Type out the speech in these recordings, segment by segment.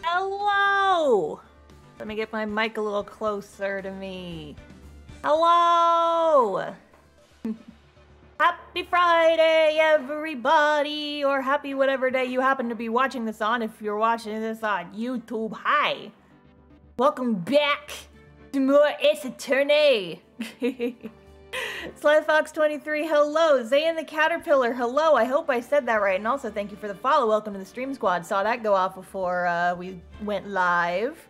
Hello! Let me get my mic a little closer to me. Hello! Happy Friday, everybody! Or happy whatever day you happen to be watching this on, if you're watching this on YouTube. Hi! Welcome back to more Ace Attorney! SlyFox23, hello. Zayn the Caterpillar, hello. I hope I said that right. And also, thank you for the follow. Welcome to the Stream Squad. Saw that go off before we went live.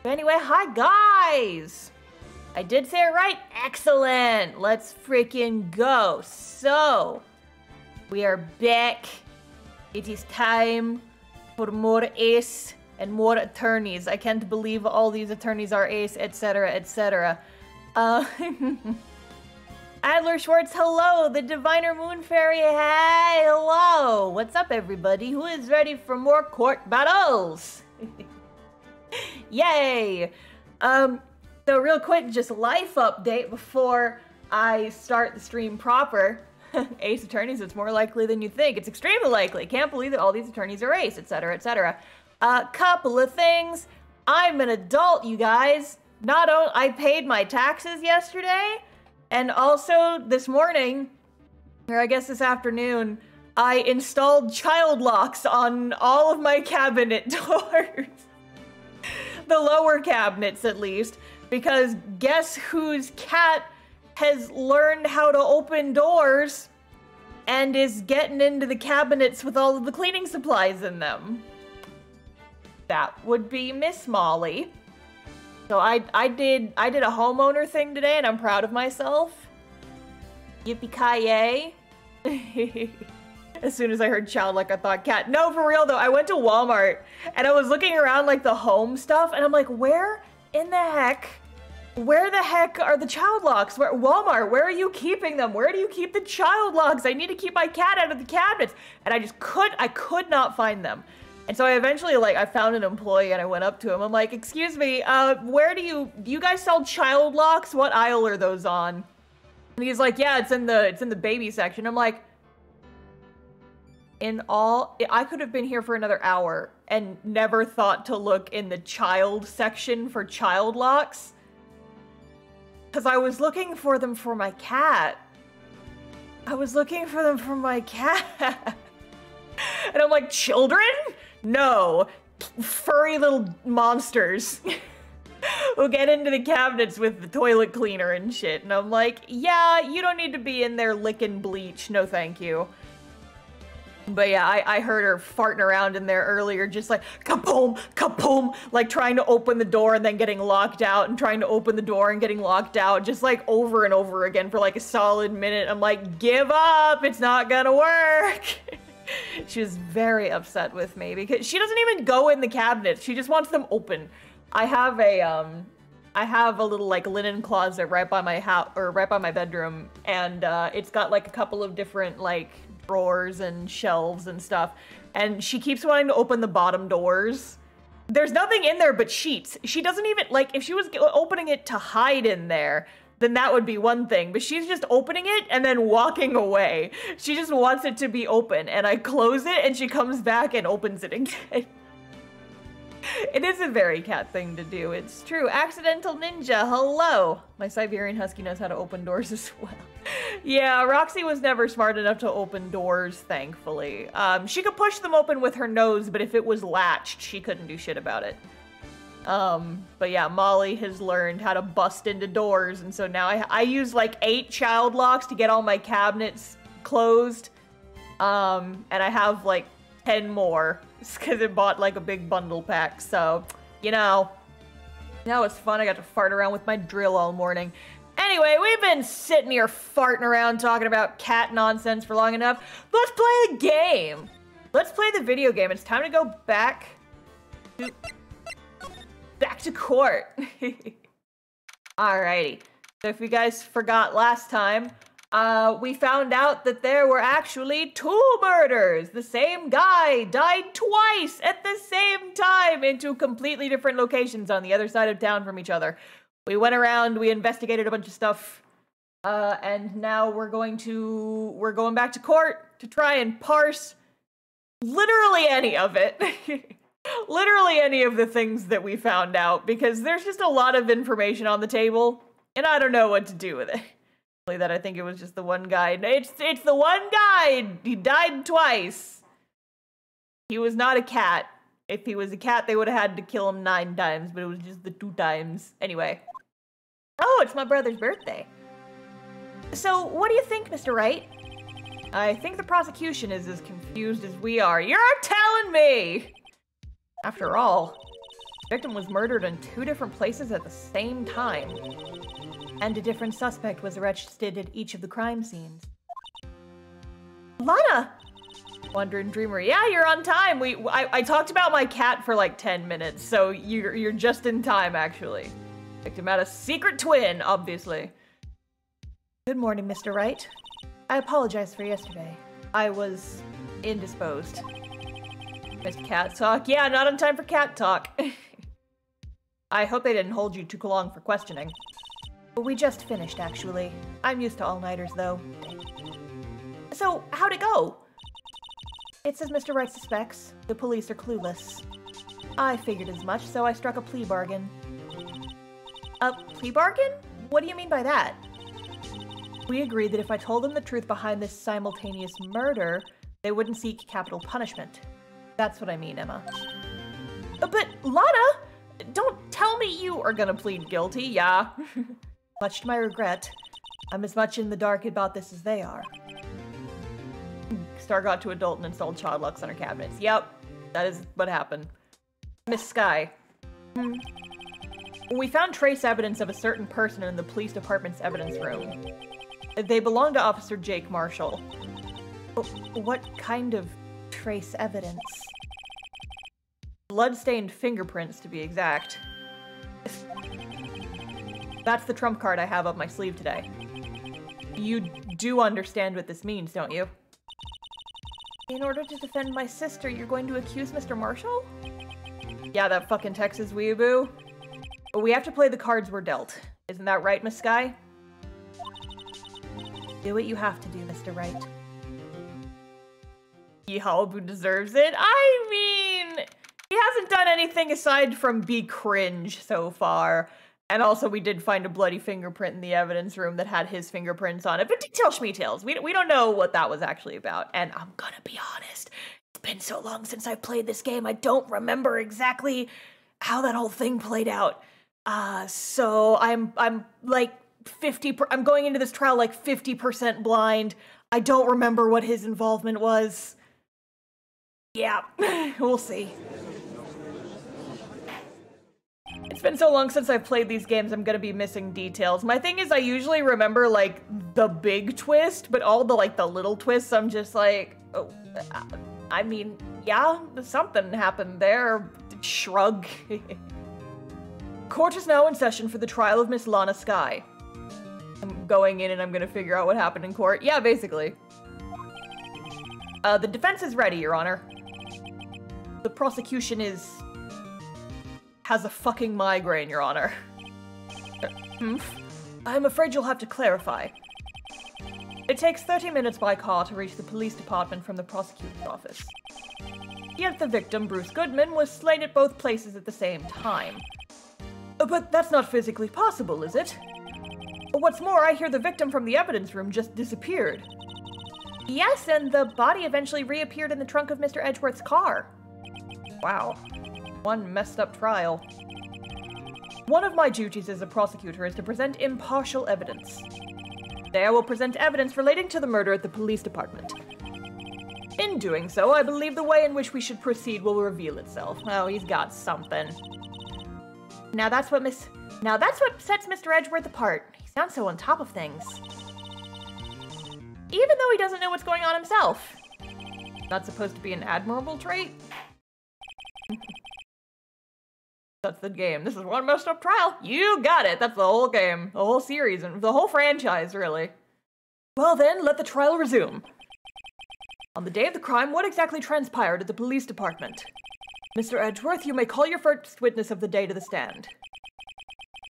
But anyway, hi, guys. I did say it right. Excellent. Let's freaking go. So, we are back. It is time for more Ace and more attorneys. I can't believe all these attorneys are Ace, etc., etc. Adler Schwartz, hello. The Diviner Moon Fairy, hey, hello. What's up, everybody? Who is ready for more court battles? Yay. So real quick, just life update before I start the stream proper. Ace attorneys, it's more likely than you think. It's extremely likely. Can't believe that all these attorneys are Ace, etc., etc. Couple of things. I'm an adult, you guys. I paid my taxes yesterday. And also, this morning, or I guess this afternoon, I installed child locks on all of my cabinet doors. The lower cabinets, at least. Because guess whose cat has learned how to open doors and is getting into the cabinets with all of the cleaning supplies in them? That would be Miss Molly. So I did a homeowner thing today, and I'm proud of myself. Yippee-ki-yay. As soon as I heard child, like I thought cat. No, for real though, I went to Walmart, and I was looking around like the home stuff, and I'm like, where the heck are the child locks? Walmart, where are you keeping them? Where do you keep the child locks? I need to keep my cat out of the cabinets. And I could not find them. And so I eventually, I found an employee and I went up to him. I'm like, excuse me, do you guys sell child locks? What aisle are those on? And he's like, yeah, it's in the baby section. I'm like, I could have been here for another hour and never thought to look in the child section for child locks. Because I was looking for them for my cat. And I'm like, children? No, furry little monsters who get into the cabinets with the toilet cleaner and shit. And I'm like, yeah, you don't need to be in there licking bleach. No, thank you. But yeah, I heard her farting around in there earlier, just like, kaboom, kaboom, like trying to open the door and then getting locked out, and trying to open the door and getting locked out, just like over and over again for like a solid minute. I'm like, give up, it's not gonna work. She was very upset with me because she doesn't even go in the cabinets. She just wants them open. I have a little like linen closet right by my house, or right by my bedroom, and it's got like a couple of different like drawers and shelves and stuff. And she keeps wanting to open the bottom doors. There's nothing in there but sheets. She doesn't even, like, if she was opening it to hide in there, then that would be one thing. But she's just opening it and then walking away. She just wants it to be open. And I close it and she comes back and opens it again. It is a very cat thing to do. It's true. Accidental Ninja, hello. My Siberian Husky knows how to open doors as well. Yeah, Roxy was never smart enough to open doors, thankfully. She could push them open with her nose, but if it was latched, she couldn't do shit about it. But yeah, Molly has learned how to bust into doors, and so now I use like 8 child locks to get all my cabinets closed. And I have like 10 more, because it bought like a big bundle pack, so, you know. Now it's fun, I got to fart around with my drill all morning. Anyway, we've been sitting here farting around talking about cat nonsense for long enough. Let's play the game! Let's play the video game. It's time to go back to court. Alrighty. So if you guys forgot last time, we found out that there were actually 2 murders. The same guy died twice at the same time in 2 completely different locations on the other side of town from each other. We went around, we investigated a bunch of stuff, and now we're going back to court to try and parse literally any of it. literally any of the things that we found out, because there's just a lot of information on the table, and I don't know what to do with it. That I think it was just the one guy. It's the one guy! He died twice. He was not a cat. If he was a cat, they would have had to kill him 9 times, but it was just the 2 times. Anyway. Oh, it's my brother's birthday. So, what do you think, Mr. Wright? I think the prosecution is as confused as we are. You're telling me! After all, the victim was murdered in 2 different places at the same time. And a different suspect was arrested at each of the crime scenes. Lana! Wandering Dreamer. Yeah, you're on time. I talked about my cat for like 10 minutes, so you're just in time, actually. Victim had a secret twin, obviously. Good morning, Mr. Wright. I apologize for yesterday. I was indisposed. Missed cat talk. Yeah, not on time for cat talk. I hope they didn't hold you too long for questioning. We just finished, actually. I'm used to all-nighters, though. So, how'd it go? It's as Mr. Wright suspects. The police are clueless. I figured as much, so I struck a plea bargain. A plea bargain? What do you mean by that? We agreed that if I told them the truth behind this simultaneous murder, they wouldn't seek capital punishment. That's what I mean, Emma. But, Lana! Don't tell me you are gonna plead guilty, yeah? Much to my regret, I'm as much in the dark about this as they are. Star got to adult and installed child locks on her cabinets. Yep, that is what happened. Miss Sky. We found trace evidence of a certain person in the police department's evidence room. They belong to Officer Jake Marshall. What kind of trace evidence? Blood-stained fingerprints, to be exact. That's the trump card I have up my sleeve today. You do understand what this means, don't you? In order to defend my sister, you're going to accuse Mr. Marshall? Yeah, that fucking Texas weeaboo. But we have to play the cards we're dealt. Isn't that right, Miss Sky? Do what you have to do, Mr. Wright. Yeehaw, deserves it. I mean, he hasn't done anything aside from be cringe so far. And also, we did find a bloody fingerprint in the evidence room that had his fingerprints on it. But detail schmetails. We don't know what that was actually about. And I'm gonna be honest, it's been so long since I've played this game, I don't remember exactly how that whole thing played out. So I'm like 50%, I'm going into this trial like 50% blind. I don't remember what his involvement was. Yeah, we'll see. It's been so long since I've played these games, I'm gonna be missing details. My thing is, I usually remember, like, the big twist, but all the, like, the little twists, I'm just like, oh, I mean, yeah, something happened there. Shrug. Court is now in session for the trial of Miss Lana Sky. I'm going in and I'm gonna figure out what happened in court. Yeah, basically. The defense is ready, Your Honor. The prosecution has a fucking migraine, Your Honor. I'm afraid you'll have to clarify. It takes 30 minutes by car to reach the police department from the prosecutor's office. Yet the victim, Bruce Goodman, was slain at both places at the same time. But that's not physically possible, is it? What's more, I hear the victim from the evidence room just disappeared. Yes, and the body eventually reappeared in the trunk of Mr. Edgeworth's car. Wow. One messed up trial. One of my duties as a prosecutor is to present impartial evidence. Today I will present evidence relating to the murder at the police department. In doing so, I believe the way in which we should proceed will reveal itself. Oh, he's got something. Now that's what sets Mr. Edgeworth apart. He sounds so on top of things. Even though he doesn't know what's going on himself. Not supposed to be an admirable trait? That's the game. This is one messed up trial. You got it. That's the whole game. The whole series and the whole franchise, really. Well then, let the trial resume. On the day of the crime, what exactly transpired at the police department? Mr. Edgeworth, you may call your first witness of the day to the stand.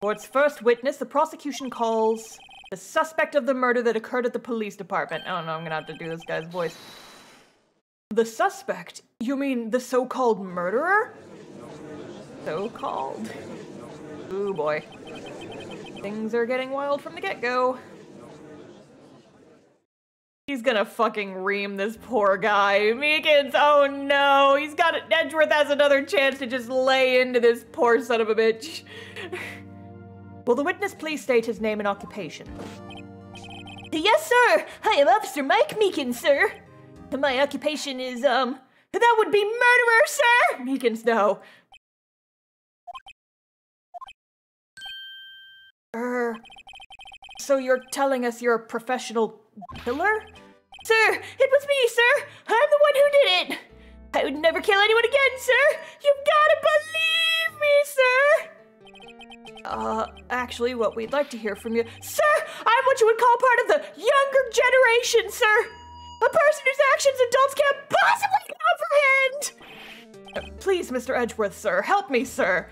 For its first witness, the prosecution calls the suspect of the murder that occurred at the police department. I don't know, I'm gonna have to do this guy's voice. The suspect? You mean the so-called murderer? So-called. Ooh boy. Things are getting wild from the get-go. He's gonna fucking ream this poor guy. Meekins, oh no! He's got it. Edgeworth has another chance to just lay into this poor son of a bitch. Will the witness please state his name and occupation? Yes, sir! I am Officer Mike Meekins, sir. My occupation is, that would be murderer, sir! Meekins, no. So you're telling us you're a professional killer? Sir, it was me, sir! I'm the one who did it! I would never kill anyone again, sir! You've gotta believe me, sir! Actually, what we'd like to hear from you— Sir, I'm what you would call part of the younger generation, sir! A person whose actions adults can't possibly comprehend! Please, Mr. Edgeworth, sir, help me, sir.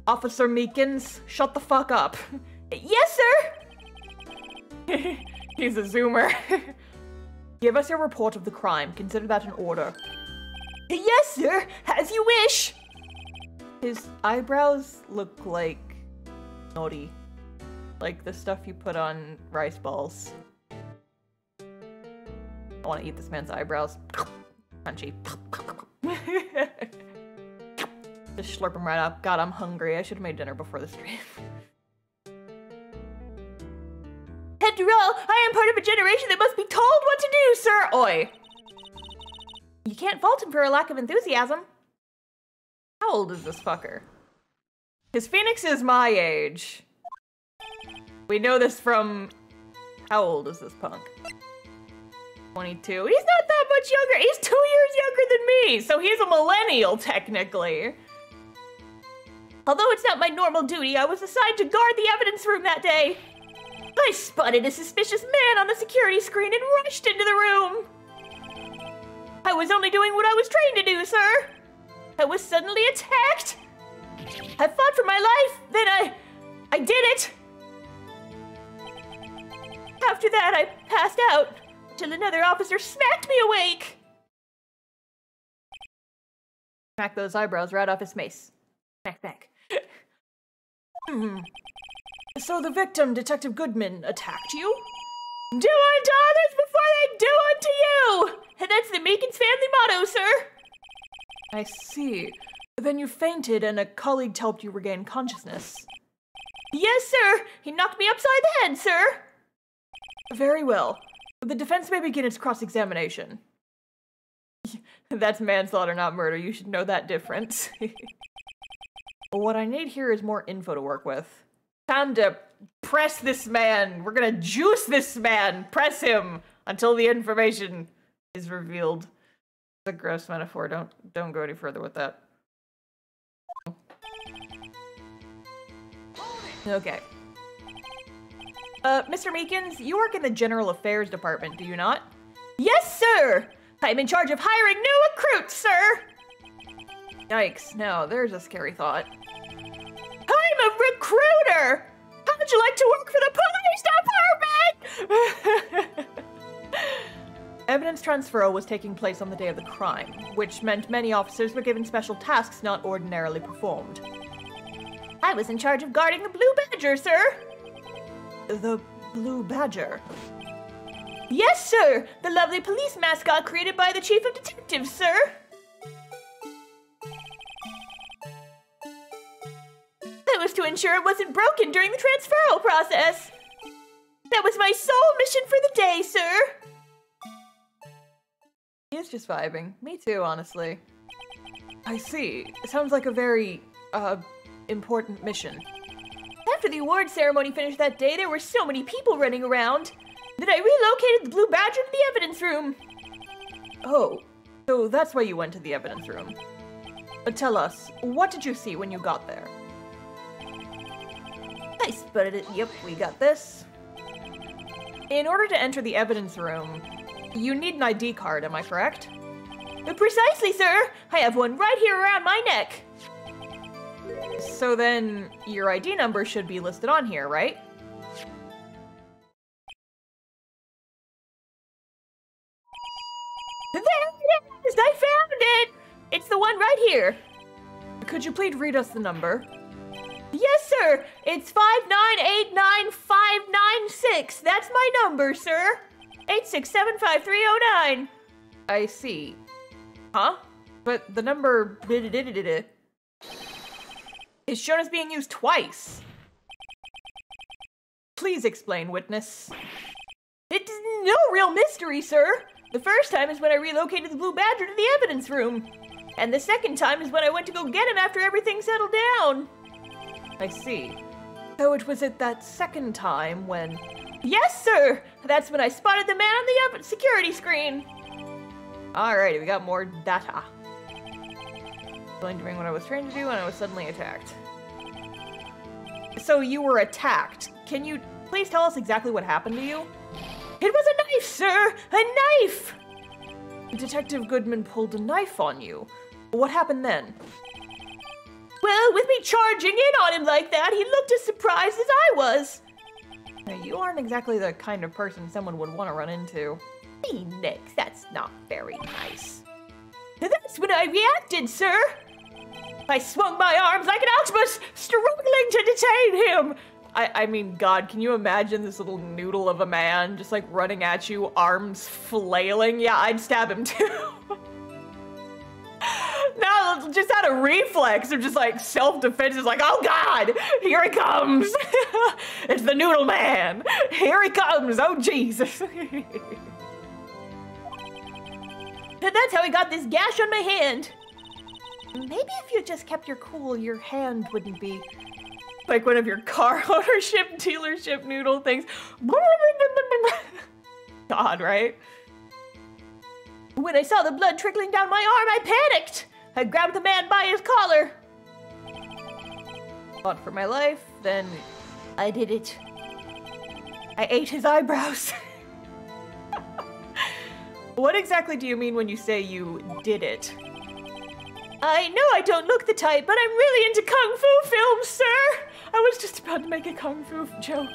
Officer Meekins, shut the fuck up. Yes, sir! He's a zoomer. Give us your report of the crime. Consider that an order. Yes, sir, as you wish. His eyebrows look like naughty. Like the stuff you put on rice balls. I want to eat this man's eyebrows. Crunchy. Just slurp them right up. God, I'm hungry. I should have made dinner before the stream. After all, I am part of a generation that must be told what to do, sir! Oi. You can't fault him for a lack of enthusiasm. How old is this fucker? His Phoenix is my age. We know this from— how old is this punk? 22. He's not that much younger. He's 2 years younger than me, so he's a millennial, technically. Although it's not my normal duty, I was assigned to guard the evidence room that day. I spotted a suspicious man on the security screen and rushed into the room. I was only doing what I was trained to do, sir. I was suddenly attacked. I fought for my life, then I did it. After that, I passed out till another officer smacked me awake. Smack those eyebrows right off his mace. Smack back. So the victim, Detective Goodman, attacked you? Do unto others before they do unto you! And that's the Meekins family motto, sir. I see. Then you fainted and a colleague helped you regain consciousness. Yes, sir. He knocked me upside the head, sir. Very well. The defense may begin its cross-examination. That's manslaughter, not murder. You should know that difference. What I need here is more info to work with. Time to press this man. We're gonna juice this man. Press him until the information is revealed. It's a gross metaphor. Don't go any further with that. Okay. Mr. Meekins, you work in the General Affairs Department, do you not? Yes, sir! I'm in charge of hiring new recruits, sir! Yikes, no, there's a scary thought. I'm a recruiter! How would you like to work for the police department? Evidence transfer was taking place on the day of the crime, which meant many officers were given special tasks not ordinarily performed. I was in charge of guarding the Blue Badger, sir! The Blue Badger? Yes, sir! The lovely police mascot created by the Chief of Detectives, sir! That was to ensure it wasn't broken during the transferal process! That was my sole mission for the day, sir! He's just vibing. Me too, honestly. I see. It sounds like a very, important mission. After the award ceremony finished that day, there were so many people running around that I relocated the Blue Badger to the evidence room. Oh, so that's why you went to the evidence room. But tell us, what did you see when you got there? I spotted it. Yep, we got this. In order to enter the evidence room, you need an ID card, am I correct? Precisely, sir. I have one right here around my neck. So then, your ID number should be listed on here, right? There it is! I found it! It's the one right here. could you please read us the number? Yes, sir. It's 5989596. That's my number, sir. 8675309. I see. Huh? But the number is shown as being used twice. Please explain, witness. It's no real mystery, sir. The first time is when I relocated the Blue Badger to the evidence room. And the second time is when I went to go get him after everything settled down. I see. So it was at that second time when... Yes, sir! That's when I spotted the man on the security screen. Alrighty, we got more data. Doing what I was trying to do and I was suddenly attacked. So you were attacked. Can you please tell us exactly what happened to you? It was a knife, sir! A knife! Detective Goodman pulled a knife on you. What happened then? Well, with me charging in on him like that, he looked as surprised as I was. Now, you aren't exactly the kind of person someone would want to run into. Phoenix, that's not very nice. That's when I reacted, sir. I swung my arms like an octopus, struggling to detain him. I mean, God, can you imagine this little noodle of a man just like running at you, arms flailing? Yeah, I'd stab him too. Now, just out of reflex of just like self-defense, is like, oh God, here he comes. It's the noodle man. Here he comes. Oh Jesus. That's how I got this gash on my hand. Maybe if you just kept your cool, your hand wouldn't be like one of your car ownership dealership noodle things. God, right? When I saw the blood trickling down my arm, I panicked. I grabbed the man by his collar. Fought for my life, then I did it. I ate his eyebrows. What exactly do you mean when you say you did it? I know I don't look the type, but I'm really into Kung Fu films, sir! I was just about to make a Kung Fu joke.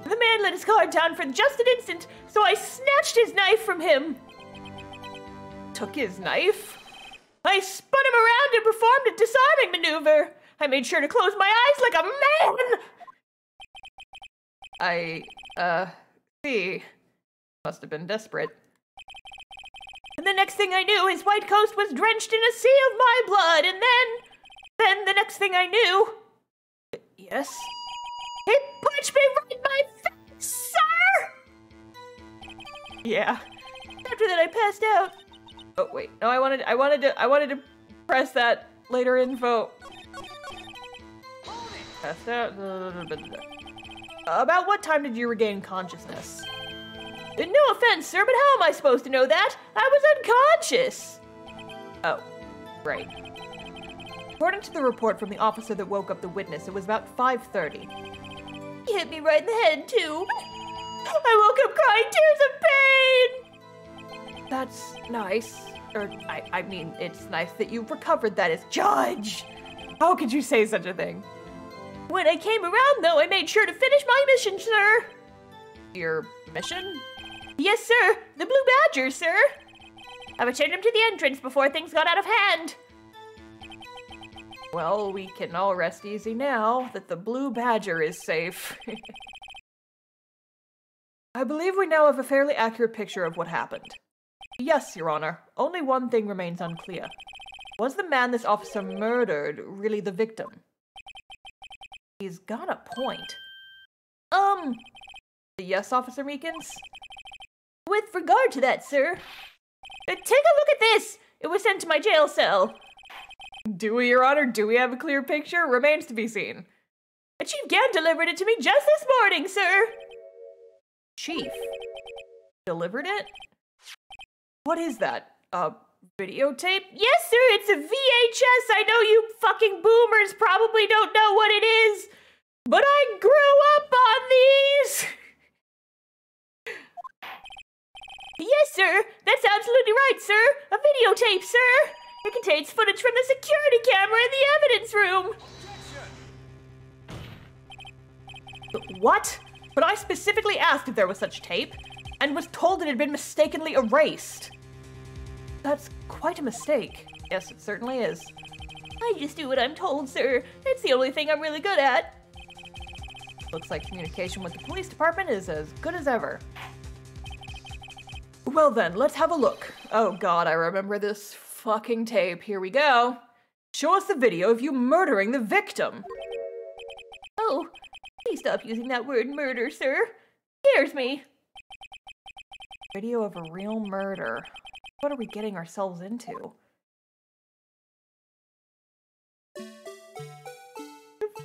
The man let his guard down for just an instant, so I snatched his knife from him. Took his knife? I spun him around and performed a disarming maneuver. I made sure to close my eyes like a man! See. Must have been desperate. And the next thing I knew, his white coat was drenched in a sea of my blood, and then the next thing I knew... Yes? He punched me right in my face, sir! Yeah. After that, I passed out. Oh, wait. No, I wanted to press that later info. Passed out. About what time did you regain consciousness? No offense, sir, but how am I supposed to know that? I was unconscious. Oh, right. According to the report from the officer that woke up the witness, it was about 5:30. He hit me right in the head, too. I woke up crying tears of pain. That's nice. I mean, it's nice that you've recovered that as judge. How could you say such a thing? When I came around, though, I made sure to finish my mission, sir. Your mission? Yes, sir. The Blue Badger, sir. I returned him to the entrance before things got out of hand. Well, we can all rest easy now that the Blue Badger is safe. I believe we now have a fairly accurate picture of what happened. Yes, Your Honor. Only one thing remains unclear. Was the man this officer murdered really the victim? He's got a point. Yes, Officer Meekins? With regard to that, sir. Take a look at this! It was sent to my jail cell. Do we, Your Honor? Do we have a clear picture? Remains to be seen. Chief Gann delivered it to me just this morning, sir. Chief? Delivered it? What is that? A videotape? Yes, sir, it's a VHS. I know you fucking boomers probably don't know what it is, but I grew up on these. Yes, sir, that's absolutely right, sir. A videotape, sir. It contains footage from the security camera in the evidence room. What? But I specifically asked if there was such tape, and was told it had been mistakenly erased. That's quite a mistake. Yes, it certainly is. I just do what I'm told, sir. It's the only thing I'm really good at. Looks like communication with the police department is as good as ever. Well then, let's have a look. Oh god, I remember this fucking tape. Here we go. Show us the video of you murdering the victim. Oh, please stop using that word murder, sir. Scares me. Video of a real murder. What are we getting ourselves into? The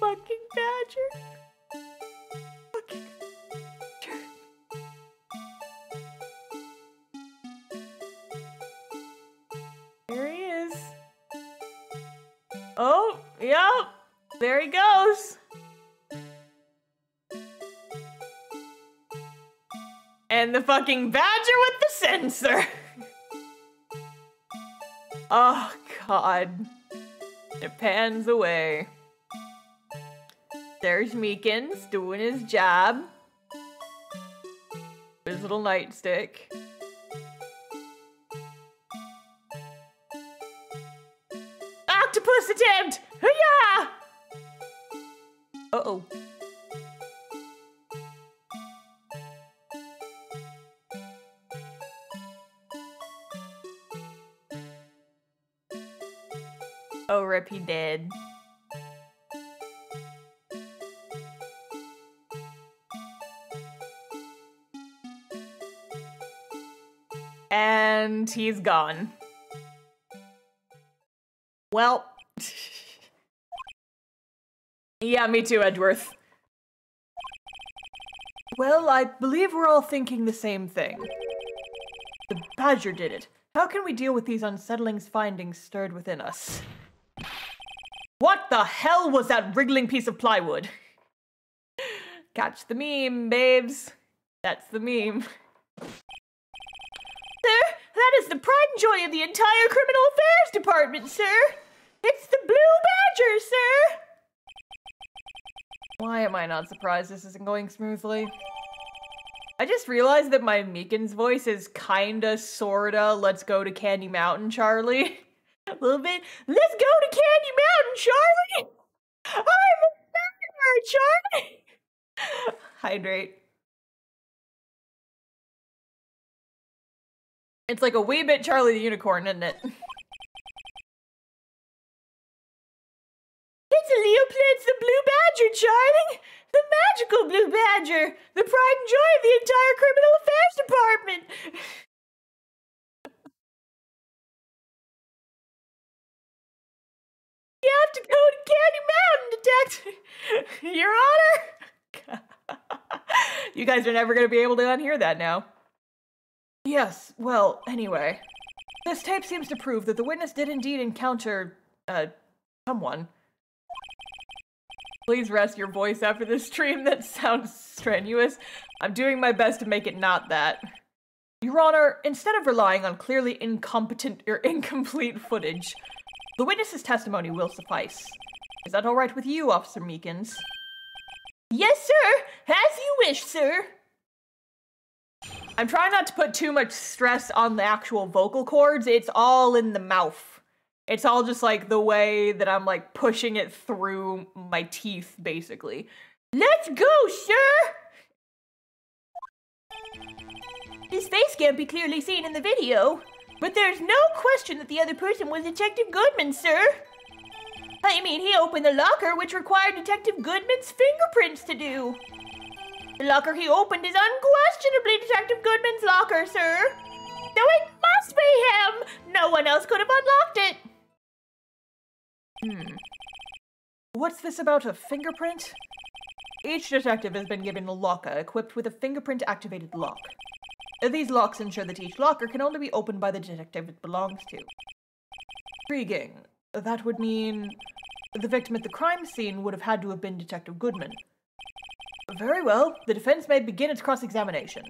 fucking badger. Fucking badger. There he is. Oh, yep. There he goes. And the fucking badger with the sensor. Oh, God. It pans away. There's Meekins doing his job. His little nightstick. Octopus attempt! Hoo-yah! Uh-oh. Oh, rip, he dead. And he's gone. Well. Yeah, me too, Edgeworth. Well, I believe we're all thinking the same thing. The badger did it. How can we deal with these unsettling findings stirred within us? What the hell was that wriggling piece of plywood? Catch the meme, babes. That's the meme. Sir, that is the pride and joy of the entire Criminal Affairs Department, sir. It's the Blue Badger, sir. Why am I not surprised this isn't going smoothly? I just realized that my Meekins voice is kinda, sorta, let's go to Candy Mountain, Charlie. A little bit, let's go to Candy Mountain, Charlie! I'm a murderer, Charlie! Hydrate. It's like a wee bit Charlie the Unicorn, isn't it? It's Leopold's the Blue Badger, Charlie! The magical Blue Badger! The pride and joy of the entire Criminal Affairs Department! You have to go to Candy Mountain, Detective! Your Honor! You guys are never gonna be able to unhear that now. Yes, well, anyway. This tape seems to prove that the witness did indeed encounter, someone. Please rest your voice after this stream. That sounds strenuous. I'm doing my best to make it not that. Your Honor, instead of relying on clearly incompetent or incomplete footage, the witness's testimony will suffice. Is that all right with you, Officer Meekins? Yes, sir! As you wish, sir! I'm trying not to put too much stress on the actual vocal cords. It's all in the mouth. It's all just like the way that I'm like pushing it through my teeth, basically. Let's go, sir! His face can't be clearly seen in the video, but there's no question that the other person was Detective Goodman, sir. I mean, he opened the locker, which required Detective Goodman's fingerprints to do. The locker he opened is unquestionably Detective Goodman's locker, sir. So it must be him! No one else could have unlocked it. What's this about a fingerprint? Each detective has been given a locker equipped with a fingerprint-activated lock. These locks ensure that each locker can only be opened by the detective it belongs to. Intriguing. That would mean the victim at the crime scene would have had to have been Detective Goodman. Very well, the defense may begin its cross-examination.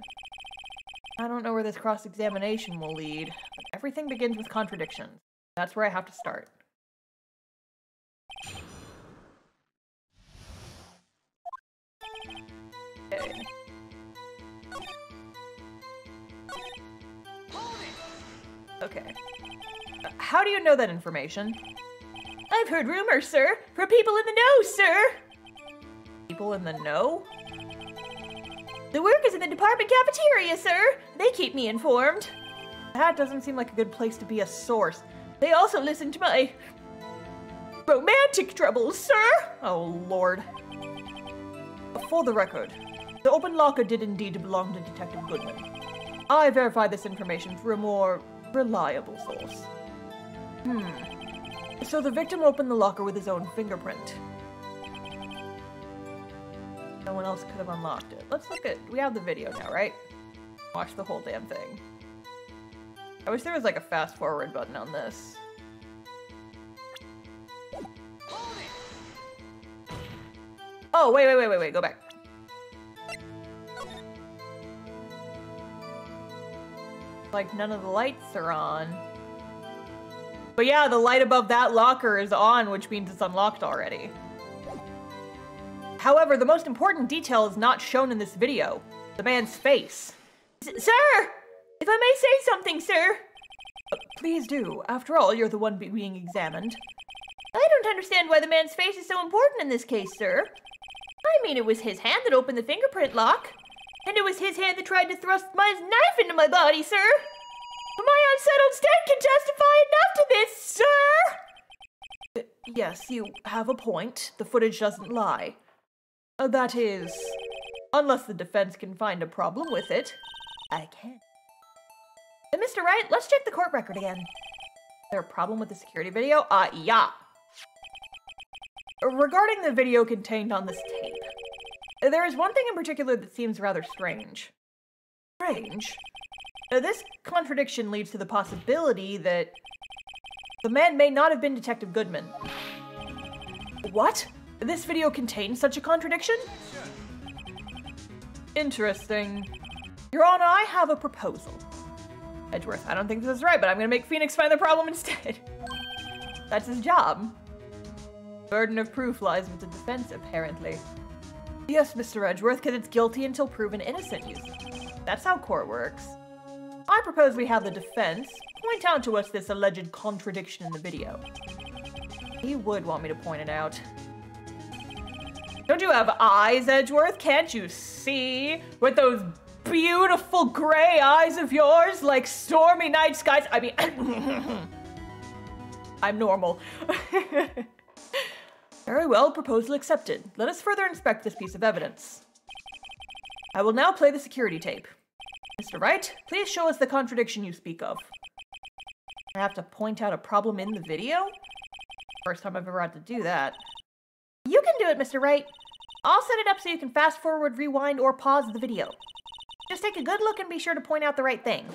I don't know where this cross-examination will lead, but everything begins with contradictions. That's where I have to start. Okay. Okay. How do you know that information? I I've heard rumors, sir, from people in the know, sir. People in the know? The workers in the department cafeteria, sir. They keep me informed. That doesn't seem like a good place to be a source. They also listen to my romantic troubles, sir. Oh, Lord. For the record, the open locker did indeed belong to Detective Goodman. I verified this information through a more reliable source. So the victim opened the locker with his own fingerprint. No one else could have unlocked it. Let's look at... We have the video now, right? Watch the whole damn thing. I wish there was like a fast forward button on this. Oh, wait, go back. Like, none of the lights are on. But yeah, the light above that locker is on, which means it's unlocked already. However, the most important detail is not shown in this video. The man's face. Sir! If I may say something, sir. Please do. After all, you're the one being examined. I don't understand why the man's face is so important in this case, sir. I mean, it was his hand that opened the fingerprint lock. And it was his hand that tried to thrust my knife into my body, sir. My unsettled state can testify enough to this, sir! Yes, you have a point. The footage doesn't lie. That is, unless the defense can find a problem with it. I can. Mr. Wright, let's check the court record again. Is there a problem with the security video? Yeah. Regarding the video contained on this tape, there is one thing in particular that seems rather strange. Strange? This contradiction leads to the possibility that the man may not have been Detective Goodman. What? This video contains such a contradiction? Interesting. Your Honor, I have a proposal. Edgeworth, I don't think this is right, but I'm gonna make Phoenix find the problem instead. That's his job. Burden of proof lies with the defense, apparently. Yes, Mr. Edgeworth, because it's guilty until proven innocent. That's how court works. I propose we have the defense point out to us this alleged contradiction in the video. He would want me to point it out. Don't you have eyes, Edgeworth? Can't you see? With those beautiful gray eyes of yours, like stormy night skies. I mean, I'm normal. Very well, proposal accepted. Let us further inspect this piece of evidence. I will now play the security tape. Mr. Wright, please show us the contradiction you speak of. I have to point out a problem in the video? First time I've ever had to do that. You can do it, Mr. Wright. I'll set it up so you can fast forward, rewind, or pause the video. Just take a good look and be sure to point out the right thing.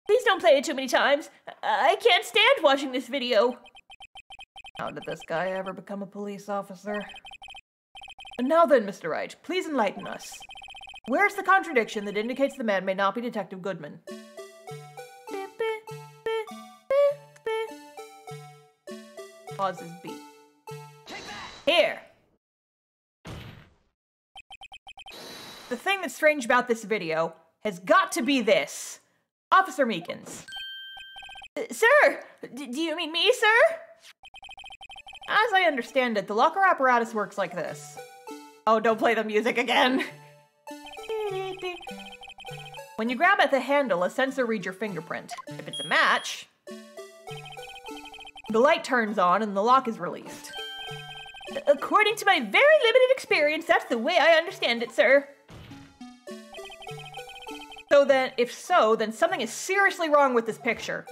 Please don't play it too many times. I can't stand watching this video. How did this guy ever become a police officer? And now then, Mr. Wright, please enlighten us. Where's the contradiction that indicates the man may not be Detective Goodman? Pause his beat. Here! The thing that's strange about this video has got to be this. Officer Meekins. Sir! Do you mean me, sir? As I understand it, the locker apparatus works like this. Oh, don't play the music again. When you grab at the handle, a sensor reads your fingerprint. If it's a match, the light turns on and the lock is released. According to my very limited experience, that's the way I understand it, sir. So then, if so, then something is seriously wrong with this picture.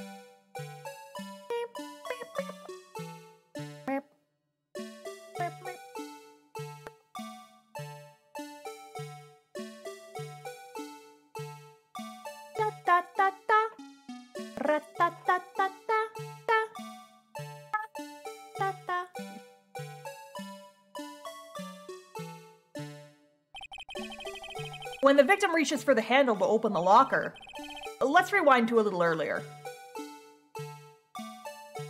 When the victim reaches for the handle to open the locker, let's rewind to a little earlier.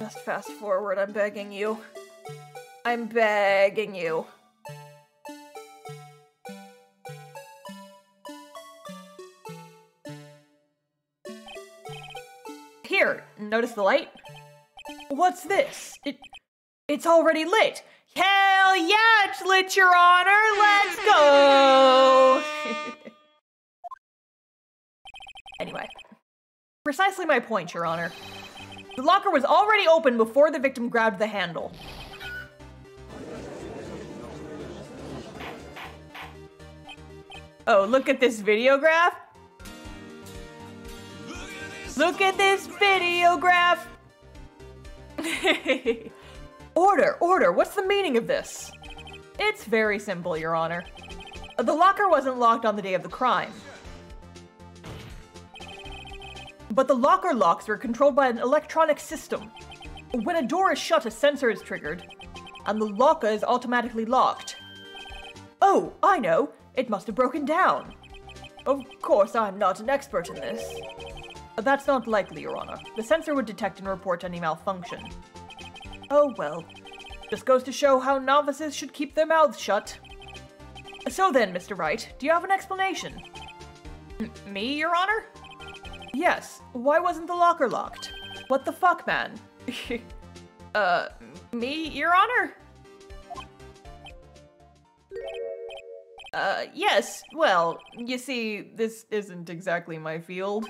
Just fast forward, I'm begging you. I'm begging you. Here, notice the light? What's this? It's already lit. Hell yeah, it's lit, Your Honor. Let's go. Anyway, precisely my point, Your Honor. The locker was already open before the victim grabbed the handle. Oh, look at this videograph. Look at this videograph. Order, what's the meaning of this? It's very simple, Your Honor. The locker wasn't locked on the day of the crime. But the locker locks are controlled by an electronic system. When a door is shut, a sensor is triggered, and the locker is automatically locked. Oh, I know. It must have broken down. Of course, I'm not an expert in this. That's not likely, Your Honor. The sensor would detect and report any malfunction. Oh well. Just goes to show how novices should keep their mouths shut. So then, Mr. Wright, do you have an explanation? Me, Your Honor? Yes. Why wasn't the locker locked? What the fuck, man? Me, Your Honor? Yes. Well, you see, this isn't exactly my field.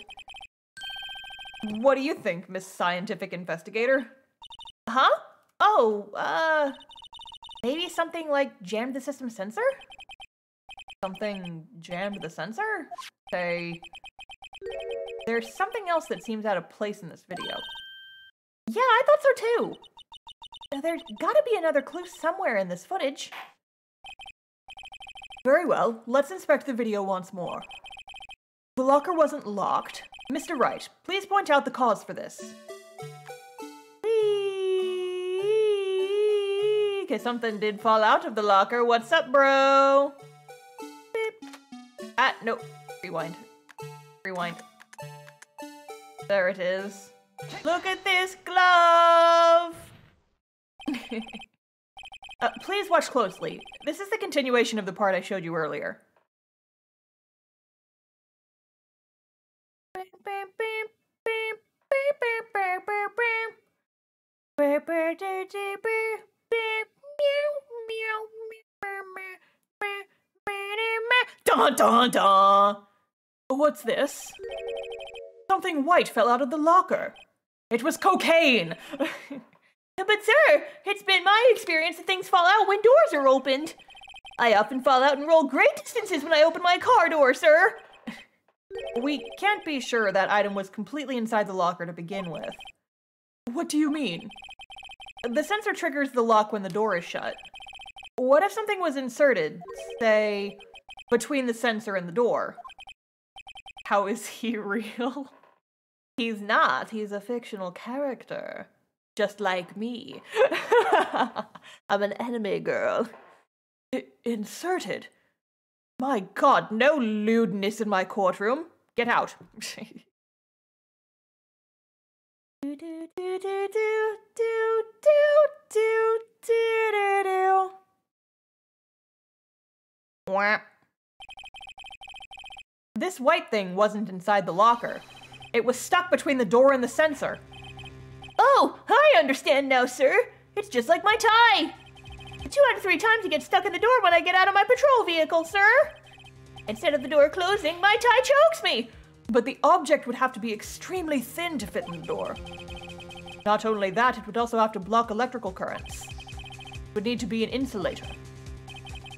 What do you think, Miss Scientific Investigator? Huh? Oh, maybe something like jammed the system sensor? Something jammed the sensor? Say, there's something else that seems out of place in this video. Yeah, I thought so too. There's gotta be another clue somewhere in this footage. Very well, let's inspect the video once more. The locker wasn't locked. Mr. Wright, please point out the cause for this. Okay, something did fall out of the locker. What's up, bro? Beep. No. Rewind. Rewind. There it is. Look at this glove! Please watch closely. This is the continuation of the part I showed you earlier. Dun dun dun! What's this? Something white fell out of the locker. It was cocaine! But sir, it's been my experience that things fall out when doors are opened. I often fall out and roll great distances when I open my car door, sir. We can't be sure that item was completely inside the locker to begin with. What do you mean? The sensor triggers the lock when the door is shut. What if something was inserted, say, between the sensor and the door? How is he real? He's not. He's a fictional character. Just like me. I'm an anime girl. Inserted? My god, no lewdness in my courtroom. Get out. This white thing wasn't inside the locker. It was stuck between the door and the sensor. Oh, I understand now, sir. It's just like my tie. 2 out of 3 times it gets stuck in the door when I get out of my patrol vehicle, sir. Instead of the door closing, my tie chokes me. But the object would have to be extremely thin to fit in the door. Not only that, it would also have to block electrical currents. It would need to be an insulator.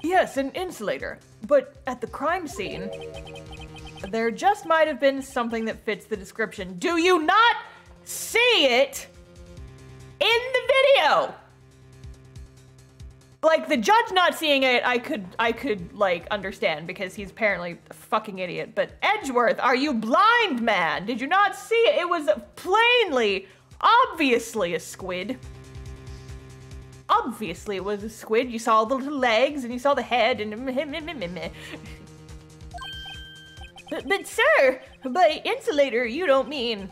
Yes, an insulator. But at the crime scene, there just might have been something that fits the description. Do you not see it in the video? Like, the judge not seeing it, I could like understand because he's apparently a fucking idiot. But Edgeworth, are you blind, man? Did you not see it? It was plainly, obviously a squid. Obviously it was a squid. You saw the little legs and you saw the head and But sir, by insulator you don't mean...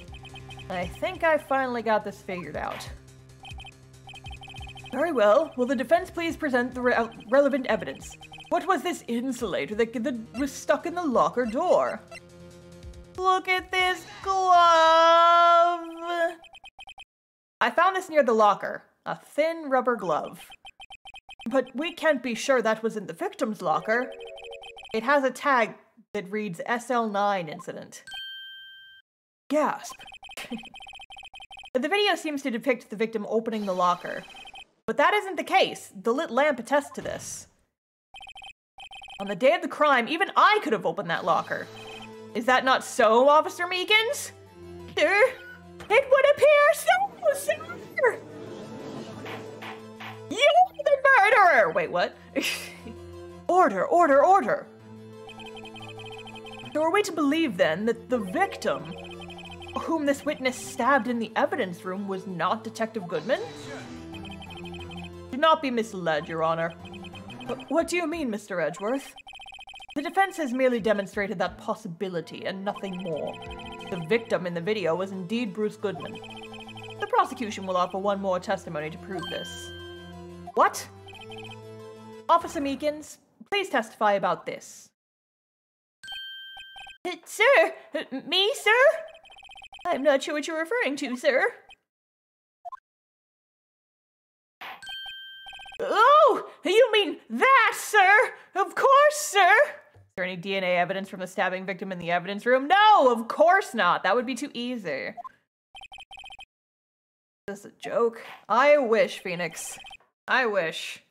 I think I finally got this figured out. Very well. Will the defense please present the relevant evidence? What was this insulator that was stuck in the locker door? Look at this glove! I found this near the locker. A thin rubber glove. But we can't be sure that was in the victim's locker. It has a tag that reads SL9 incident. Gasp. The video seems to depict the victim opening the locker. But that isn't the case. The lit lamp attests to this. On the day of the crime, even I could have opened that locker. Is that not so, Officer Meekins? Sir, it would appear so, sir! You're the murderer! Wait, what? Order, order, order! So are we to believe, then, that the victim, whom this witness stabbed in the evidence room, was not Detective Goodman? Do not be misled, Your Honor. What do you mean, Mr. Edgeworth? The defense has merely demonstrated that possibility and nothing more. The victim in the video was indeed Bruce Goodman. The prosecution will offer one more testimony to prove this. What? Officer Meekins, please testify about this. Sir? Me, sir? I'm not sure what you're referring to, sir. Oh, you mean that, sir? Of course, sir. Is there any DNA evidence from the stabbing victim in the evidence room? No, of course not. That would be too easy. Is this a joke? I wish, Phoenix. I wish.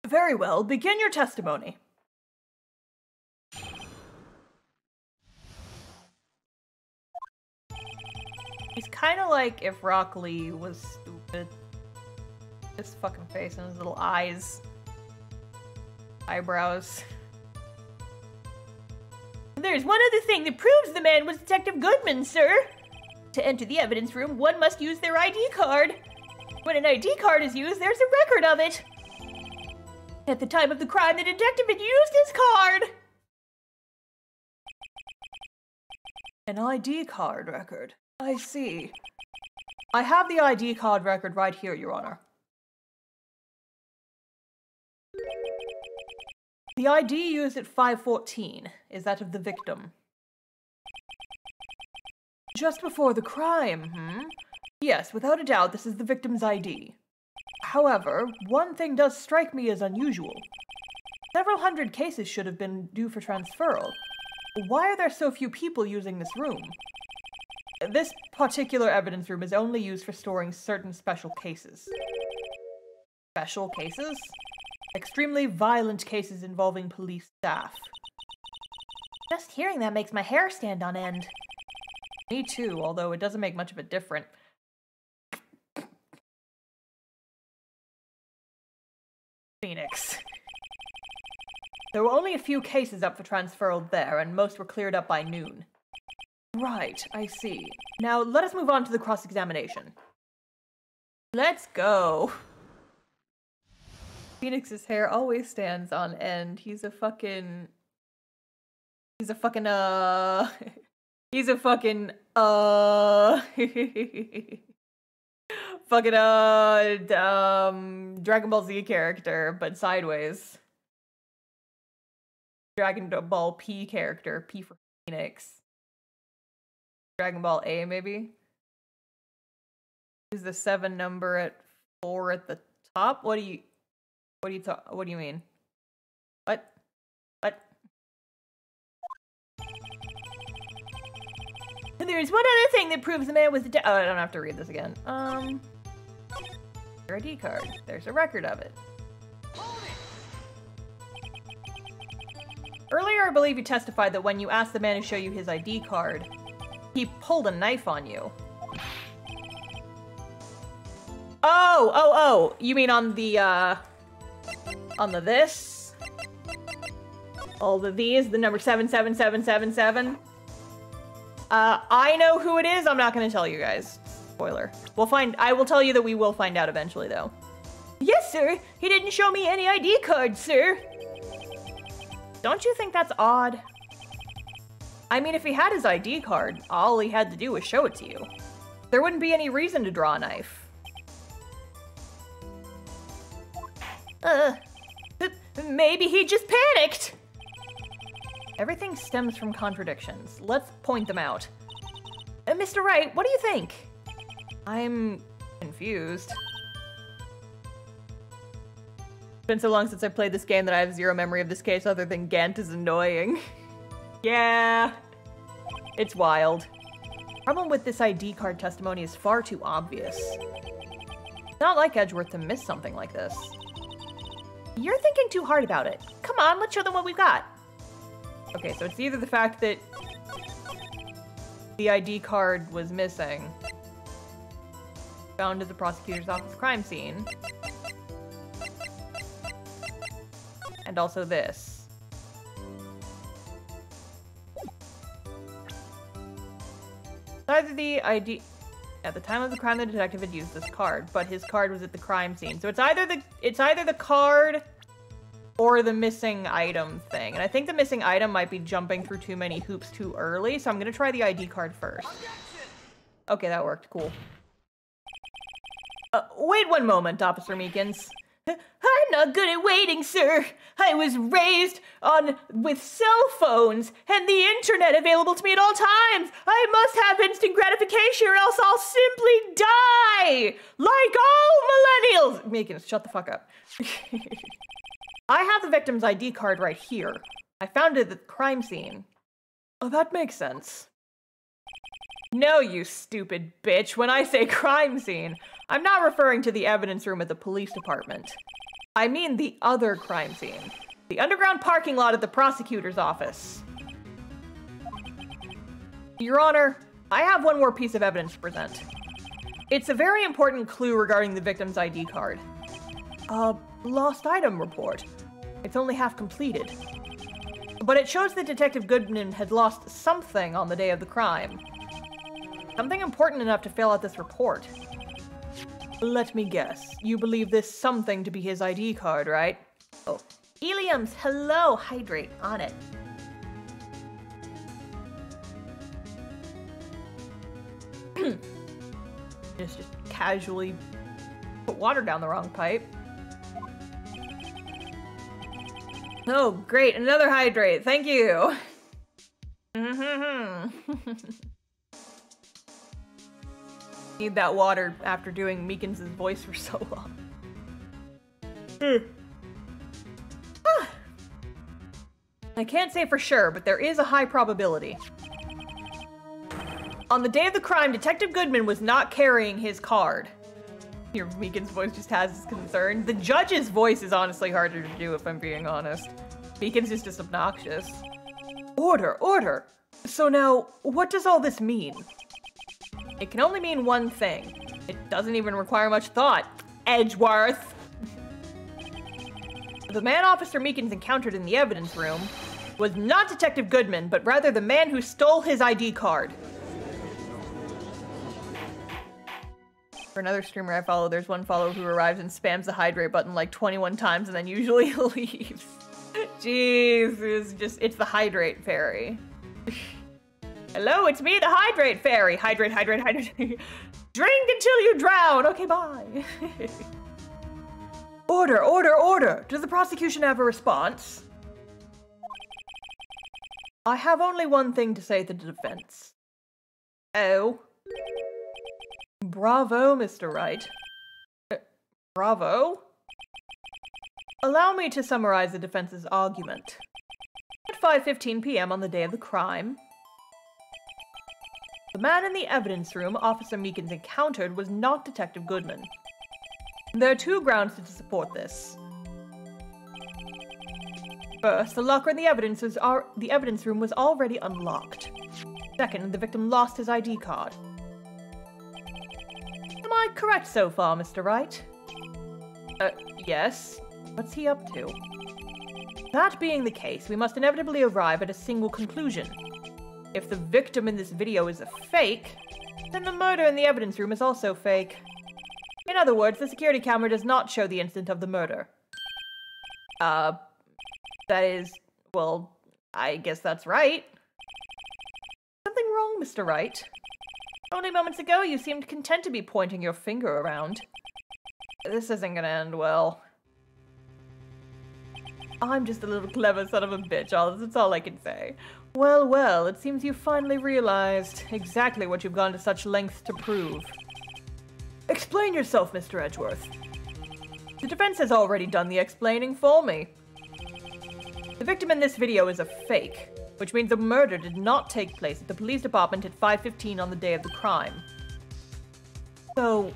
Very well, begin your testimony. He's kind of like if Rock Lee was stupid. His fucking face and his little eyes. Eyebrows. There's one other thing that proves the man was Detective Goodman, sir. To enter the evidence room, one must use their ID card. When an ID card is used, there's a record of it. At the time of the crime, the detective had used his card. An ID card record. I see. I have the ID card record right here, Your Honor. The ID used at 5:14 is that of the victim. Just before the crime, Yes, without a doubt, this is the victim's ID. However, one thing does strike me as unusual. Several hundred cases should have been due for transferal. Why are there so few people using this room? This particular evidence room is only used for storing certain special cases. Special cases? Extremely violent cases involving police staff. Just hearing that makes my hair stand on end. Me too, although it doesn't make much of a difference. Phoenix. There were only a few cases up for transferal there, and most were cleared up by noon. Right, I see. Now, let us move on to the cross-examination. Let's go. Phoenix's hair always stands on end. He's a fucking, fucking Dragon Ball Z character, but sideways. Dragon Ball P character, P for Phoenix. Dragon Ball A, maybe? Is the 7 number at 4 at the top? What do you mean? What? And there's one other thing that proves the man was Oh, I don't have to read this again. Your ID card. There's a record of it. Earlier, I believe you testified that when you asked the man to show you his ID card, he pulled a knife on you. Oh, you mean on the this? All the these, the number 77777. I know who it is. I'm not going to tell you guys. Spoiler. I will tell you that we will find out eventually, though. Yes, sir. He didn't show me any ID card, sir. Don't you think that's odd? I mean, if he had his ID card, all he had to do was show it to you. There wouldn't be any reason to draw a knife. Maybe he just panicked. Everything stems from contradictions. Let's point them out. Mr. Wright, what do you think? I'm confused. It's been so long since I played this game that I have zero memory of this case other than Gant is annoying. Yeah, it's wild. Problem with this ID card testimony is far too obvious. It's not like Edgeworth to miss something like this. You're thinking too hard about it. Come on, let's show them what we've got. Okay, so it's either the fact that the ID card was missing, found at the prosecutor's office crime scene, and also this. Either the ID... At the time of the crime, the detective had used this card, but his card was at the crime scene. So it's either the card or the missing item thing. And I think the missing item might be jumping through too many hoops too early, so I'm gonna try the ID card first. Okay, that worked. Cool. Wait one moment, Officer Meekins. I'm not good at waiting, sir. I was raised with cell phones and the internet available to me at all times. I must have instant gratification or else I'll simply die. Like all millennials. Meekins, shut the fuck up. I have the victim's ID card right here. I found it at the crime scene. Oh, that makes sense. No, you stupid bitch. When I say crime scene, I'm not referring to the evidence room at the police department. I mean the other crime scene. The underground parking lot at the prosecutor's office. Your Honor, I have one more piece of evidence to present. It's a very important clue regarding the victim's ID card. Lost item report. It's only half completed. But it shows that Detective Goodman had lost something on the day of the crime. Something important enough to fill out this report. Let me guess. You believe this something to be his ID card, right? Oh. Heliums, hello, hydrate, on it. just casually put water down the wrong pipe. Oh, great, another hydrate, thank you. Need that water after doing Meekins' voice for so long. I can't say for sure, but there is a high probability. On the day of the crime, Detective Goodman was not carrying his card. Your Meekins' voice just has his concern. The judge's voice is honestly harder to do, if I'm being honest. Meekins is just obnoxious. Order, order! So now, what does all this mean? It can only mean one thing. It doesn't even require much thought. Edgeworth! The man Officer Meekins encountered in the evidence room was not Detective Goodman, but rather the man who stole his ID card. For another streamer I follow, there's one follower who arrives and spams the hydrate button like 21 times and then usually leaves. Jeez, it's the hydrate fairy. Hello, it's me, the hydrate fairy. Hydrate, hydrate, hydrate. Drink until you drown. Okay, bye. Order, order, order. Does the prosecution have a response? I have only one thing to say to the defense. Oh. Bravo, Mr. Wright. Bravo? Allow me to summarize the defense's argument. At 5:15 p.m. on the day of the crime, the man in the evidence room Officer Meekins encountered was not Detective Goodman. There are two grounds to support this. First, the locker in the evidence room was already unlocked. Second, the victim lost his ID card. Am I correct so far, Mr. Wright? Yes. What's he up to? That being the case, we must inevitably arrive at a single conclusion. If the victim in this video is a fake, then the murder in the evidence room is also fake. In other words, the security camera does not show the instant of the murder. That is, well, I guess that's right. Something wrong, Mr. Wright? Only moments ago, you seemed content to be pointing your finger around. This isn't gonna end well. I'm just a little clever son of a bitch, that's all I can say. Well, well, it seems you finally realized exactly what you've gone to such lengths to prove. Explain yourself, Mr. Edgeworth. The defense has already done the explaining for me. The victim in this video is a fake, which means the murder did not take place at the police department at 5:15 on the day of the crime. So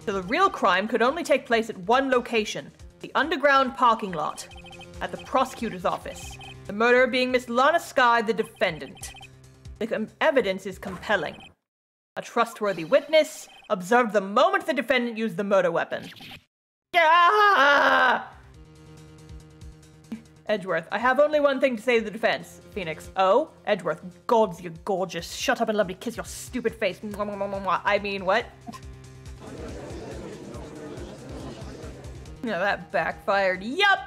the real crime could only take place at one location, the underground parking lot, at the prosecutor's office. The murderer being Miss Lana Skye, the defendant. The evidence is compelling. A trustworthy witness observed the moment the defendant used the murder weapon. Ah! Edgeworth, I have only one thing to say to the defense. Phoenix, oh? Edgeworth, gods, you're gorgeous. Shut up and let me kiss your stupid face. I mean, what? No, that backfired. Yup!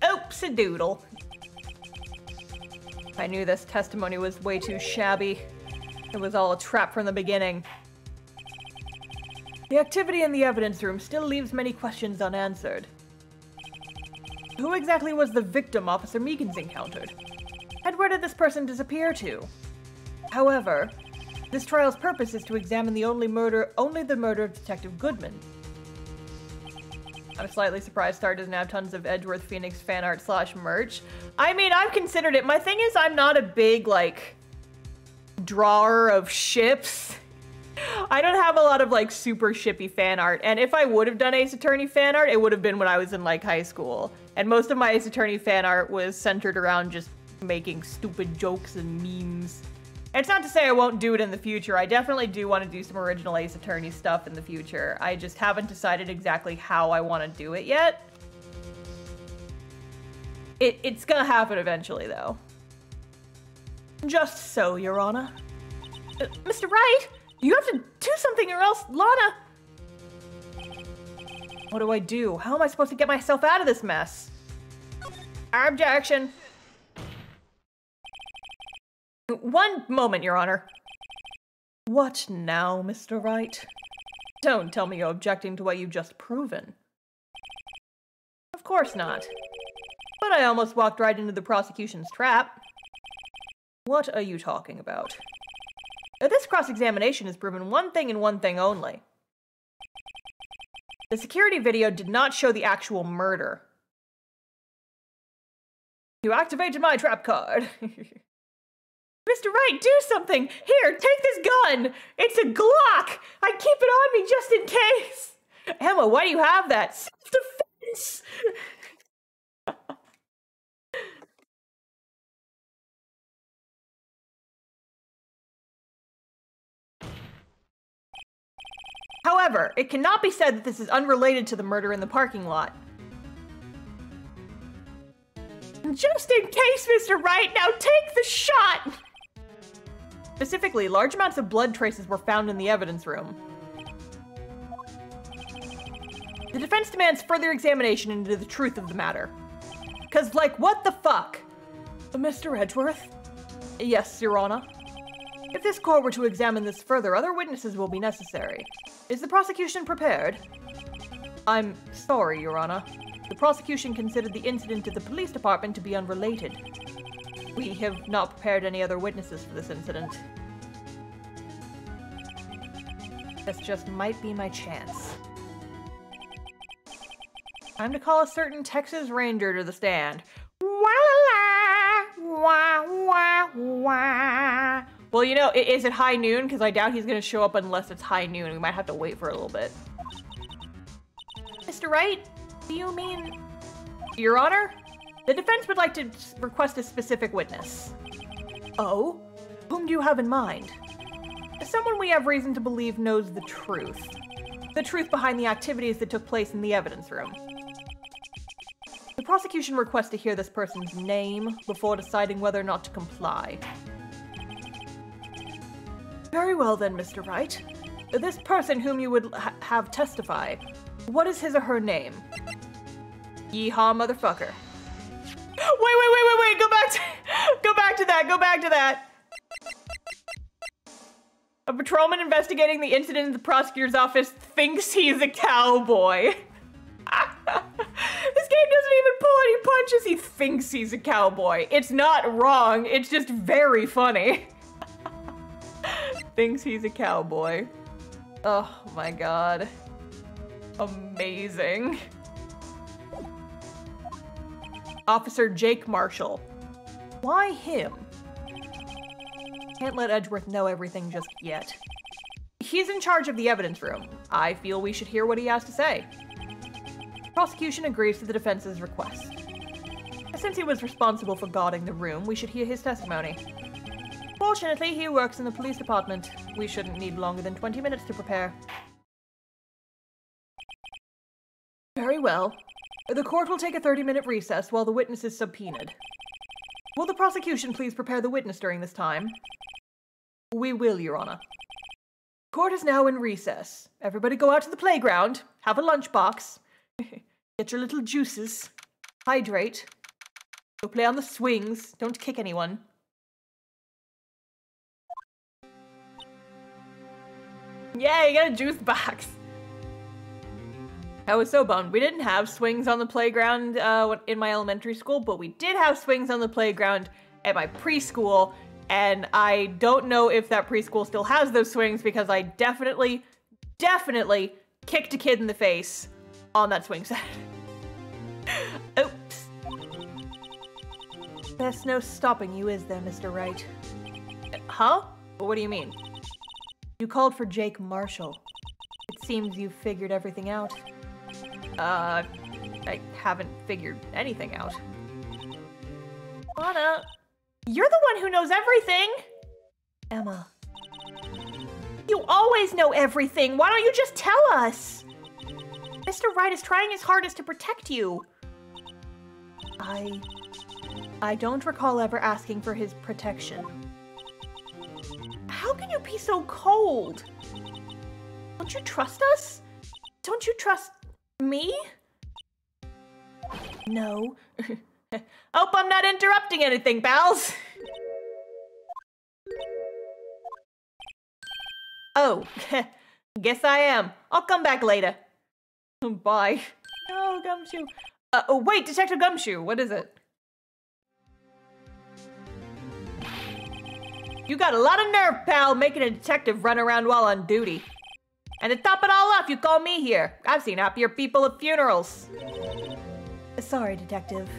Oops-a-doodle. I knew this testimony was way too shabby. It was all a trap from the beginning. The activity in the evidence room still leaves many questions unanswered. Who exactly was the victim Officer Meekins encountered? And where did this person disappear to? However, this trial's purpose is to examine only the murder of Detective Goodman. I'm slightly surprised Star doesn't have tons of Edgeworth Phoenix fan art / merch. I mean, I've considered it. My thing is, I'm not a big, like, drawer of ships. I don't have a lot of, like, super shippy fan art. And if I would have done Ace Attorney fan art, it would have been when I was in, like, high school. And most of my Ace Attorney fan art was centered around just making stupid jokes and memes. It's not to say I won't do it in the future. I definitely do want to do some original Ace Attorney stuff in the future. I just haven't decided exactly how I want to do it yet. It's gonna happen eventually, though. Just so, Your Honor. Mr. Wright, you have to do something or else Lana... What do I do? How am I supposed to get myself out of this mess? Objection. One moment, Your Honor. What now, Mr. Wright? Don't tell me you're objecting to what you've just proven. Of course not. But I almost walked right into the prosecution's trap. What are you talking about? This cross-examination has proven one thing and one thing only. The security video did not show the actual murder. You activated my trap card. Mr. Wright, do something! Here, take this gun! It's a Glock! I keep it on me just in case! Emma, why do you have that? Self-defense! However, it cannot be said that this is unrelated to the murder in the parking lot. Just in case, Mr. Wright, now take the shot! Specifically, large amounts of blood traces were found in the evidence room. The defense demands further examination into the truth of the matter. 'Cause, like, what the fuck? Mr. Edgeworth? Yes, Your Honor. If this court were to examine this further, other witnesses will be necessary. Is the prosecution prepared? I'm sorry, Your Honor. The prosecution considered the incident at the police department to be unrelated. We have not prepared any other witnesses for this incident. This just might be my chance. Time to call a certain Texas Ranger to the stand. Well, you know, is it high noon? Because I doubt he's going to show up unless it's high noon. We might have to wait for a little bit. Mr. Wright, do you mean... Your Honor? The defense would like to request a specific witness. Oh? Whom do you have in mind? Someone we have reason to believe knows the truth. The truth behind the activities that took place in the evidence room. The prosecution requests to hear this person's name before deciding whether or not to comply. Very well then, Mr. Wright. This person whom you would have testify, what is his or her name? Yeehaw, motherfucker. Wait, go back to that. A patrolman investigating the incident in the prosecutor's office thinks he's a cowboy. This game doesn't even pull when he punches, he thinks he's a cowboy. It's not wrong, it's just very funny. Thinks he's a cowboy. Oh my god. Amazing. Officer Jake Marshall. Why him? Can't let Edgeworth know everything just yet. He's in charge of the evidence room. I feel we should hear what he has to say. Prosecution agrees to the defense's request. Since he was responsible for guarding the room, we should hear his testimony. Fortunately, he works in the police department. We shouldn't need longer than 20 minutes to prepare. Very well. The court will take a 30-minute recess while the witness is subpoenaed. Will the prosecution please prepare the witness during this time? We will, Your Honor. Court is now in recess. Everybody go out to the playground, have a lunchbox, get your little juices, hydrate, go play on the swings, don't kick anyone. Yay, you got a juice box. I was so bummed. We didn't have swings on the playground in my elementary school, but we did have swings on the playground at my preschool, and I don't know if that preschool still has those swings because I definitely kicked a kid in the face on that swing set. Oops. There's no stopping you, is there, Mr. Wright? Huh? What do you mean? You called for Jake Marshall. It seems you've figured everything out. I haven't figured anything out. Anna, you're the one who knows everything! Emma. You always know everything! Why don't you just tell us? Mr. Wright is trying his hardest to protect you. I don't recall ever asking for his protection. How can you be so cold? Don't you trust us? Don't you trust me? No. Hope I'm not interrupting anything, pals. Oh, guess I am. I'll come back later. Bye. No, Gumshoe. Oh, wait, Detective Gumshoe, what is it? You got a lot of nerve, pal, making a detective run around while on duty. And to top it all off, you call me here. I've seen happier people at funerals. Sorry, Detective.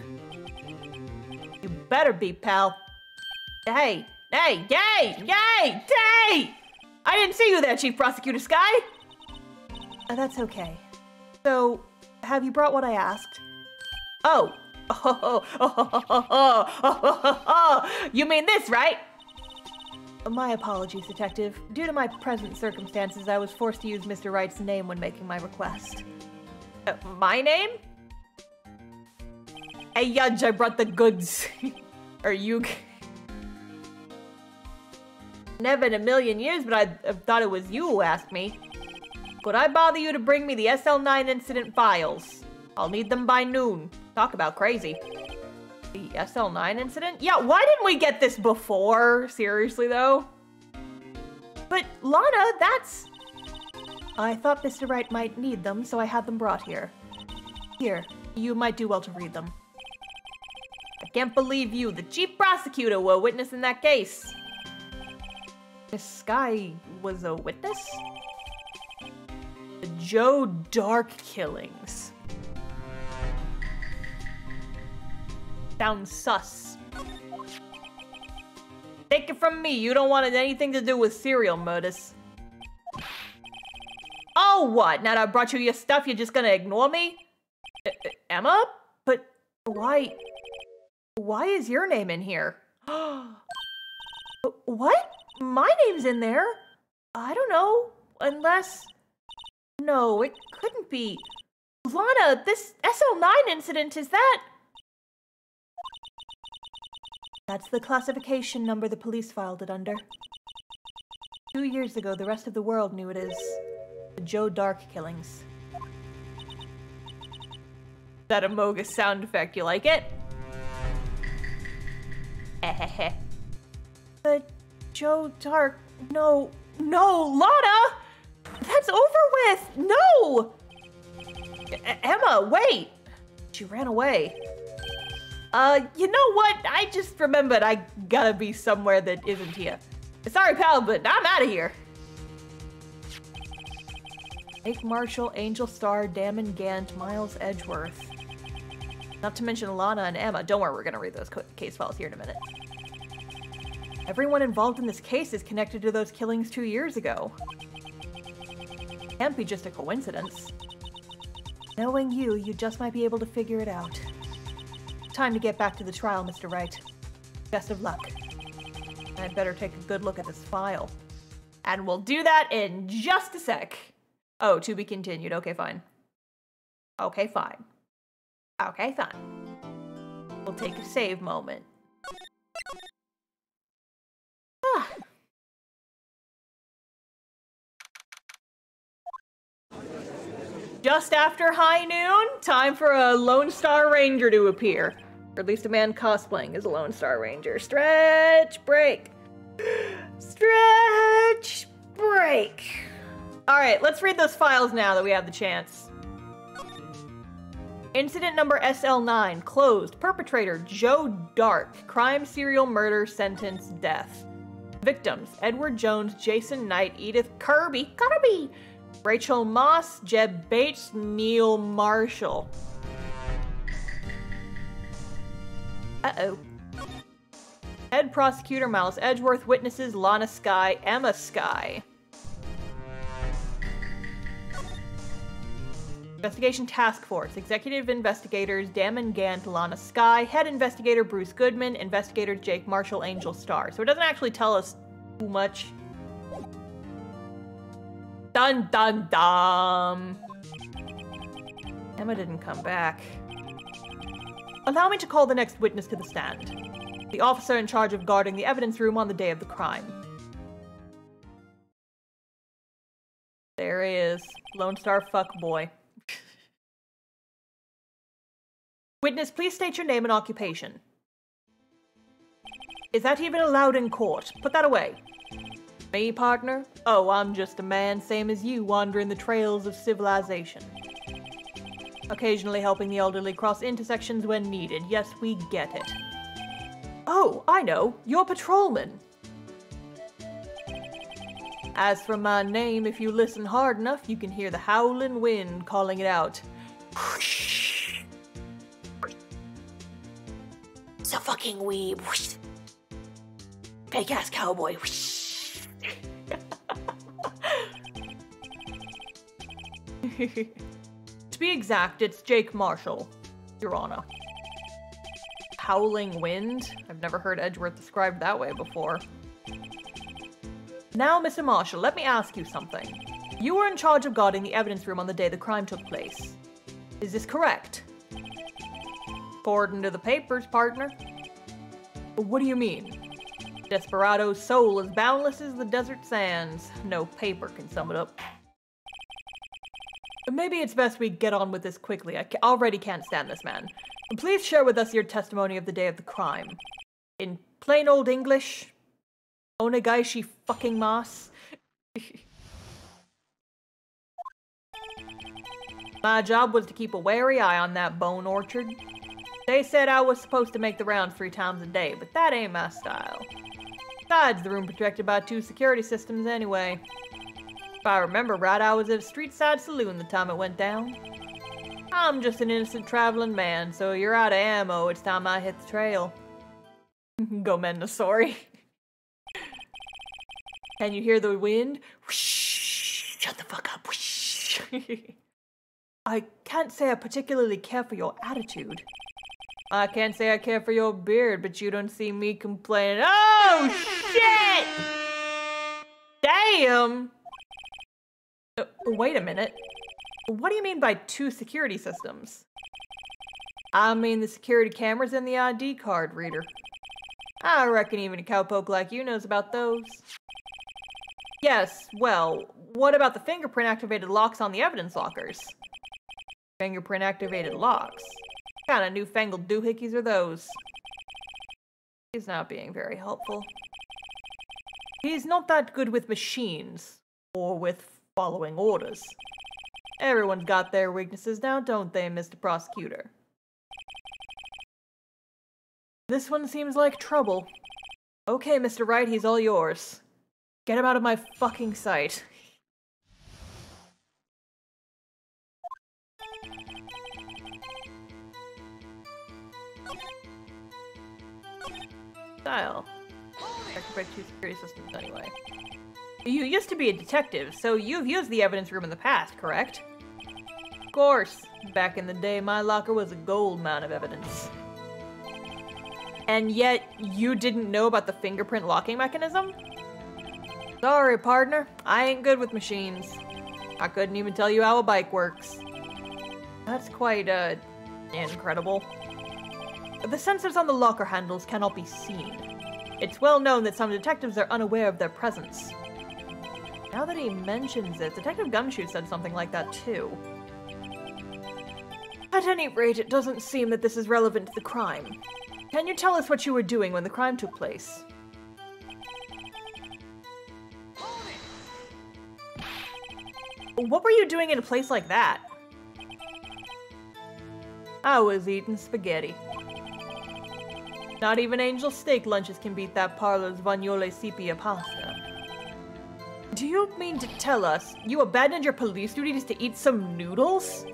You better be, pal. Hey! I didn't see you there, Chief Prosecutor Sky! That's okay. So, have you brought what I asked? Oh. You mean this, right? My apologies, Detective. Due to my present circumstances, I was forced to use Mr. Wright's name when making my request. My name? Hey, Judge, I brought the goods. Are you... Never in a million years, but I thought it was you who asked me. Could I bother you to bring me the SL9 incident files? I'll need them by noon. Talk about crazy. The SL9 incident? Yeah, why didn't we get this before? Seriously, though? But, Lana, that's... I thought Mr. Wright might need them, so I had them brought here. Here, you might do well to read them. I can't believe you, the chief prosecutor, were a witness in that case. This Sky was a witness? The Joe Dark killings. Sounds sus. Take it from me, you don't want anything to do with serial murders. Oh, what? Now that I brought you your stuff, you're just gonna ignore me? Emma? But why is your name in here? What? My name's in there? I don't know. Unless... No, it couldn't be. Lana, this SL9 incident, is that... That's the classification number the police filed it under. 2 years ago, the rest of the world knew it as the Joe Dark killings. That Amogus sound effect, you like it? But Joe Dark, no, Lana! That's over with! No! Emma, wait! She ran away. You know what? I just remembered I gotta be somewhere that isn't here. Sorry, pal, but I'm out of here. Jake Marshall, Angel Star, Damon Gant, Miles Edgeworth. Not to mention Lana and Emma. Don't worry, we're gonna read those case files here in a minute. Everyone involved in this case is connected to those killings 2 years ago. Can't be just a coincidence. Knowing you, you just might be able to figure it out. Time to get back to the trial, Mr. Wright. Best of luck. I'd better take a good look at this file. And we'll do that in just a sec. Oh, to be continued. Okay, fine. Okay, fine. Okay, fine. We'll take a save moment. Ah. Just after high noon, time for a Lone Star Ranger to appear. Or at least a man cosplaying as a Lone Star Ranger. Stretch, break. Stretch, break. All right, let's read those files now that we have the chance. Incident number SL9, closed. Perpetrator, Joe Dark. Crime, serial murder, sentence, death. Victims, Edward Jones, Jason Knight, Edith Kirby, Rachel Moss, Jeb Bates, Neil Marshall. Uh-oh. Head prosecutor, Miles Edgeworth. Witnesses, Lana Skye, Emma Skye. Investigation Task Force. Executive Investigators, Damon Gant, Lana Skye. Head Investigator, Bruce Goodman. Investigator, Jake Marshall, Angel Star. So it doesn't actually tell us too much. Dun dun dun! Emma didn't come back. Allow me to call the next witness to the stand. The officer in charge of guarding the evidence room on the day of the crime. There he is. Lone Star fuckboy. Witness, please state your name and occupation. Is that even allowed in court? Put that away. Me, partner? Oh, I'm just a man, same as you, wandering the trails of civilization. Occasionally helping the elderly cross intersections when needed. Yes, we get it. Oh, I know. You're patrolman. As for my name, if you listen hard enough, you can hear the howling wind calling it out. So fucking weeb. Fake ass cowboy. To be exact, it's Jake Marshall, Your Honor. Howling wind? I've never heard Edgeworth described that way before. Now, Mr. Marshall, let me ask you something. You were in charge of guarding the evidence room on the day the crime took place. Is this correct? According to the papers, partner. What do you mean? Desperado's soul is boundless as the desert sands. No paper can sum it up. Maybe it's best we get on with this quickly. I already can't stand this man. Please share with us your testimony of the day of the crime. In plain old English. Onegaishi fucking mas. My job was to keep a wary eye on that bone orchard. They said I was supposed to make the rounds 3 times a day, but that ain't my style. Besides, the room protected by 2 security systems anyway. If I remember right, I was at a street-side saloon the time it went down. I'm just an innocent traveling man, so you're out of ammo, it's time I hit the trail. Go Mendosori. Can you hear the wind? Whoosh, shut the fuck up. Whoosh. I can't say I particularly care for your attitude. I can't say I care for your beard, but you don't see me complaining. Oh, shit! Damn! Wait a minute. What do you mean by 2 security systems? I mean the security cameras and the ID card reader. I reckon even a cowpoke like you knows about those. Yes, well, what about the fingerprint-activated locks on the evidence lockers? Fingerprint-activated locks? What kind of newfangled doohickeys are those? He's not being very helpful. He's not that good with machines, or with following orders. Everyone's got their weaknesses now, don't they, Mr. Prosecutor? This one seems like trouble. Okay, Mr. Wright, he's all yours. Get him out of my fucking sight. Style. I can break 2 security systems anyway. You used to be a detective, so you've used the evidence room in the past, correct? Of course. Back in the day, my locker was a gold mine of evidence. And yet, you didn't know about the fingerprint locking mechanism? Sorry, partner. I ain't good with machines. I couldn't even tell you how a bike works. That's quite, incredible. The sensors on the locker handles cannot be seen. It's well known that some detectives are unaware of their presence. Now that he mentions it, Detective Gumshoe said something like that too. At any rate, it doesn't seem that this is relevant to the crime. Can you tell us what you were doing when the crime took place? What were you doing in a place like that? I was eating spaghetti. Not even Angel steak lunches can beat that parlor's Vagnole sepia pasta. Do you mean to tell us you abandoned your police duties to eat some noodles?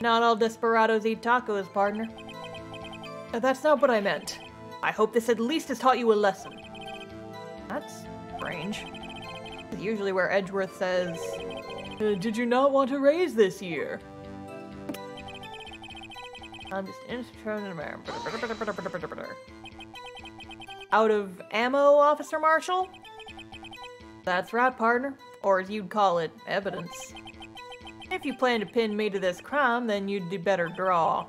Not all desperados eat tacos, partner. That's not what I meant. I hope this at least has taught you a lesson. That's strange. This is usually where Edgeworth says, did you not want to raise this year? I'm just out of ammo, Officer Marshall? That's right, partner. Or as you'd call it, evidence. If you plan to pin me to this crime, then you'd do better draw.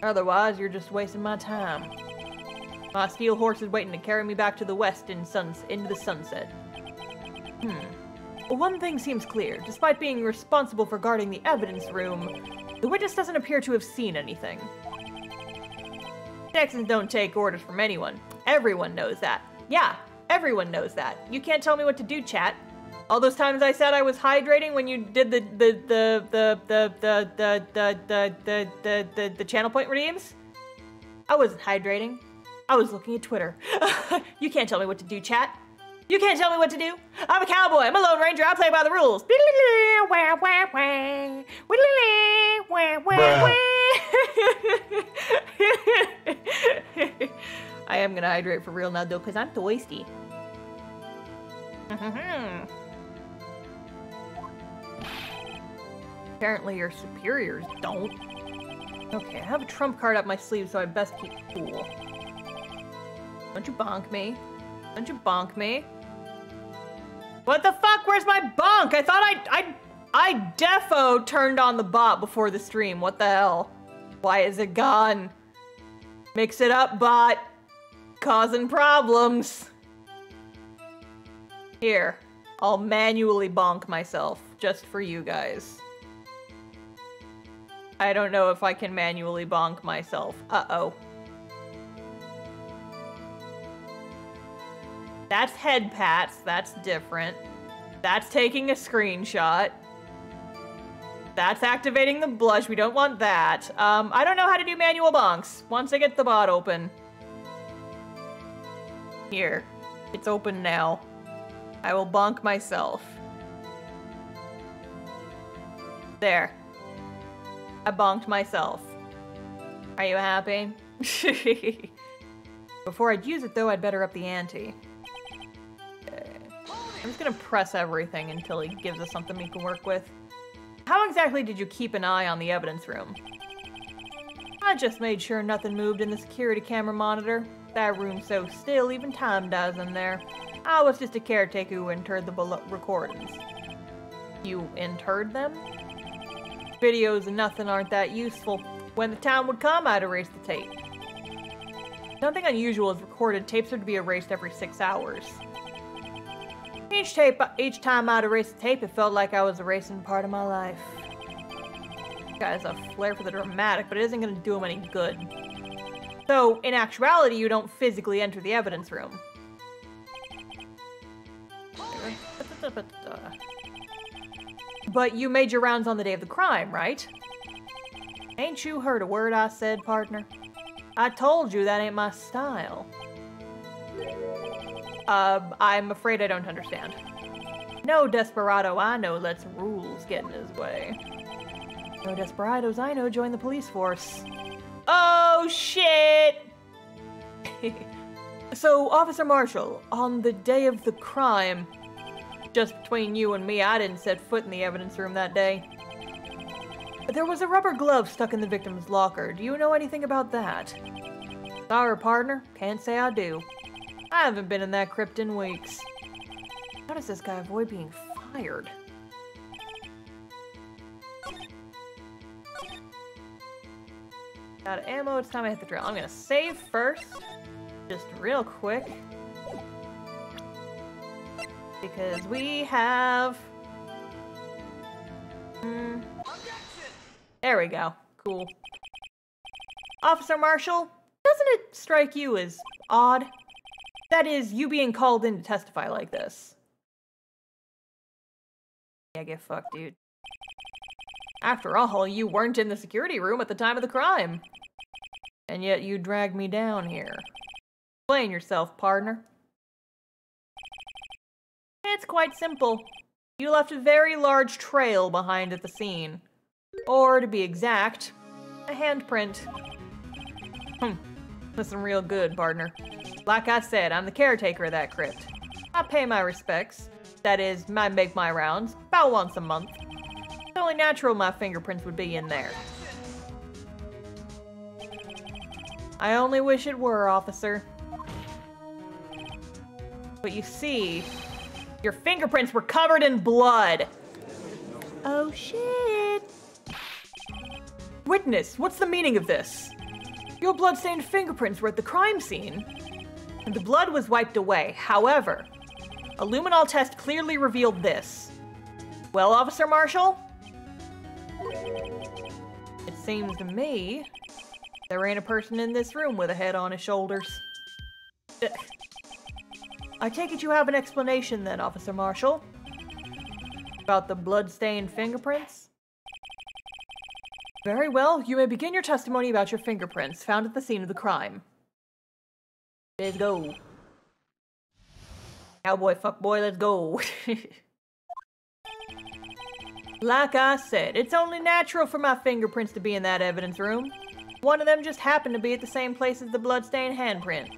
Otherwise, you're just wasting my time. My steel horse is waiting to carry me back to the west into the sunset. One thing seems clear. Despite being responsible for guarding the evidence room, the witness doesn't appear to have seen anything. Texans don't take orders from anyone. Everyone knows that. Yeah, everyone knows that. You can't tell me what to do, chat. All those times I said I was hydrating when you did the channel point redeems? I wasn't hydrating. I was looking at Twitter. You can't tell me what to do, chat. You can't tell me what to do. I'm a cowboy. I'm a lone ranger. I play by the rules. I am gonna hydrate for real now, though, because I'm thirsty. Apparently your superiors don't. Okay, I have a trump card up my sleeve, so I best keep cool. Don't you bonk me. Don't you bonk me. What the fuck? Where's my bonk? I thought I defo turned on the bot before the stream. What the hell? Why is it gone? Mix it up, bot. Causing problems. Here, I'll manually bonk myself just for you guys. I don't know if I can manually bonk myself. Uh-oh. That's head pats. That's different. That's taking a screenshot. That's activating the blush. We don't want that. I don't know how to do manual bonks. Once I get the bot open. Here. It's open now. I will bonk myself. There. I bonked myself. Are you happy? Before I'd use it though, I'd better up the ante. I'm just gonna press everything until he gives us something we can work with. How exactly did you keep an eye on the evidence room? I just made sure nothing moved in the security camera monitor. That room's so still, even time dies in there. I was just a caretaker who interred the recordings. You interred them? Videos and nothing aren't that useful. When the time would come, I'd erase the tape. Nothing unusual is recorded. Tapes are to be erased every 6 hours. Each time I'd erase the tape, it felt like I was erasing part of my life. This guy has a flair for the dramatic, but it isn't going to do him any good. So, in actuality, you don't physically enter the evidence room. But you made your rounds on the day of the crime, right? Ain't you heard a word I said, partner? I told you that ain't my style. I'm afraid I don't understand. No desperado I know lets rules get in his way. No desperados I know join the police force. Oh, shit! So, Officer Marshall, on the day of the crime, just between you and me, I didn't set foot in the evidence room that day. There was a rubber glove stuck in the victim's locker. Do you know anything about that? Sorry, partner. Can't say I do. I haven't been in that crypt in weeks. How does this guy avoid being fired? Out of ammo, it's time I hit the drill. I'm gonna save first. Just real quick. Because we have... There we go. Cool. Officer Marshall, doesn't it strike you as odd? That is, you being called in to testify like this. Yeah, get fucked, dude. After all, you weren't in the security room at the time of the crime. And yet you dragged me down here. Explain yourself, partner. It's quite simple. You left a very large trail behind at the scene. Or, to be exact, a handprint. Listen real good, partner. Like I said, I'm the caretaker of that crypt. I pay my respects. That is, I make my rounds about once a month. It's only natural my fingerprints would be in there. I only wish it were, officer. But you see, your fingerprints were covered in blood. Oh shit. Witness, what's the meaning of this? Your blood-stained fingerprints were at the crime scene. And the blood was wiped away. However, a luminol test clearly revealed this. Well, Officer Marshall? It seems to me there ain't a person in this room with a head on his shoulders. I take it you have an explanation then, Officer Marshall? About the blood-stained fingerprints? Very well, you may begin your testimony about your fingerprints found at the scene of the crime. Let's go. Cowboy, fuckboy, let's go. Like I said, it's only natural for my fingerprints to be in that evidence room. One of them just happened to be at the same place as the bloodstained handprint.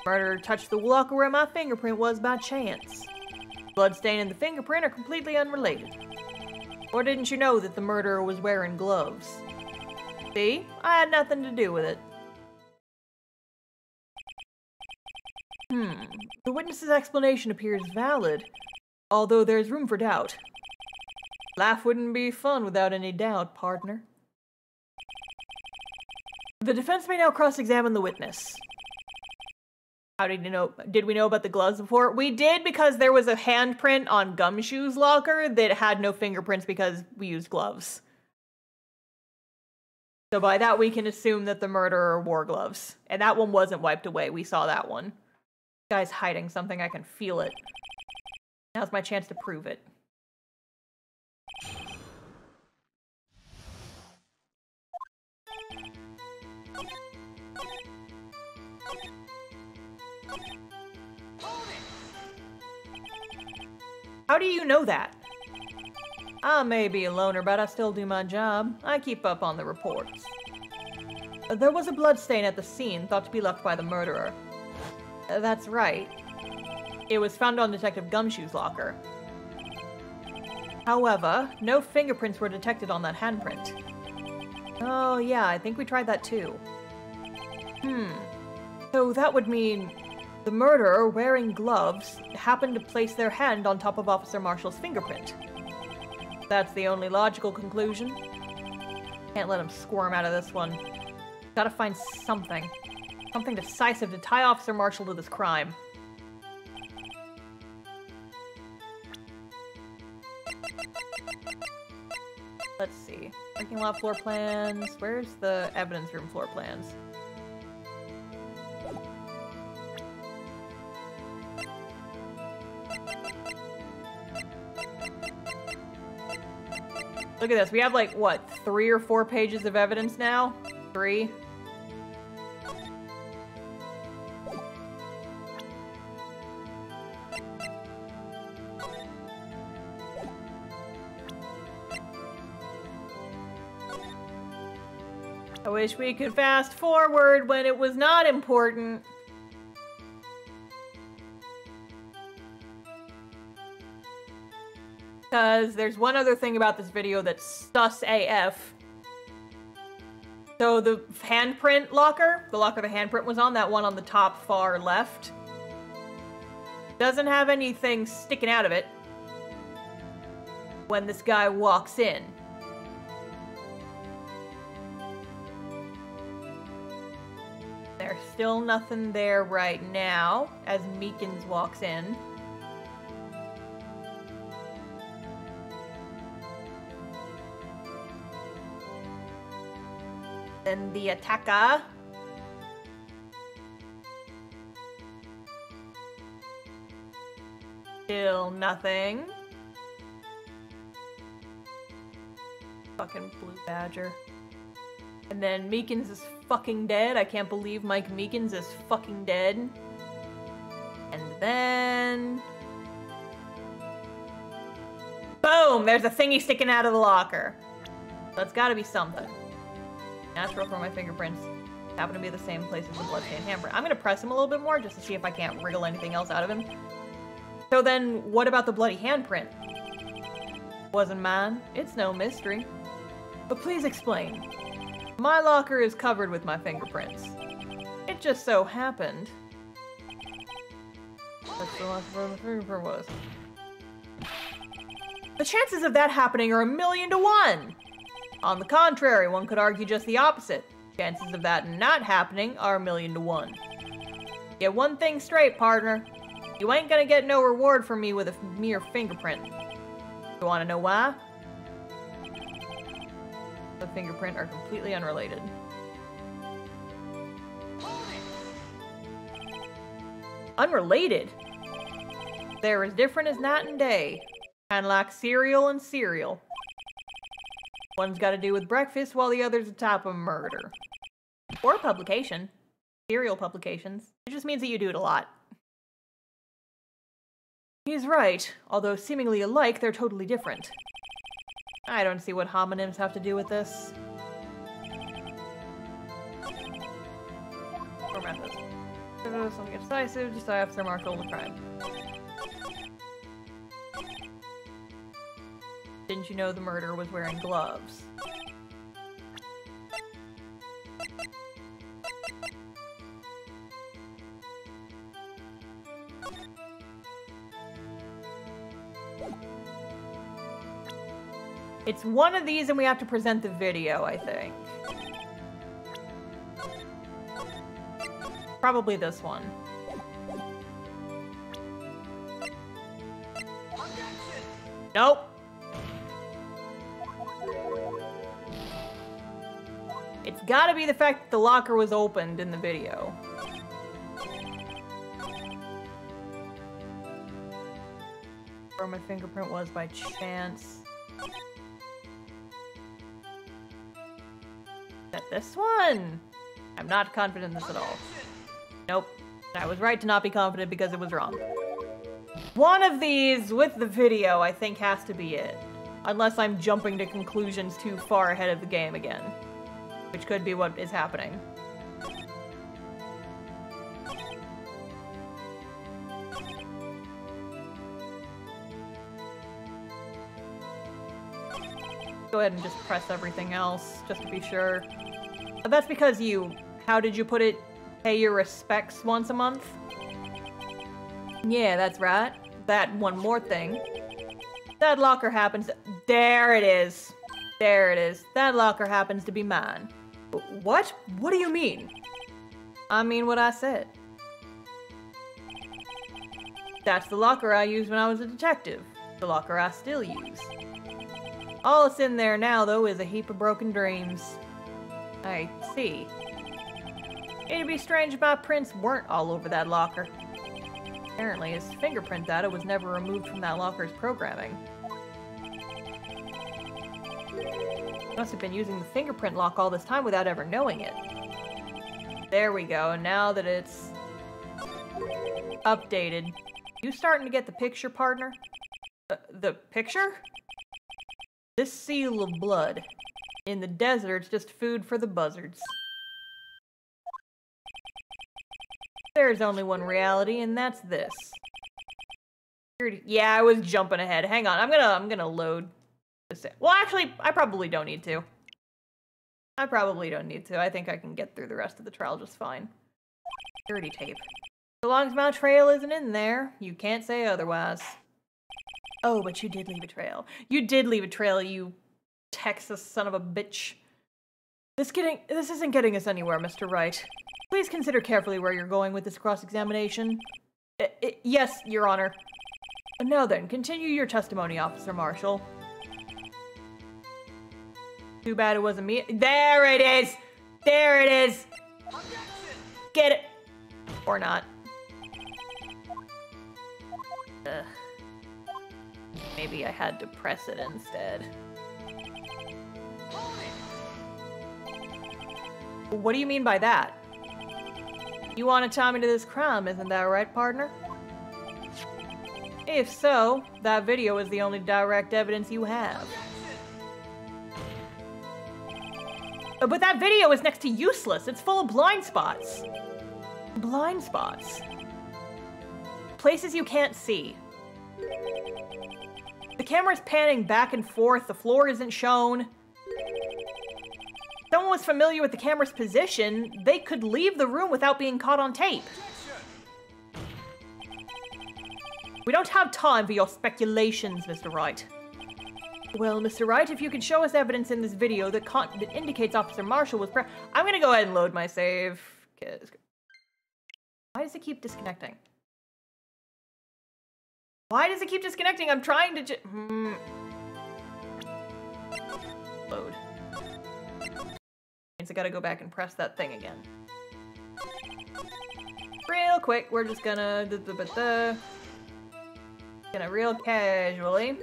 Murderer touched the locker where my fingerprint was by chance. Bloodstain and the fingerprint are completely unrelated. Or didn't you know that the murderer was wearing gloves? See? I had nothing to do with it. The witness's explanation appears valid, although there's room for doubt. Life wouldn't be fun without any doubt, partner. The defense may now cross-examine the witness. How did you know? Did we know about the gloves before? We did, because there was a handprint on Gumshoe's locker that had no fingerprints because we used gloves. So by that we can assume that the murderer wore gloves. And that one wasn't wiped away. We saw that one. This guy's hiding something. I can feel it. Now's my chance to prove it. How do you know that? I may be a loner, but I still do my job. I keep up on the reports. There was a bloodstain at the scene, thought to be left by the murderer. That's right. It was found on Detective Gumshoe's locker. However, no fingerprints were detected on that handprint. Oh yeah, I think we tried that too. So that would mean the murderer, wearing gloves, happened to place their hand on top of Officer Marshall's fingerprint. That's the only logical conclusion. Can't let him squirm out of this one. Gotta find something. Something decisive to tie Officer Marshall to this crime. Let's see. Parking lot floor plans. Where's the evidence room floor plans? Look at this. We have like, what, 3 or 4 pages of evidence now? 3? I wish we could fast forward when it was not important. Because there's one other thing about this video that's sus AF. So the handprint locker, the locker the handprint was on, that one on the top far left, doesn't have anything sticking out of it when this guy walks in. There's still nothing there right now as Meekins walks in. Then the attacker. Still nothing. Fucking blue badger. And then Meekins is fucking dead. I can't believe Mike Meekins is fucking dead. And then... boom! There's a thingy sticking out of the locker. So it's gotta be something. Natural for my fingerprints. Happen to be the same place as the bloodstained handprint. I'm gonna press him a little bit more just to see if I can't wriggle anything else out of him. So then, what about the bloody handprint? Wasn't mine. It's no mystery. But please explain. My locker is covered with my fingerprints. It just so happened. That's the locker where the fingerprint was. The chances of that happening are 1,000,000 to 1! On the contrary, one could argue just the opposite. Chances of that not happening are 1,000,000 to 1. Get one thing straight, partner. You ain't gonna get no reward from me with a mere fingerprint. You wanna know why? The fingerprint are completely unrelated. Unrelated? They're as different as night and day. Kinda like cereal and cereal. One's got to do with breakfast, while the other's a type of murder. Or a publication. Serial publications. It just means that you do it a lot. He's right. Although seemingly alike, they're totally different. I don't see what homonyms have to do with this. Or methods. Something decisive, decide after martial crime. Didn't you know the murderer was wearing gloves? It's one of these and we have to present the video, I think. Probably this one. Nope. It's gotta be the fact that the locker was opened in the video. Where my fingerprint was by chance. Is that this one? I'm not confident in this at all. Nope. I was right to not be confident because it was wrong. One of these with the video, I think, has to be it. Unless I'm jumping to conclusions too far ahead of the game again. Which could be what is happening. Go ahead and just press everything else, just to be sure. But that's because you, how did you put it, pay your respects once a month? Yeah, that's right. That one more thing. That locker happens, there it is. There it is. That locker happens to be mine. What? What do you mean? I mean what I said. That's the locker I used when I was a detective. The locker I still use. All that's in there now, though, is a heap of broken dreams. I see. It'd be strange if my prints weren't all over that locker. Apparently, his fingerprint data was never removed from that locker's programming. Must have been using the fingerprint lock all this time without ever knowing it. There we go, now that it's updated. You starting to get the picture, partner? The picture? This seal of blood. In the desert, it's just food for the buzzards. There's only one reality, and that's this. Yeah, I was jumping ahead. Hang on, I'm gonna load this in. Well, actually, I probably don't need to. I think I can get through the rest of the trial just fine. Security tape. So long as my trail isn't in there, you can't say otherwise. Oh, but you did leave a trail. You did leave a trail, you Texas son of a bitch. This isn't getting us anywhere, Mr. Wright. Please consider carefully where you're going with this cross-examination. Yes, Your Honor. Now then, continue your testimony, Officer Marshall. Too bad it wasn't me. There it is! There it is! Get it! Or not. Maybe I had to press it instead. What do you mean by that? You want to tie me to this crime, isn't that right, partner? If so, that video is the only direct evidence you have. But that video is next to useless. It's full of blind spots. Blind spots. Places you can't see. The camera's panning back and forth. The floor isn't shown. If someone was familiar with the camera's position, they could leave the room without being caught on tape. We don't have time for your speculations, Mr. Wright. Well, Mr. Wright, if you could show us evidence in this video that indicates Officer Marshall was I'm gonna go ahead and load my save. Why does it keep disconnecting? Why does it keep disconnecting? I'm trying to load. Means I gotta go back and press that thing again. Real quick, we're just gonna real casually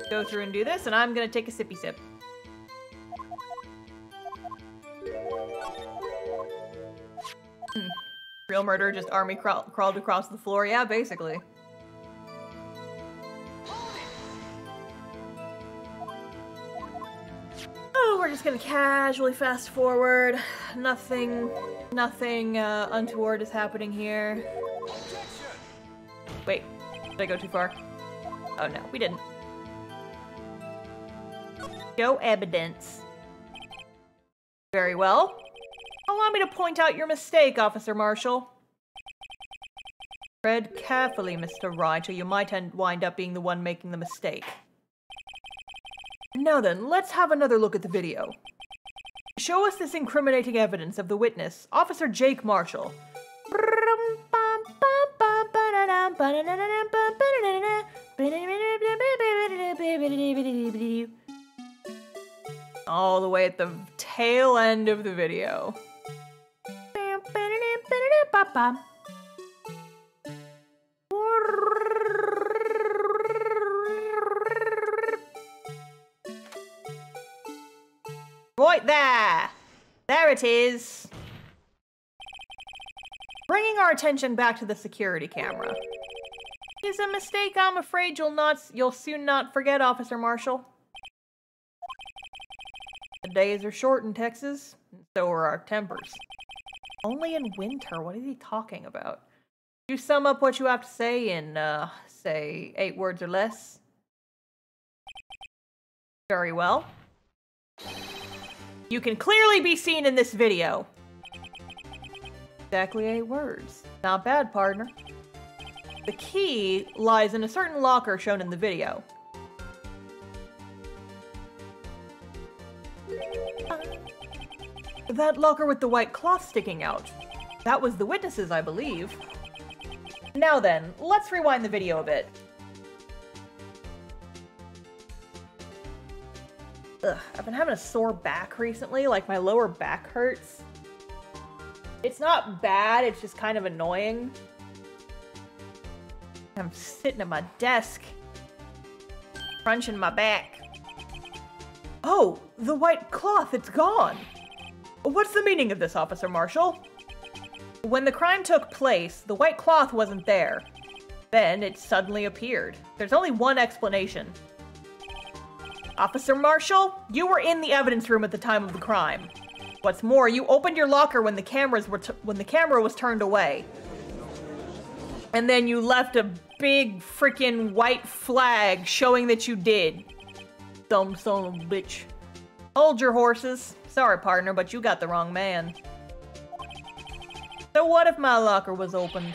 go through and do this, and I'm gonna take a sippy sip. Real murder, just army crawled across the floor. Yeah, basically. Oh, we're just gonna casually fast forward. Nothing untoward is happening here. Wait, did I go too far? Oh no, we didn't. Show evidence. Very well. Allow me to point out your mistake, Officer Marshall. Tread carefully, Mr. Wright, or you might wind up being the one making the mistake. Now then, let's have another look at the video. Show us this incriminating evidence of the witness, Officer Jake Marshall. All the way at the tail end of the video. Right there! There it is! Bringing our attention back to the security camera. Is a mistake I'm afraid you'll soon not forget, Officer Marshall. The days are short in Texas, and so are our tempers. Only in winter, what is he talking about? You sum up what you have to say in, say, 8 words or less. Very well. You can clearly be seen in this video. Exactly 8 words. Not bad, partner. The key lies in a certain locker shown in the video. That locker with the white cloth sticking out. That was the witnesses, I believe. Now then, let's rewind the video a bit. Ugh, I've been having a sore back recently, like my lower back hurts. It's not bad, it's just kind of annoying. I'm sitting at my desk, crunching my back. Oh, the white cloth, it's gone. What's the meaning of this, Officer Marshall? When the crime took place, the white cloth wasn't there. Then it suddenly appeared. There's only one explanation. Officer Marshall, you were in the evidence room at the time of the crime. What's more, you opened your locker when the camera was turned away. And then you left a big freaking white flag showing that you did. Dumb son of a bitch. Hold your horses. Sorry, partner, but you got the wrong man. So what if my locker was opened?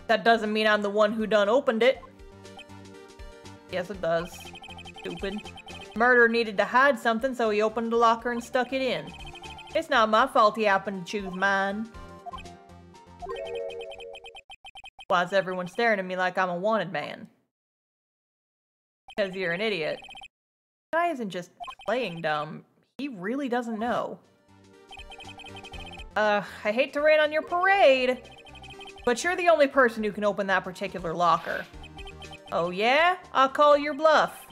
That doesn't mean I'm the one who done opened it. Yes, it does. Stupid. Murderer needed to hide something, so he opened the locker and stuck it in. It's not my fault he happened to choose mine. Why is everyone staring at me like I'm a wanted man? Because you're an idiot. The guy isn't just playing dumb. He really doesn't know. I hate to rain on your parade, but you're the only person who can open that particular locker. Oh yeah? I'll call your bluff.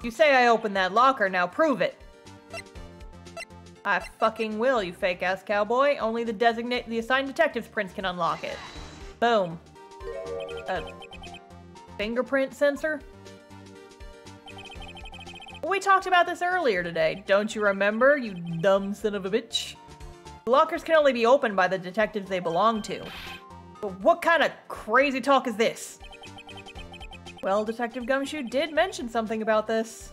You say I opened that locker, now prove it. I fucking will, you fake-ass cowboy. Only the assigned detective's prints can unlock it. Boom. Fingerprint sensor? We talked about this earlier today. Don't you remember, you dumb son of a bitch? The lockers can only be opened by the detectives they belong to. But what kind of crazy talk is this? Well, Detective Gumshoe did mention something about this.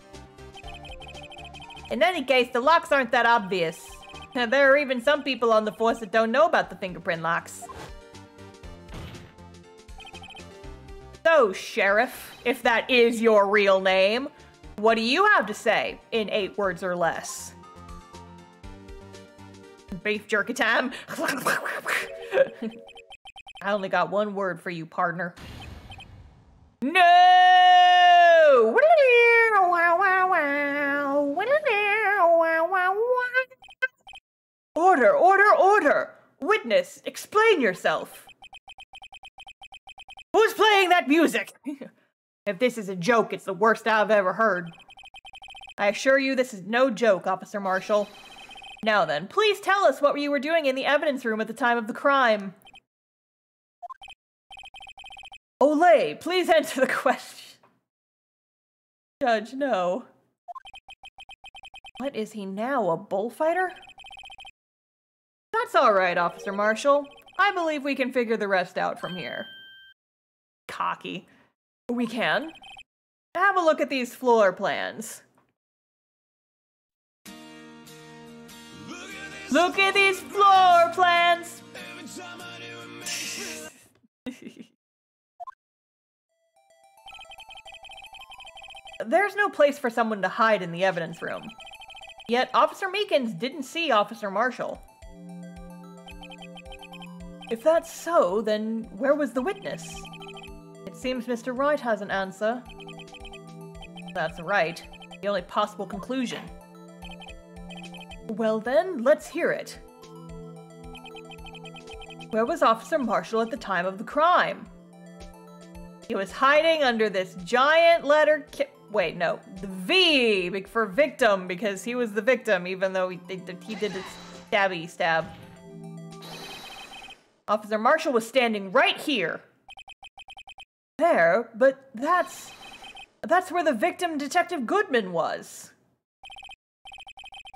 In any case, the locks aren't that obvious. And there are even some people on the force that don't know about the fingerprint locks. So, Sheriff, if that is your real name, what do you have to say in 8 words or less? Beef jerky time. I only got 1 word for you, partner. No! Order, order, order! Witness, explain yourself. Who's playing that music? If this is a joke, it's the worst I've ever heard. I assure you this is no joke, Officer Marshall. Now then, please tell us what you were doing in the evidence room at the time of the crime. Olay, please answer the question. Judge, no. What is he now, a bullfighter? That's alright, Officer Marshall. I believe we can figure the rest out from here. Cocky. We can. Have a look at these floor plans. Look at these floor plans! There's no place for someone to hide in the evidence room. Yet, Officer Meekins didn't see Officer Marshall. If that's so, then where was the witness? It seems Mr. Wright has an answer. That's right. The only possible conclusion. Well then, let's hear it. Where was Officer Marshall at the time of the crime? He was hiding under this giant letter wait, no. The V for victim, because he was the victim, even though he did the stabby stab. Officer Marshall was standing right here. There, but that's where the victim, Detective Goodman, was.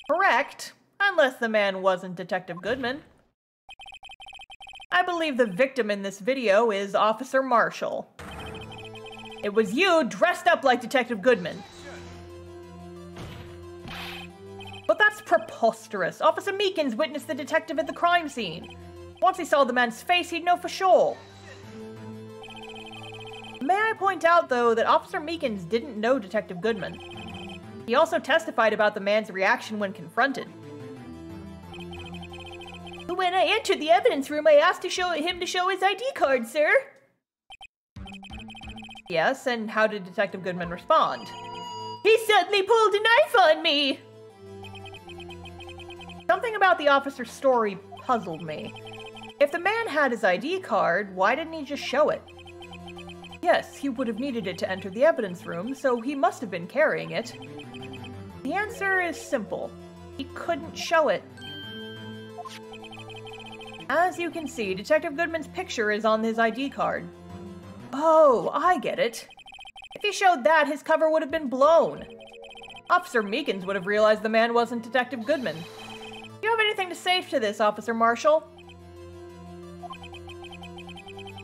Correct, unless the man wasn't Detective Goodman. I believe the victim in this video is Officer Marshall. It was you dressed up like Detective Goodman. But that's preposterous. Officer Meekins witnessed the detective at the crime scene. Once he saw the man's face, he'd know for sure. May I point out, though, that Officer Meekins didn't know Detective Goodman. He also testified about the man's reaction when confronted. When I entered the evidence room, I asked him to show his ID card, sir. Yes, and how did Detective Goodman respond? He suddenly pulled a knife on me! Something about the officer's story puzzled me. If the man had his ID card, why didn't he just show it? Yes, he would have needed it to enter the evidence room, so he must have been carrying it. The answer is simple. He couldn't show it. As you can see, Detective Goodman's picture is on his ID card. Oh, I get it. If he showed that, his cover would have been blown. Officer Meekins would have realized the man wasn't Detective Goodman. Do you have anything to say to this, Officer Marshall?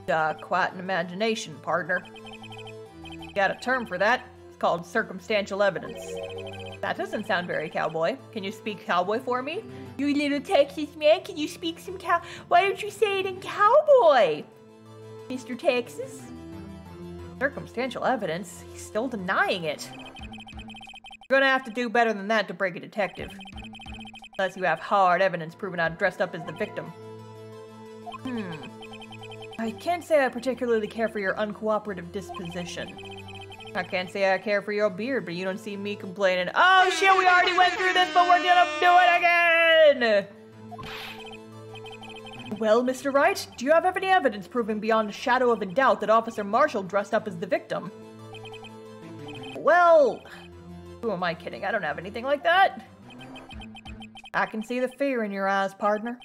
Quite an imagination, partner. Got a term for that. It's called circumstantial evidence. That doesn't sound very cowboy. Can you speak cowboy for me? You little Texas man, can you speak some Why don't you say it in cowboy? Mr. Texas? Circumstantial evidence? He's still denying it. You're gonna have to do better than that to break a detective. Unless you have hard evidence proving I dressed up as the victim. I can't say I particularly care for your uncooperative disposition. I can't say I care for your beard, but you don't see me complaining, oh shit, we already went through this, but we're gonna do it again! Well, Mr. Wright, do you have any evidence proving beyond a shadow of a doubt that Officer Marshall dressed up as the victim? Well, who am I kidding? I don't have anything like that. I can see the fear in your eyes, partner.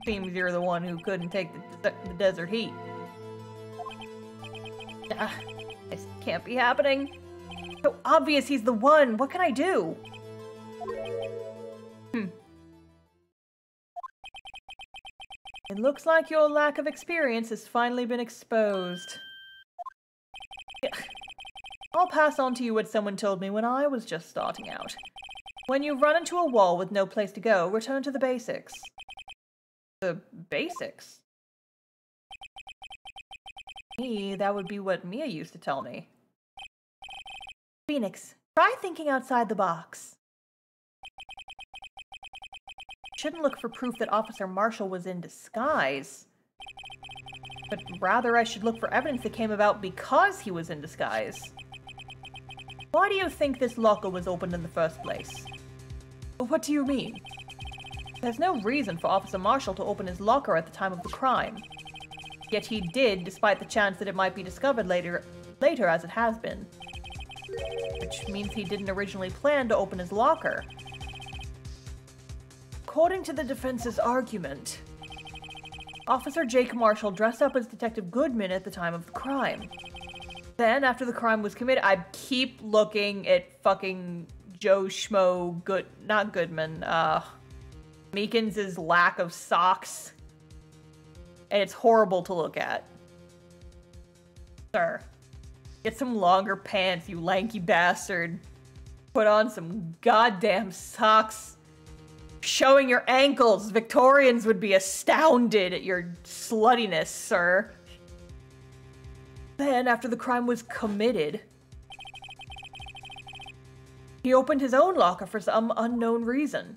Seems you're the one who couldn't take the desert heat. This can't be happening. So obvious he's the one. What can I do? It looks like your lack of experience has finally been exposed. I'll pass on to you what someone told me when I was just starting out. When you run into a wall with no place to go, return to the basics. The basics? Me, that would be what Mia used to tell me. Phoenix, try thinking outside the box. Shouldn't look for proof that Officer Marshall was in disguise. But rather I should look for evidence that came about because he was in disguise. Why do you think this locker was opened in the first place? What do you mean? There's no reason for Officer Marshall to open his locker at the time of the crime. Yet he did, despite the chance that it might be discovered later as it has been. Which means he didn't originally plan to open his locker. According to the defense's argument, Officer Jake Marshall dressed up as Detective Goodman at the time of the crime. Then, after the crime was committed, I keep looking at fucking Joe Schmo not Goodman, Meekins' lack of socks. And it's horrible to look at. Sir, get some longer pants, you lanky bastard. Put on some goddamn socks. Showing your ankles. Victorians would be astounded at your sluttiness, sir. Then, after the crime was committed, he opened his own locker for some unknown reason.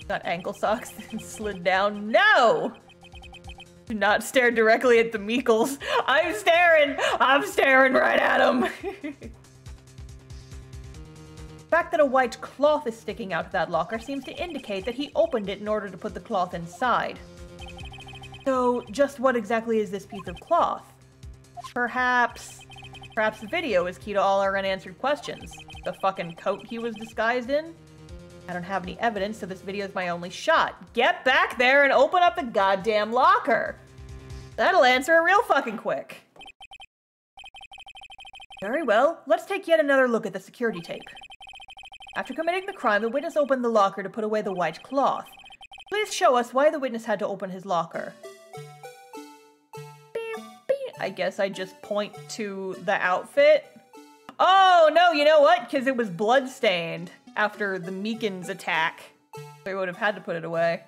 Got ankle socks and slid down. No! Do not stare directly at the Meekles. I'm staring right at him. The fact that a white cloth is sticking out of that locker seems to indicate that he opened it in order to put the cloth inside. So, just what exactly is this piece of cloth? Perhaps the video is key to all our unanswered questions. The fucking coat he was disguised in? I don't have any evidence, so this video is my only shot. Get back there and open up the goddamn locker! That'll answer it real fucking quick. Very well, let's take yet another look at the security tape. After committing the crime, the witness opened the locker to put away the white cloth. Please show us why the witness had to open his locker. I guess I just point to the outfit. Oh, no, you know what? Because it was bloodstained after the Meekins attack. They would have had to put it away.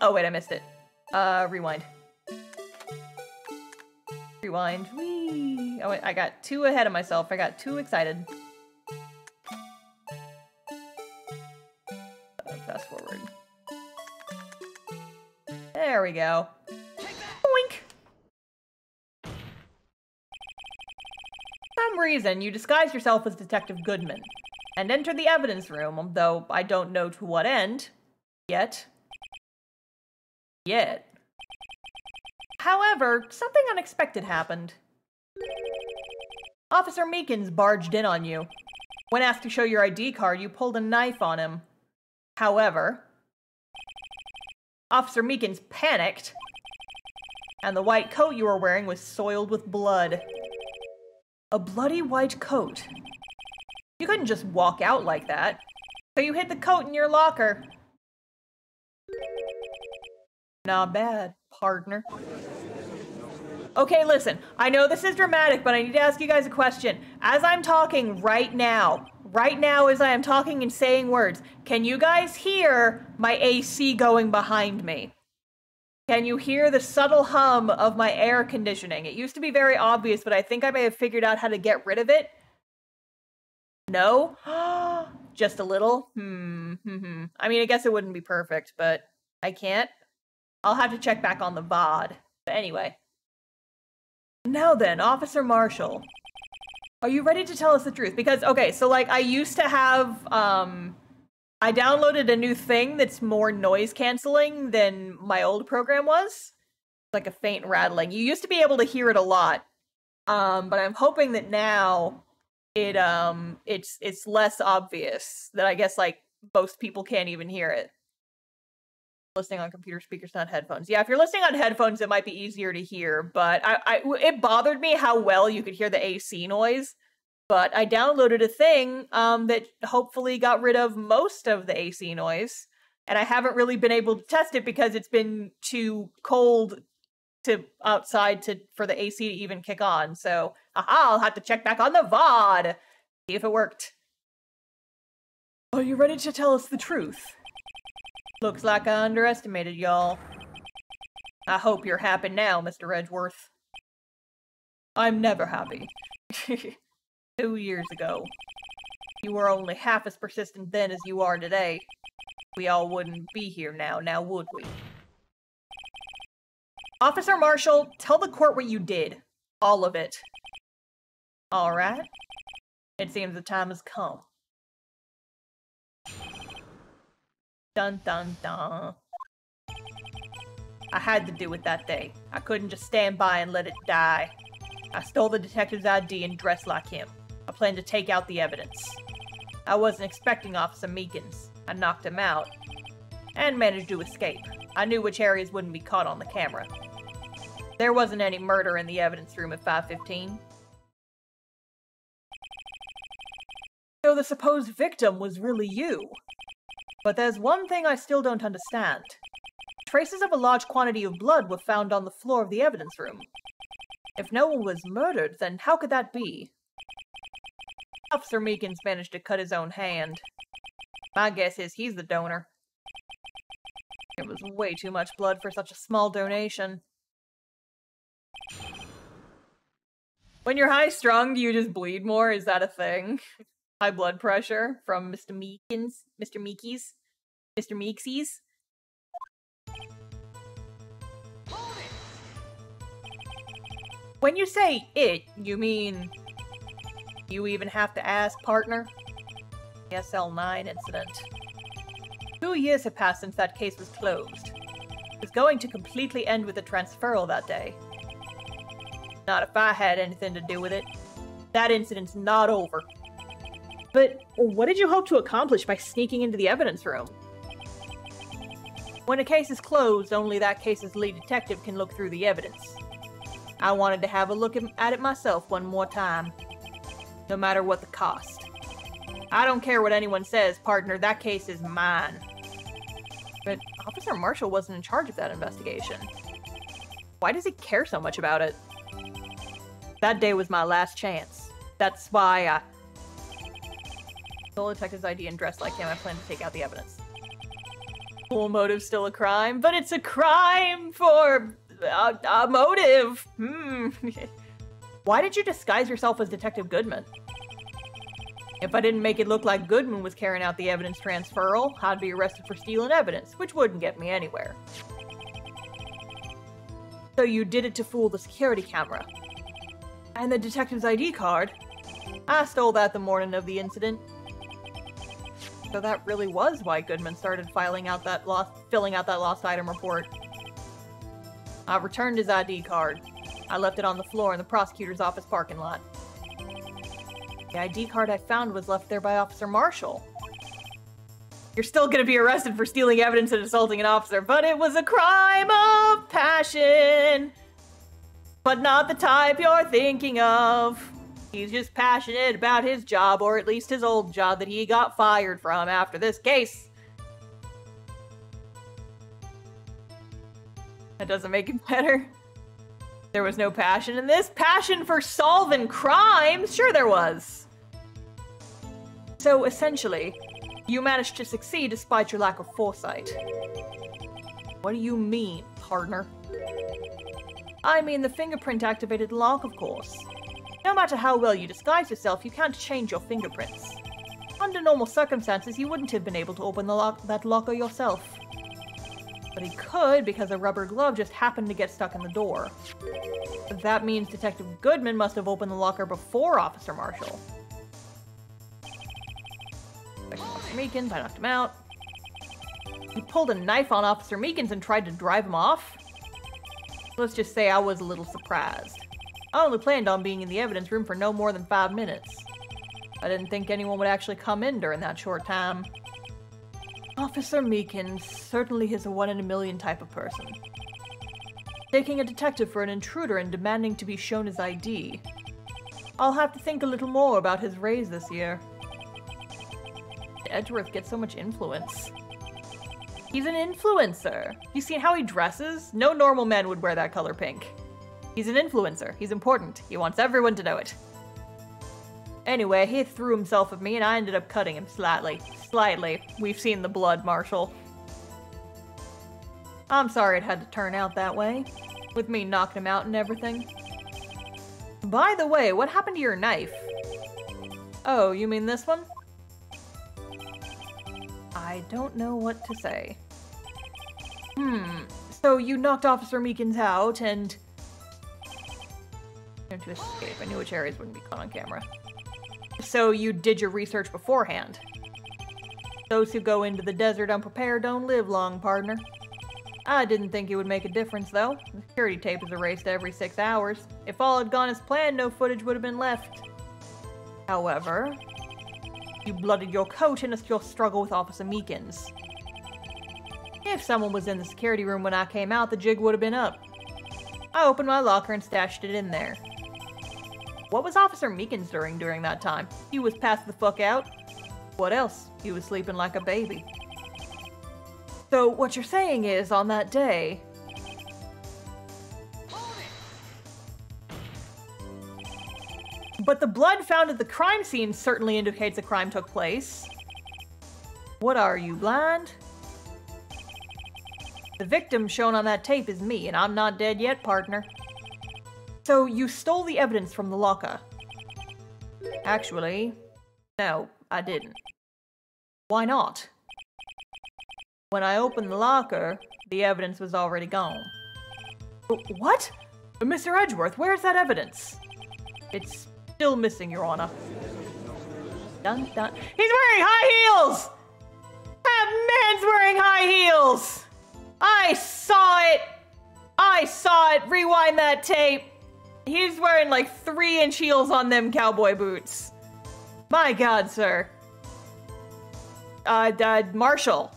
Oh, wait, I missed it. Rewind. Rewind. Whee! Oh, wait, I got too ahead of myself. I got too excited. Fast forward. There we go. Boink! For some reason, you disguise yourself as Detective Goodman and enter the evidence room, though I don't know to what end. Yet. However, something unexpected happened. Officer Meekins barged in on you. When asked to show your ID card, you pulled a knife on him. However, Officer Meekins panicked And the white coat you were wearing was soiled with blood. A bloody white coat. You couldn't just walk out like that. So you hid the coat in your locker. Not bad, partner. Okay, listen. I know this is dramatic, but I need to ask you guys a question. As I'm talking right now as I am talking and saying words, can you guys hear my AC going behind me? Can you hear the subtle hum of my air conditioning? It used to be very obvious, but I think I may have figured out how to get rid of it. No? Just a little? I mean, I guess it wouldn't be perfect, but I can't. I'll have to check back on the VOD. But anyway. Now then, Officer Marshall. Are you ready to tell us the truth? Because, okay, so, like, I used to have, I downloaded a new thing that's more noise canceling than my old program was. It's like a faint rattling. You used to be able to hear it a lot. But I'm hoping that now it's less obvious, that I guess like most people can't even hear it. Listening on computer speakers, not headphones. Yeah, if you're listening on headphones, it might be easier to hear, but it bothered me how well you could hear the AC noise. But I downloaded a thing that hopefully got rid of most of the AC noise, and I haven't really been able to test it because it's been too cold to outside for the AC to even kick on. So, I'll have to check back on the VOD, see if it worked. Are you ready to tell us the truth? Looks like I underestimated y'all. I hope you're happy now, Mr. Edgeworth. I'm never happy. 2 years ago. You were only half as persistent then as you are today. We all wouldn't be here now would we? Officer Marshall, tell the court what you did. All of it. Alright. It seems the time has come. Dun dun dun. I had to do it that day. I couldn't just stand by and let it die. I stole the detective's ID and dressed like him. I planned to take out the evidence. I wasn't expecting Officer Meekins. I knocked him out. And managed to escape. I knew which areas wouldn't be caught on the camera. There wasn't any murder in the evidence room at 5:15. So the supposed victim was really you. But there's one thing I still don't understand. Traces of a large quantity of blood were found on the floor of the evidence room. If no one was murdered, then how could that be? Officer Meekins managed to cut his own hand. My guess is he's the donor. It was way too much blood for such a small donation. When you're high-strung, do you just bleed more? Is that a thing? High blood pressure from Mr. Meekins? Mr. Meekies? Mr. Meeksies? When you say it, you mean... You even have to ask, partner? The SL9 incident. 2 years have passed since that case was closed. It was going to completely end with a transferal that day. Not if I had anything to do with it. That incident's not over. But what did you hope to accomplish by sneaking into the evidence room? When a case is closed, only that case's lead detective can look through the evidence. I wanted to have a look at it myself one more time. No matter what the cost. I don't care what anyone says, partner, that case is mine. But Officer Marshall wasn't in charge of that investigation. Why does he care so much about it? That day was my last chance. That's why I stole the detective's ID and dressed like him. I plan to take out the evidence. Cool motive's still a crime, but it's a crime for a motive. Why did you disguise yourself as Detective Goodman? If I didn't make it look like Goodman was carrying out the evidence transferal, I'd be arrested for stealing evidence, which wouldn't get me anywhere. So you did it to fool the security camera. And the detective's ID card? I stole that the morning of the incident. So that really was why Goodman started filling out that lost item report. I returned his ID card. I left it on the floor in the prosecutor's office parking lot. The ID card I found was left there by Officer Marshall. You're still gonna be arrested for stealing evidence and assaulting an officer, but it was a crime of passion! but not the type you're thinking of. He's just passionate about his job, or at least his old job that he got fired from after this case. That doesn't make it better. There was no passion in this. Passion for solving crimes? Sure there was. So essentially, you managed to succeed despite your lack of foresight. What do you mean, partner? I mean the fingerprint-activated lock, of course. No matter how well you disguise yourself, you can't change your fingerprints. Under normal circumstances, you wouldn't have been able to open that locker yourself. But he could because a rubber glove just happened to get stuck in the door. That means Detective Goodman must have opened the locker before Officer Marshall. Officer Meekins, I knocked him out. He pulled a knife on Officer Meekins and tried to drive him off. Let's just say I was a little surprised. I only planned on being in the evidence room for no more than 5 minutes. I didn't think anyone would actually come in during that short time. Officer Meekins certainly is a one-in-a-million type of person. Taking a detective for an intruder and demanding to be shown his ID. I'll have to think a little more about his raise this year. Edgeworth gets so much influence. He's an influencer. You seen how he dresses? No normal man would wear that color pink. He's an influencer. He's important. He wants everyone to know it. Anyway, he threw himself at me and I ended up cutting him slightly. Slightly. We've seen the blood, Marshall. I'm sorry it had to turn out that way. With me knocking him out and everything. By the way, what happened to your knife? Oh, you mean this one? I don't know what to say. So you knocked Officer Meekins out and... to escape. I knew which areas wouldn't be caught on camera. So you did your research beforehand. Those who go into the desert unprepared don't live long, partner. I didn't think it would make a difference, though. The security tape is erased every 6 hours. If all had gone as planned, no footage would have been left. However, you blooded your coat in your struggle with Officer Meekins. If someone was in the security room when I came out, the jig would have been up. I opened my locker and stashed it in there. What was Officer Meekins doing during that time? He was passed the fuck out. What else? He was sleeping like a baby. So what you're saying is, on that day... But the blood found at the crime scene certainly indicates a crime took place. What are you, blind? The victim shown on that tape is me, and I'm not dead yet, partner. So you stole the evidence from the locker. Actually, no, I didn't. Why not? When I opened the locker, the evidence was already gone. What? Mr. Edgeworth, where's that evidence? It's still missing, Your Honor. Dun dun. He's wearing high heels! That man's wearing high heels! I saw it! I saw it! Rewind that tape! He's wearing like 3-inch heels on them cowboy boots. My God, sir. Marshall.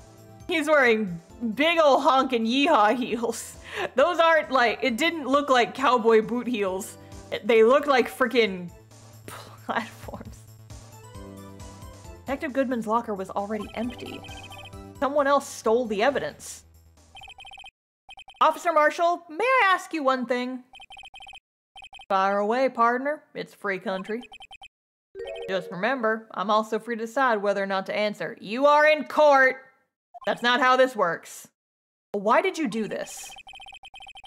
He's wearing big ol' honkin' yeehaw heels. Those aren't like, it didn't look like cowboy boot heels. They look like freaking platforms. Detective Goodman's locker was already empty. Someone else stole the evidence. Officer Marshall, may I ask you one thing? Fire away, partner. It's free country. Just remember, I'm also free to decide whether or not to answer. You are in court! That's not how this works. Why did you do this?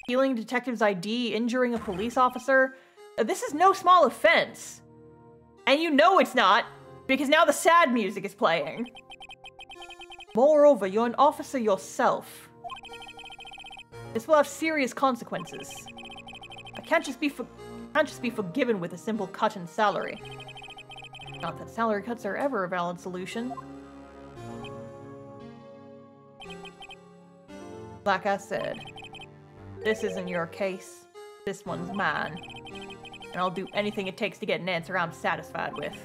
Stealing a detective's ID, injuring a police officer? This is no small offense. And you know it's not, because now the sad music is playing. Moreover, you're an officer yourself. This will have serious consequences. I can't just be forgiven with a simple cut in salary. Not that salary cuts are ever a valid solution. Like I said, this isn't your case. This one's mine. And I'll do anything it takes to get an answer I'm satisfied with.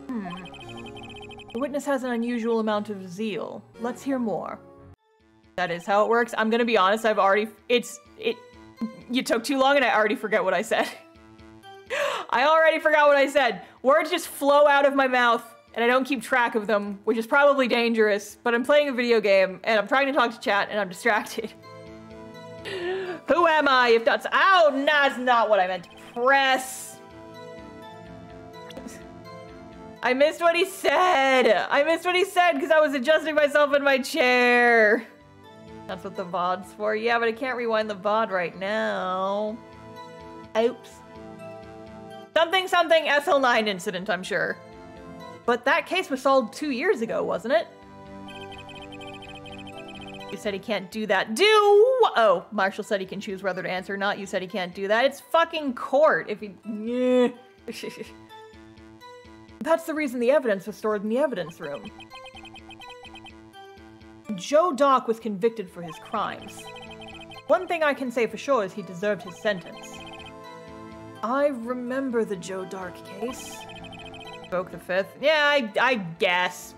The witness has an unusual amount of zeal. Let's hear more. That is how it works. I'm gonna be honest, You took too long and I already forget what I said. I already forgot what I said. Words just flow out of my mouth and I don't keep track of them, which is probably dangerous, but I'm playing a video game and I'm trying to talk to chat and I'm distracted. Who am I if that's— ow, that's not what I meant to press. I missed what he said. I missed what he said because I was adjusting myself in my chair. That's what the VOD's for. Yeah, but I can't rewind the VOD right now. Oops. Something SL9 incident, I'm sure. But that case was solved 2 years ago, wasn't it? You said he can't do that. Oh, Marshall said he can choose whether to answer or not. You said he can't do that. It's fucking court. If he— That's the reason the evidence was stored in the evidence room. Joe Dock was convicted for his crimes. One thing I can say for sure is he deserved his sentence. I remember the Joe Dark case. Invoke the fifth. Yeah, I guess.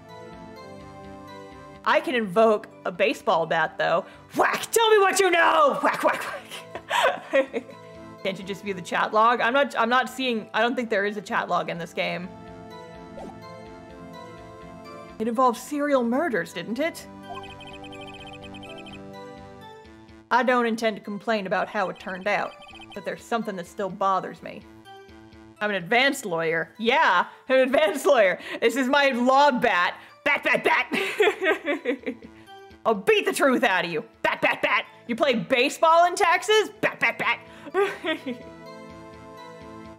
I can invoke a baseball bat, though. Whack! Tell me what you know! Whack, whack, whack. Can't you just view the chat log? I'm not seeing— I don't think there is a chat log in this game. It involved serial murders, didn't it? I don't intend to complain about how it turned out, but there's something that still bothers me. I'm an advanced lawyer. Yeah, I'm an advanced lawyer. This is my law bat. Bat, bat, bat. I'll beat the truth out of you. Bat, bat, bat. You play baseball in Texas? Bat, bat, bat.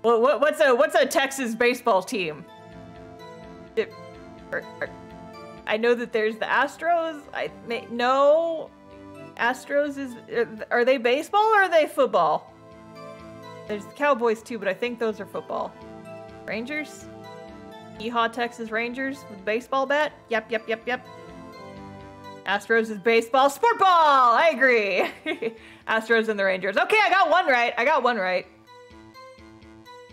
Well, what's a Texas baseball team? I know that there's the Astros. No. Astros is— are they baseball or are they football? There's the Cowboys too, but I think those are football. Rangers? Yeehaw, Texas Rangers with baseball bat? Yep. Astros is baseball. Sport ball! I agree. Astros and the Rangers. Okay, I got one right.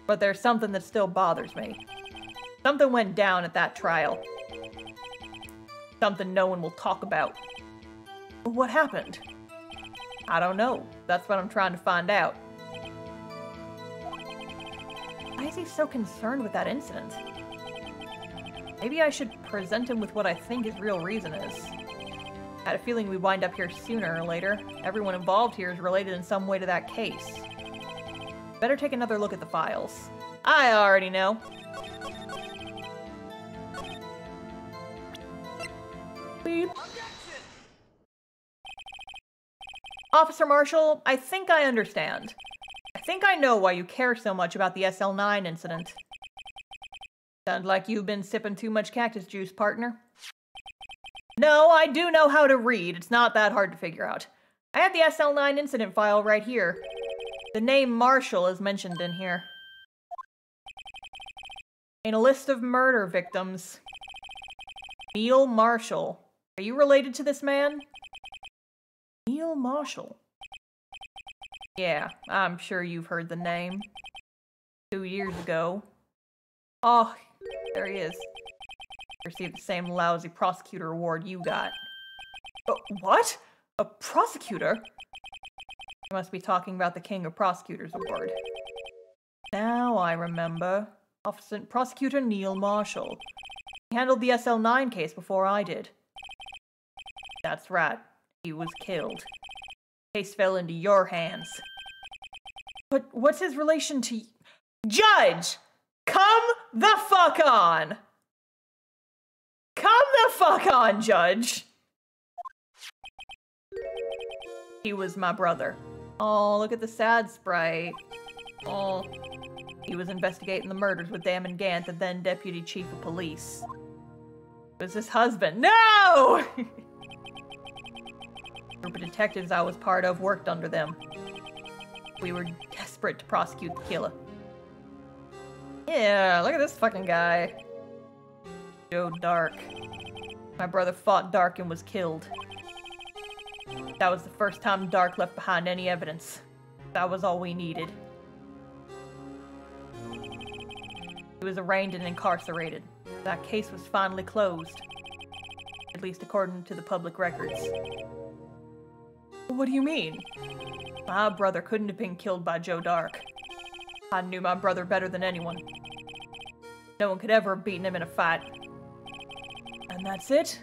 But there's something that still bothers me. Something went down at that trial. Something no one will talk about. What happened? I don't know. That's what I'm trying to find out. Why is he so concerned with that incident? Maybe I should present him with what I think his real reason is. I had a feeling we'd wind up here sooner or later. Everyone involved here is related in some way to that case. Better take another look at the files. I already know. Beep. Officer Marshall, I think I understand. I think I know why you care so much about the SL9 incident. Sounds like you've been sipping too much cactus juice, partner. No, I do know how to read. It's not that hard to figure out. I have the SL9 incident file right here. The name Marshall is mentioned in here. In a list of murder victims. Neil Marshall. Are you related to this man? Neil Marshall. Yeah, I'm sure you've heard the name. 2 years ago. Oh, there he is. Received the same lousy prosecutor award you got. What? A prosecutor? You must be talking about the King of Prosecutors Award. Now I remember. Prosecutor Neil Marshall. He handled the SL9 case before I did. That's right. He was killed. The case fell into your hands. But what's his relation to— Judge! Come the fuck on! Come the fuck on, Judge! He was my brother. Oh, look at the sad sprite. Oh, he was investigating the murders with Damon Gant, the then Deputy Chief of Police. It was his husband. No! The group of detectives I was part of worked under them. We were desperate to prosecute the killer. Yeah, look at this fucking guy. Joe Dark. My brother fought Dark and was killed. That was the first time Dark left behind any evidence. That was all we needed. He was arraigned and incarcerated. That case was finally closed. At least according to the public records. What do you mean? My brother couldn't have been killed by Joe Dark. I knew my brother better than anyone. No one could ever have beaten him in a fight. And that's it?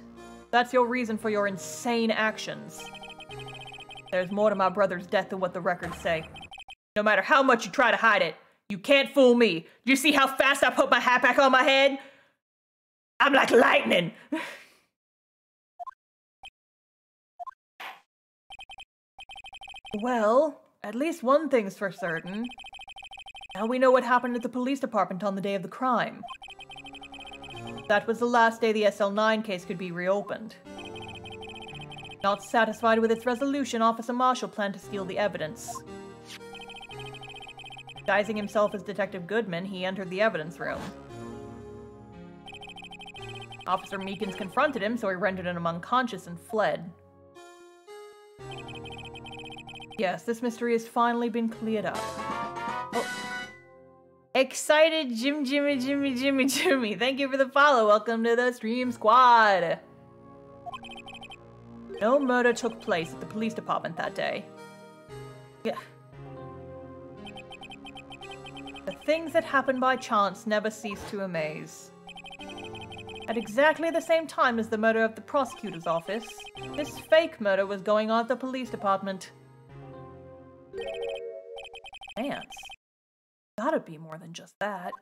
That's your reason for your insane actions. There's more to my brother's death than what the records say. No matter how much you try to hide it, you can't fool me. Do you see how fast I put my hat back on my head? I'm like lightning. Well, at least one thing's for certain. Now we know what happened at the police department on the day of the crime. That was the last day the SL9 case could be reopened. Not satisfied with its resolution, Officer Marshall planned to steal the evidence. Disguising himself as Detective Goodman, he entered the evidence room. Officer Meekins confronted him, so he rendered him unconscious and fled. Yes, this mystery has finally been cleared up. Oh. Excited Jimmy. Thank you for the follow. Welcome to the stream squad. No murder took place at the police department that day. Yeah. The things that happen by chance never cease to amaze. At exactly the same time as the murder of the prosecutor's office, this fake murder was going on at the police department. Chance? Gotta be more than just that.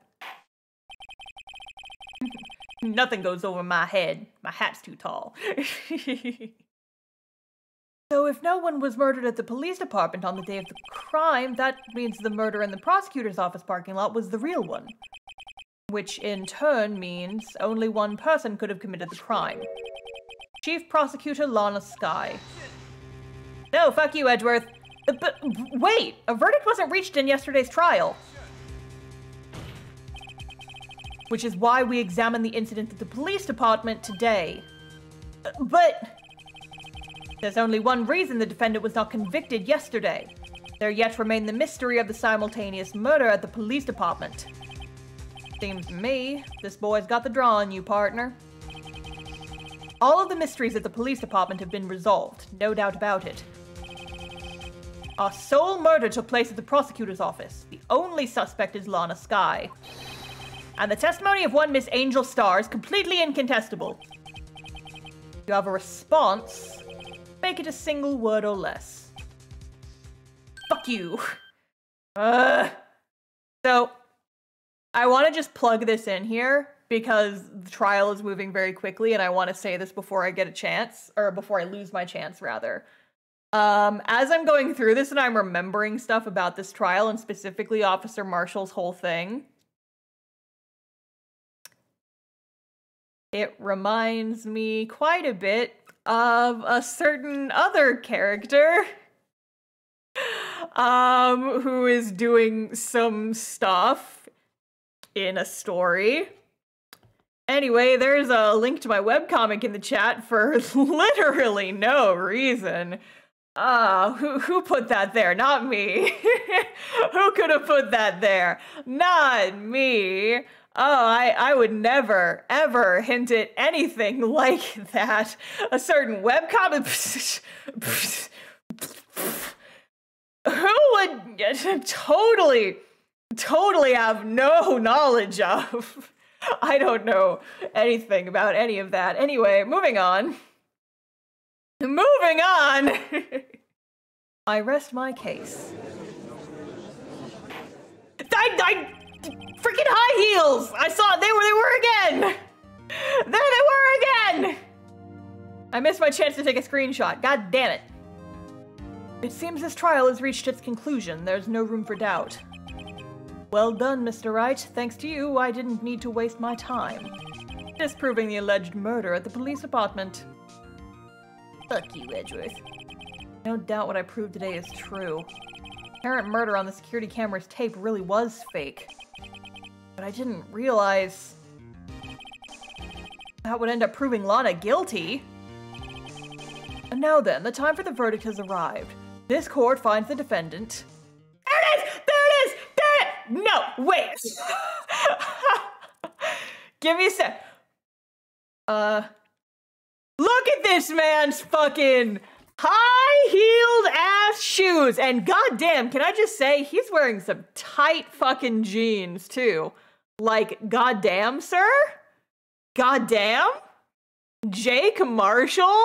Nothing goes over my head. My hat's too tall. So if no one was murdered at the police department on the day of the crime, that means the murder in the prosecutor's office parking lot was the real one. Which in turn means only one person could have committed the crime. Chief Prosecutor Lana Skye. No, fuck you, Edgeworth. But wait, a verdict wasn't reached in yesterday's trial. Which is why we examined the incident at the police department today. But there's only one reason the defendant was not convicted yesterday. There yet remained the mystery of the simultaneous murder at the police department. Seems to me, this boy's got the draw on you, partner. All of the mysteries at the police department have been resolved, no doubt about it. Our sole murder took place at the prosecutor's office. The only suspect is Lana Skye. And the testimony of one Miss Angel Starr is completely incontestable. If you have a response, make it a single word or less. Fuck you. So, I want to just plug this in here because the trial is moving very quickly and I want to say this before I get a chance, or before I lose my chance, rather. As I'm going through this and I'm remembering stuff about this trial and specifically Officer Marshall's whole thing, it reminds me quite a bit of a certain other character who is doing some stuff in a story. Anyway, there's a link to my webcomic in the chat for literally no reason. Who put that there? Not me. Who could have put that there? Not me. Oh, I would never, ever hint at anything like that. A certain webcomic... Who would totally have no knowledge of? I don't know anything about any of that. Anyway, moving on. Moving on! I rest my case. I freaking high heels! I saw they were again! There they were again! I missed my chance to take a screenshot. God damn it. It seems this trial has reached its conclusion. There's no room for doubt. Well done, Mr. Wright. Thanks to you, I didn't need to waste my time disproving the alleged murder at the police department. Fuck you, Edgeworth. No doubt what I proved today is true. Apparent murder on the security camera's tape really was fake. But I didn't realize that would end up proving Lana guilty. And now then, the time for the verdict has arrived. This court finds the defendant... There it is! There it is! There it is! No, wait! Give me a sec. Look at this man's fucking high-heeled ass shoes, and goddamn, can I just say, he's wearing some tight fucking jeans, too. Like, goddamn, sir? Goddamn? Jake Marshall?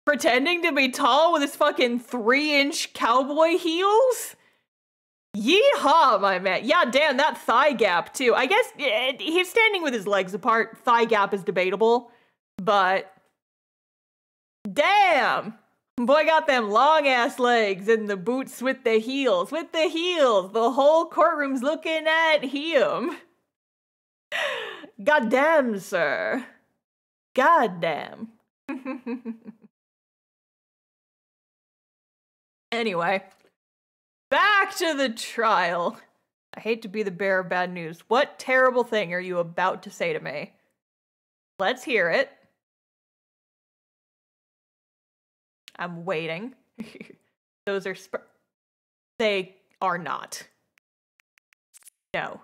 Pretending to be tall with his fucking 3-inch cowboy heels? Yeehaw, my man. Yeah, damn, that thigh gap, too. I guess he's standing with his legs apart. Thigh gap is debatable, but damn. Boy got them long-ass legs and the boots with the heels. With the heels. The whole courtroom's looking at him. Goddamn, sir. Goddamn. Anyway, back to the trial. I hate to be the bearer of bad news. What terrible thing are you about to say to me? Let's hear it. I'm waiting. Those are they are not. No.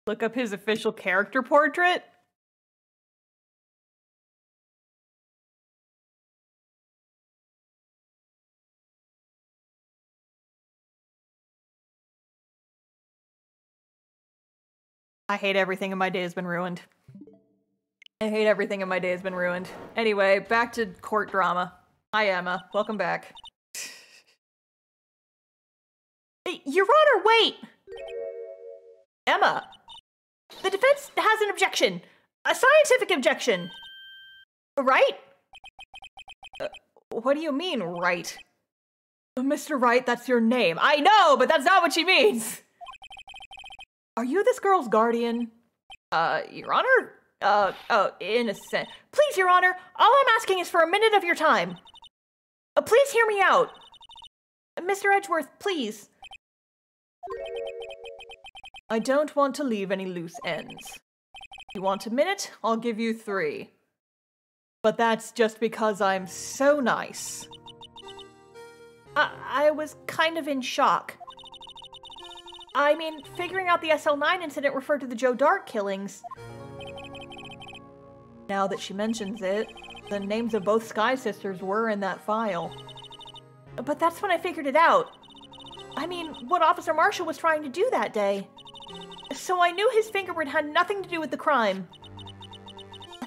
Look up his official character portrait. I hate everything in my day has been ruined. I hate everything in my day has been ruined. Anyway, back to court drama. Hi, Emma. Welcome back. Your Honor, wait! Emma! The defense has an objection. A scientific objection. Right? What do you mean, right? Mr. Wright, that's your name. I know, but that's not what she means. Are you this girl's guardian? Your Honor? Oh, in a sense. Please, Your Honor, all I'm asking is for a minute of your time. Please hear me out. Mr. Edgeworth, please. I don't want to leave any loose ends. You want a minute? I'll give you 3. But that's just because I'm so nice. I was kind of in shock. I mean, figuring out the SL9 incident referred to the Joe Dart killings. Now that she mentions it, the names of both Sky Sisters were in that file. But that's when I figured it out. I mean, what Officer Marshall was trying to do that day. So I knew his fingerprint had nothing to do with the crime.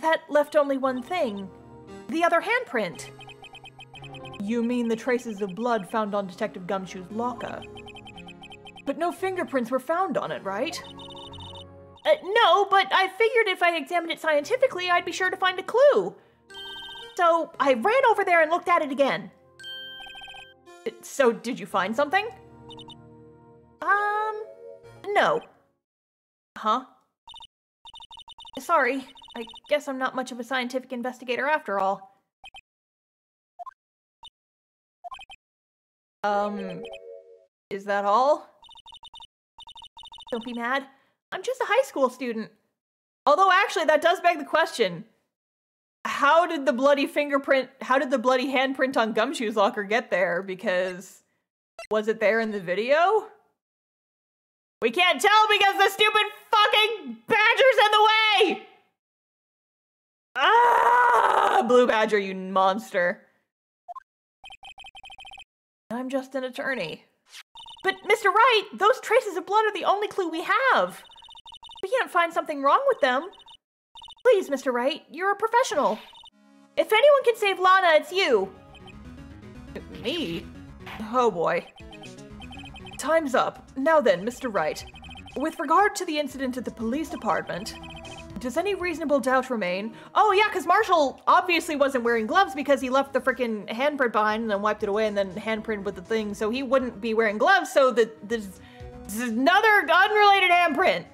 That left only one thing. The other handprint. You mean the traces of blood found on Detective Gumshoe's locker? But no fingerprints were found on it, right? No, but I figured if I examined it scientifically, I'd be sure to find a clue. So I ran over there and looked at it again. So did you find something? No. Huh? Sorry, I guess I'm not much of a scientific investigator after all. Is that all? Don't be mad. I'm just a high school student. Although actually that does beg the question. How did the bloody handprint on Gumshoe's locker get there? Because was it there in the video? We can't tell because the stupid fucking badger's in the way! Ah, Blue Badger, you monster. I'm just an attorney. But, Mr. Wright, those traces of blood are the only clue we have. We can't find something wrong with them. Please, Mr. Wright, you're a professional. If anyone can save Lana, it's you. Me? Oh boy. Time's up. Now then, Mr. Wright. With regard to the incident at the police department, does any reasonable doubt remain? Oh yeah, because Marshall obviously wasn't wearing gloves because he left the frickin' handprint behind and then wiped it away and then handprint with the thing, so he wouldn't be wearing gloves, so this is another unrelated handprint.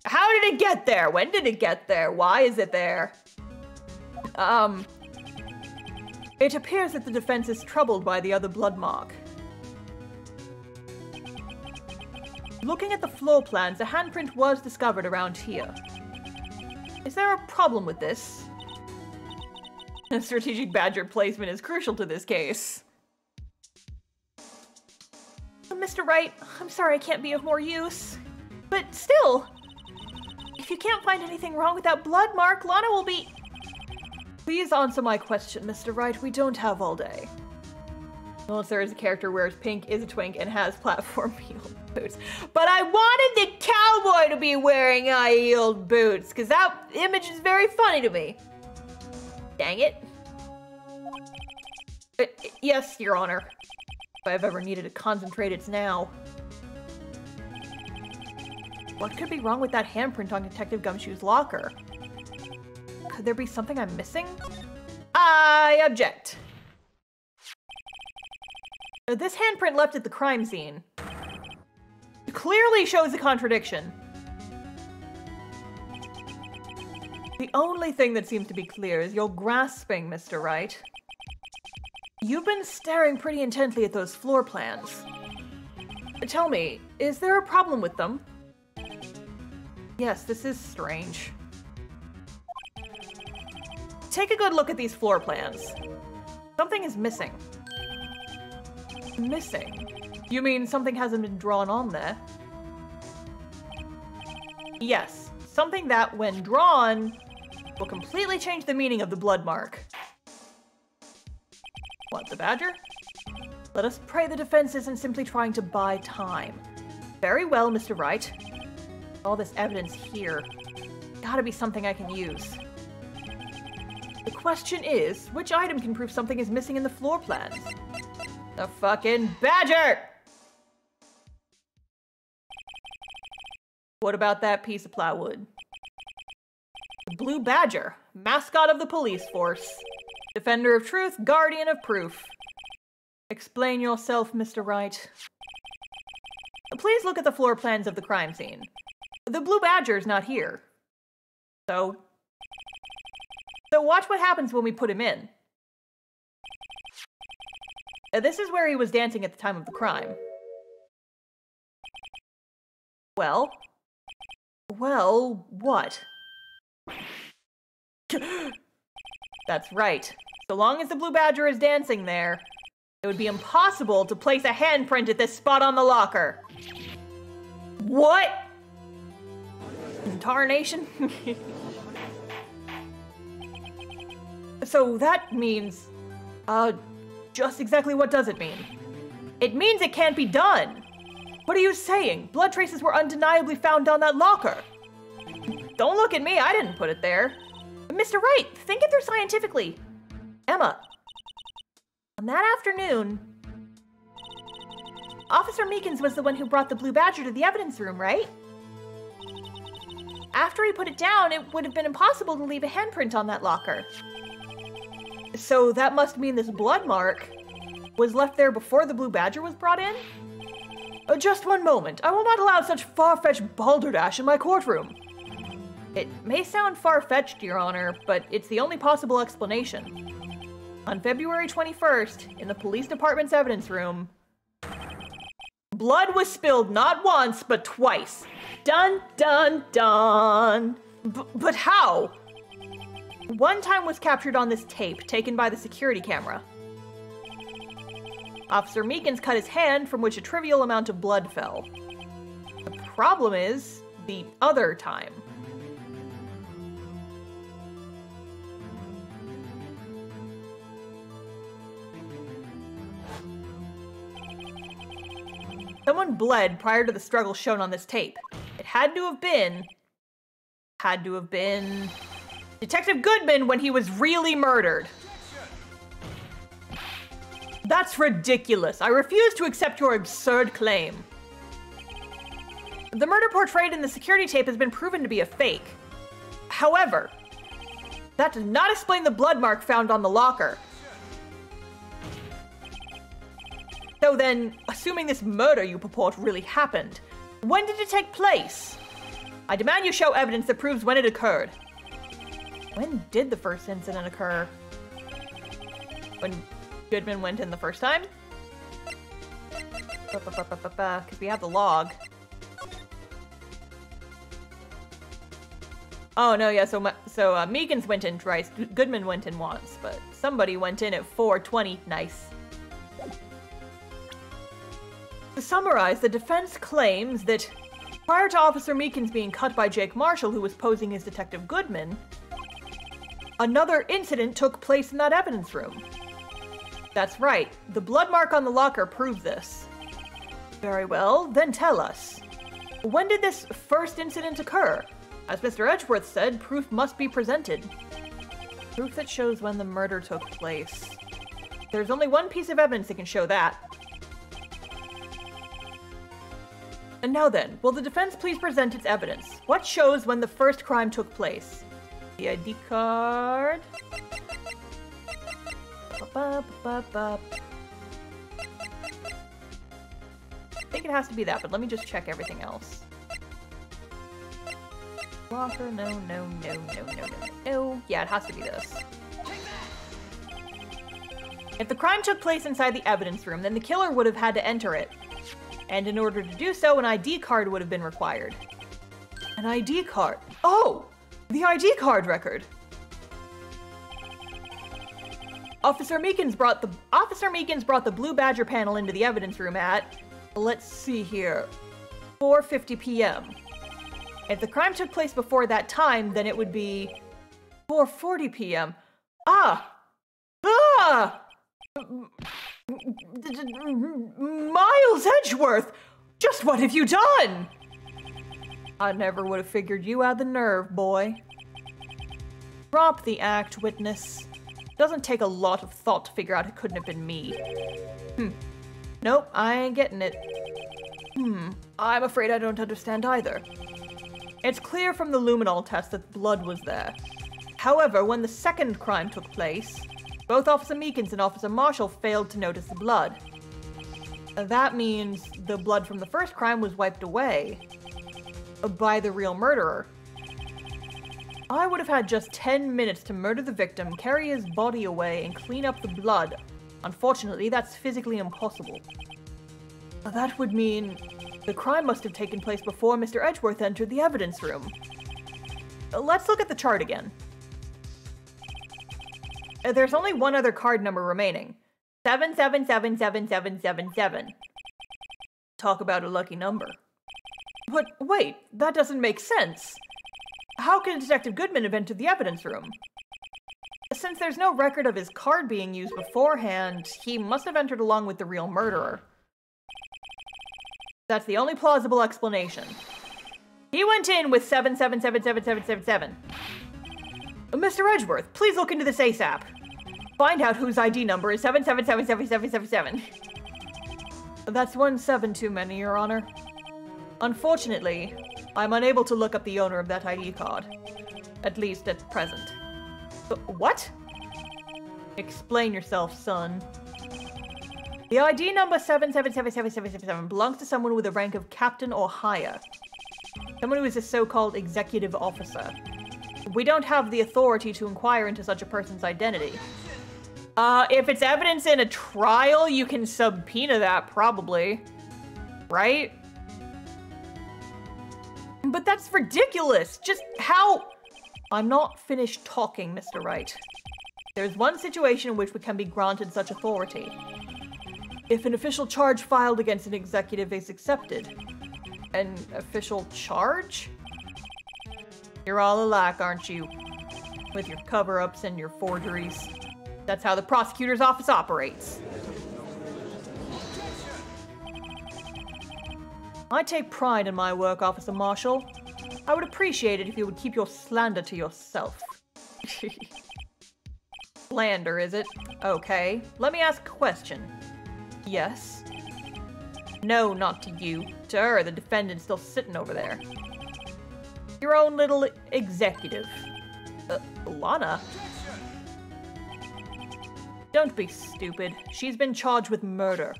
How did it get there? When did it get there? Why is it there? It appears that the defense is troubled by the other blood mark. Looking at the floor plans, a handprint was discovered around here. Is there a problem with this? Strategic badger placement is crucial to this case. Mr. Wright, I'm sorry I can't be of more use. But still, if you can't find anything wrong with that blood mark, Lana will be... Please answer my question, Mr. Wright. We don't have all day. Unless there is a character who wears pink, is a twink, and has platform heel boots. But I wanted the cowboy to be wearing high-heeled boots, because that image is very funny to me. Dang it. Yes, Your Honor. If I've ever needed to concentrate, it's now. What could be wrong with that handprint on Detective Gumshoe's locker? Could there be something I'm missing? I object. This handprint left at the crime scene clearly shows a contradiction. The only thing that seems to be clear is you're grasping, Mr. Wright. You've been staring pretty intently at those floor plans. Tell me, is there a problem with them? Yes, this is strange. Take a good look at these floor plans. Something is missing. Missing? You mean something hasn't been drawn on there? Yes, something that, when drawn, will completely change the meaning of the blood mark. What, the badger? Let us pray the defense isn't simply trying to buy time. Very well, Mr. Wright. All this evidence here. Gotta be something I can use. The question is, which item can prove something is missing in the floor plans? The fucking badger! What about that piece of plywood? The blue badger, mascot of the police force. Defender of truth, guardian of proof. Explain yourself, Mr. Wright. Please look at the floor plans of the crime scene. The blue badger's not here. So watch what happens when we put him in. This is where he was dancing at the time of the crime. Well, what? That's right. So long as the blue badger is dancing there, it would be impossible to place a handprint at this spot on the locker. What? Tarnation? So that means, just exactly what does it mean? It means it can't be done. What are you saying? Blood traces were undeniably found on that locker. Don't look at me, I didn't put it there. Mr. Wright, think it through scientifically. Emma. On that afternoon, Officer Meekins was the one who brought the blue badger to the evidence room, right? After he put it down, it would have been impossible to leave a handprint on that locker. So that must mean this blood mark was left there before the blue badger was brought in? Just one moment. I will not allow such far-fetched balderdash in my courtroom. It may sound far-fetched, Your Honor, but it's the only possible explanation. On February 21st, in the police department's evidence room, blood was spilled not once, but twice. Dun, dun, dun. But how? One time was captured on this tape taken by the security camera. Officer Meekins cut his hand, from which a trivial amount of blood fell. The problem is the other time. Someone bled prior to the struggle shown on this tape. It had to have been Detective Goodman when he was really murdered. That's ridiculous. I refuse to accept your absurd claim. The murder portrayed in the security tape has been proven to be a fake. However, that does not explain the blood mark found on the locker. So then, assuming this murder you purport really happened, when did it take place? I demand you show evidence that proves when it occurred. When did the first incident occur? When Goodman went in the first time? Because we have the log. Oh, no, yeah, so Meekins went in twice, Goodman went in once, but somebody went in at 4:20. Nice. To summarize, the defense claims that prior to Officer Meekins being cut by Jake Marshall, who was posing as Detective Goodman, another incident took place in that evidence room. That's right. The blood mark on the locker proves this. Very well, then tell us. When did this first incident occur? As Mr. Edgeworth said, proof must be presented. Proof that shows when the murder took place. There's only one piece of evidence that can show that. And now then, will the defense please present its evidence? What shows when the first crime took place? The ID card? I think it has to be that, but let me just check everything else. Locker, no. Yeah, it has to be this. If the crime took place inside the evidence room, then the killer would have had to enter it. And in order to do so, an ID card would have been required. An ID card? Oh! The ID card record! Officer Meekins brought the Blue Badger panel into the evidence room at, let's see here, 4:50 p.m. If the crime took place before that time, then it would be 4:40 p.m. Miles Edgeworth! Just what have you done? I never would have figured you had the nerve, boy. Drop the act, witness. Doesn't take a lot of thought to figure out it couldn't have been me. Nope, I ain't getting it. I'm afraid I don't understand either. It's clear from the luminol test that blood was there. However, when the second crime took place, both Officer Meekins and Officer Marshall failed to notice the blood. That means the blood from the first crime was wiped away by the real murderer. I would have had just 10 minutes to murder the victim, carry his body away, and clean up the blood. Unfortunately, that's physically impossible. That would mean the crime must have taken place before Mr. Edgeworth entered the evidence room. Let's look at the chart again. There's only one other card number remaining. 77777777. Talk about a lucky number. But wait, that doesn't make sense. How can Detective Goodman have entered the evidence room? Since there's no record of his card being used beforehand, he must have entered along with the real murderer. That's the only plausible explanation. He went in with 77777777. Mr. Edgeworth, please look into this ASAP. Find out whose ID number is 77777777. That's 1 7 too many, Your Honor. Unfortunately, I'm unable to look up the owner of that ID card. At least at present. What? Explain yourself, son. The ID number 777777 belongs to someone with a rank of captain or higher. Someone who is a so-called executive officer. We don't have the authority to inquire into such a person's identity. If it's evidence in a trial, you can subpoena that, probably. Right? But that's ridiculous! Just how— I'm not finished talking, Mr. Wright. There's one situation in which we can be granted such authority. If an official charge filed against an executive is accepted. An official charge? You're all alike, aren't you? With your cover-ups and your forgeries. That's how the prosecutor's office operates. I take pride in my work, Officer Marshall. I would appreciate it if you would keep your slander to yourself. Slander, is it? Okay. Let me ask a question. Yes? No, not to you. To her, the defendant's still sitting over there. Your own little executive. Lana? Don't be stupid. She's been charged with murder.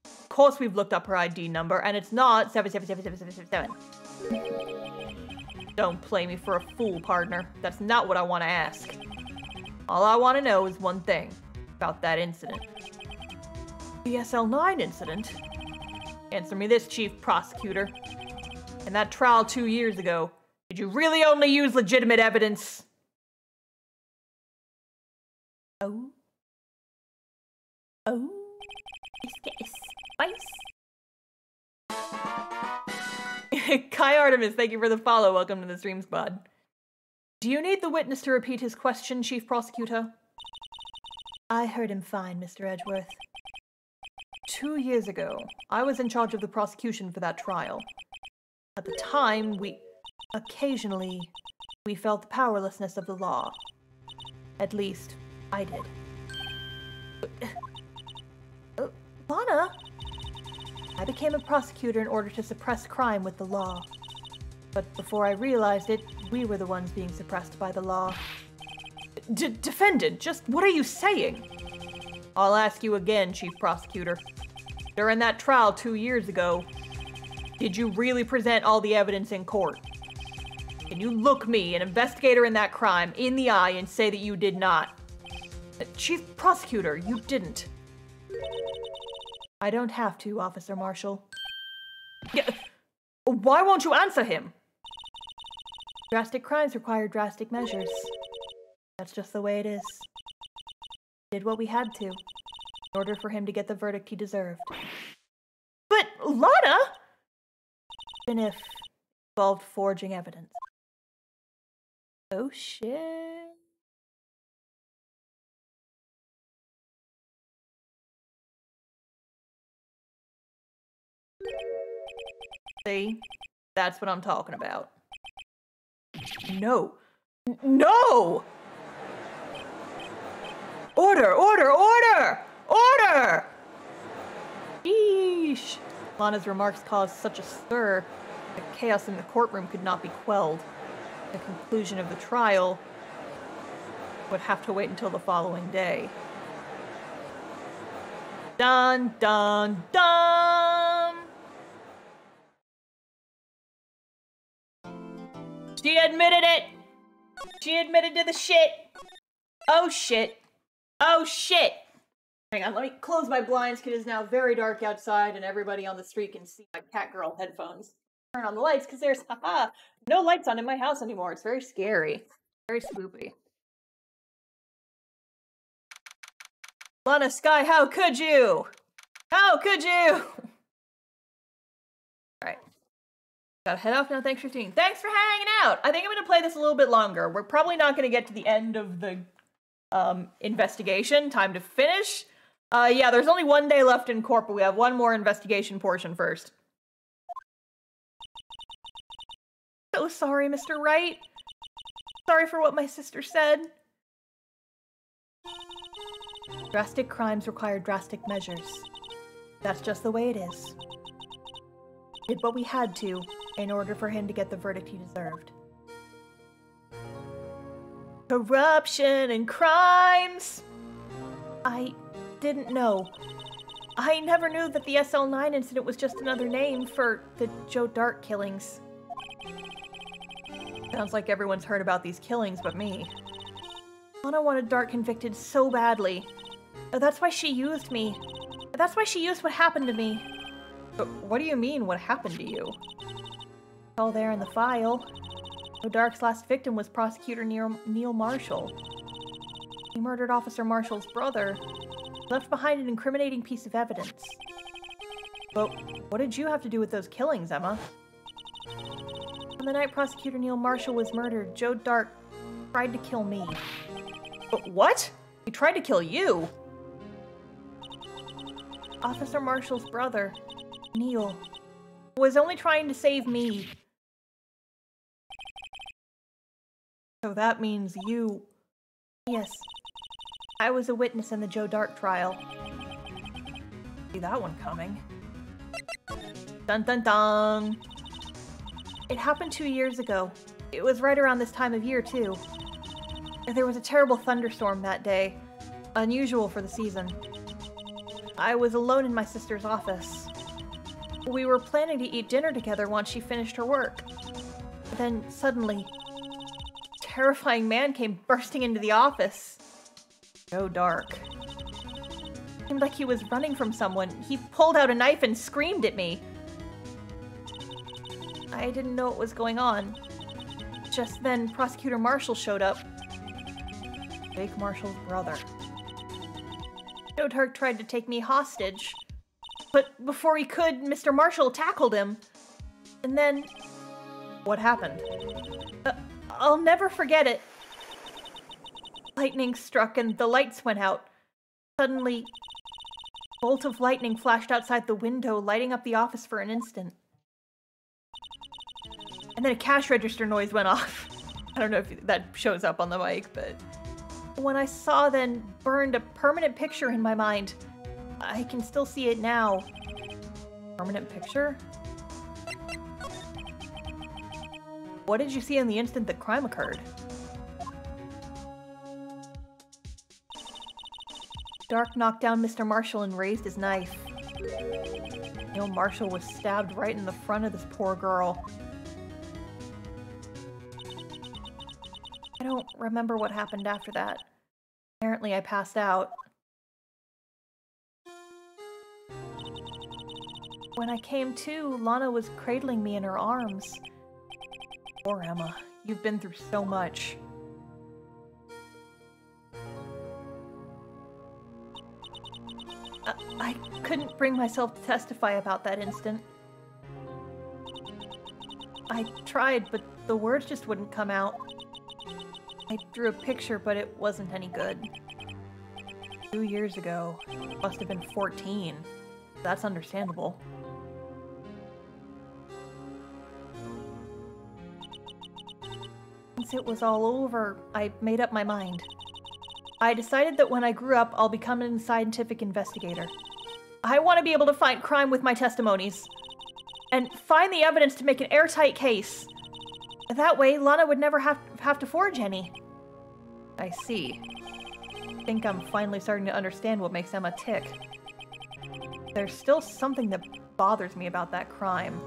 Of course we've looked up her ID number, and it's not 777777. Don't play me for a fool, partner. That's not what I want to ask. All I want to know is one thing. About that incident. The SL9 incident? Answer me this, Chief Prosecutor. In that trial 2 years ago, Did you really only use legitimate evidence? Oh. Oh. This spice. Kai Artemis, thank you for the follow. Welcome to the Stream Squad. Do you need the witness to repeat his question, Chief Prosecutor? I heard him fine, Mr. Edgeworth. 2 years ago, I was in charge of the prosecution for that trial. At the time, occasionally, we felt the powerlessness of the law. At least, I did. Lana? I became a prosecutor in order to suppress crime with the law. But before I realized it, we were the ones being suppressed by the law. Defendant, just what are you saying? I'll ask you again, Chief Prosecutor. During that trial 2 years ago, did you really present all the evidence in court? Can you look me, an investigator in that crime, in the eye and say that you did not? Chief Prosecutor, you didn't. I don't have to, Officer Marshall. Yeah. Why won't you answer him? Drastic crimes require drastic measures. That's just the way it is. Did what we had to, in order for him to get the verdict he deserved. But, Lana! Even if it involved forging evidence. Oh shit. See? That's what I'm talking about. No. No! Order! Order! Order! Order! Sheesh. Lana's remarks caused such a stir that chaos in the courtroom could not be quelled. The conclusion of the trial would have to wait until the following day. Dun, dun, dun! She admitted it! She admitted to the shit! Oh shit! Oh shit! Hang on, let me close my blinds because it's now very dark outside and everybody on the street can see my cat girl headphones. Turn on the lights because there's, no lights on in my house anymore. It's very scary. Very spoopy. Lana Sky, how could you? How could you? Alright. Gotta head off now. Thanks for tuning. Thanks for hanging out. I think I'm gonna play this a little bit longer. We're probably not gonna get to the end of the investigation. Time to finish. Yeah, there's only 1 day left in court, but we have one more investigation portion first. So sorry, Mr. Wright. Sorry for what my sister said. Drastic crimes require drastic measures. That's just the way it is. Did what we had to in order for him to get the verdict he deserved. Corruption and crimes! I didn't know. I never knew that the SL9 incident was just another name for the Joe Dart killings. Sounds like everyone's heard about these killings but me. Lana wanted Dart convicted so badly. That's why she used me. That's why she used what happened to me. But what do you mean, what happened to you? It's all there in the file. Joe Dark's last victim was Prosecutor Neil Marshall. He murdered Officer Marshall's brother. He left behind an incriminating piece of evidence. But what did you have to do with those killings, Emma? On the night Prosecutor Neil Marshall was murdered, Joe Dark tried to kill me. But what? He tried to kill you? Officer Marshall's brother, Neil, was only trying to save me. So that means you... Yes. I was a witness in the Joe Dart trial. See that one coming. Dun dun dun! It happened 2 years ago. It was right around this time of year, too. There was a terrible thunderstorm that day. Unusual for the season. I was alone in my sister's office. We were planning to eat dinner together once she finished her work. But then, suddenly, a terrifying man came bursting into the office. Joe Dark. It seemed like he was running from someone. He pulled out a knife and screamed at me. I didn't know what was going on. Just then, Prosecutor Marshall showed up. Jake Marshall's brother. Joe Dart tried to take me hostage. But before he could, Mr. Marshall tackled him. And then... What happened? I'll never forget it. Lightning struck and the lights went out. Suddenly, a bolt of lightning flashed outside the window, lighting up the office for an instant. And then a cash register noise went off. I don't know if that shows up on the mic, but... When I saw then burned a permanent picture in my mind. I can still see it now. Permanent picture? What did you see in the instant that crime occurred? Dark knocked down Mr. Marshall and raised his knife. Neil Marshall was stabbed right in the front of this poor girl. I don't remember what happened after that. Apparently I passed out. When I came to, Lana was cradling me in her arms. Poor Emma, you've been through so much. I couldn't bring myself to testify about that instant. I tried, but the words just wouldn't come out. I drew a picture, but it wasn't any good. 2 years ago. Must have been 14. That's understandable. Once it was all over, I made up my mind. I decided that when I grew up, I'll become a scientific investigator. I want to be able to fight crime with my testimonies. And find the evidence to make an airtight case. That way, Lana would never have to forge any. I see. I think I'm finally starting to understand what makes Emma tick. There's still something that bothers me about that crime.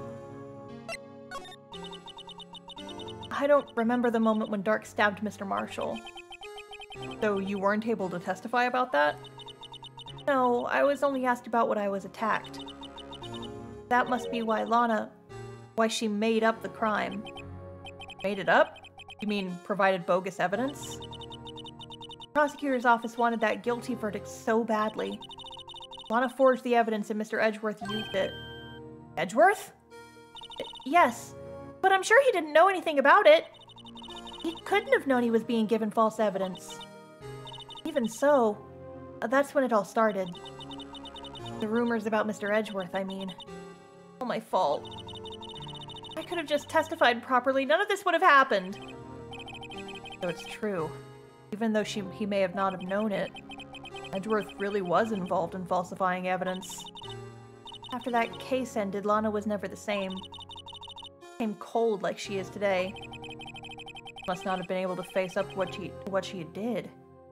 I don't remember the moment when Dark stabbed Mr. Marshall. So you weren't able to testify about that? No, I was only asked about what I was attacked. That must be why she made up the crime. Made it up? You mean provided bogus evidence? The prosecutor's office wanted that guilty verdict so badly. Lana forged the evidence and Mr. Edgeworth used it. Edgeworth? Yes, but I'm sure he didn't know anything about it. He couldn't have known he was being given false evidence. Even so, that's when it all started. The rumors about Mr. Edgeworth, I mean. All my fault. I could have just testified properly. None of this would have happened. So it's true. Even though he may have not have known it, Edgeworth really was involved in falsifying evidence. After that case ended, Lana was never the same. Became cold like she is today. Must not have been able to face up to what she did.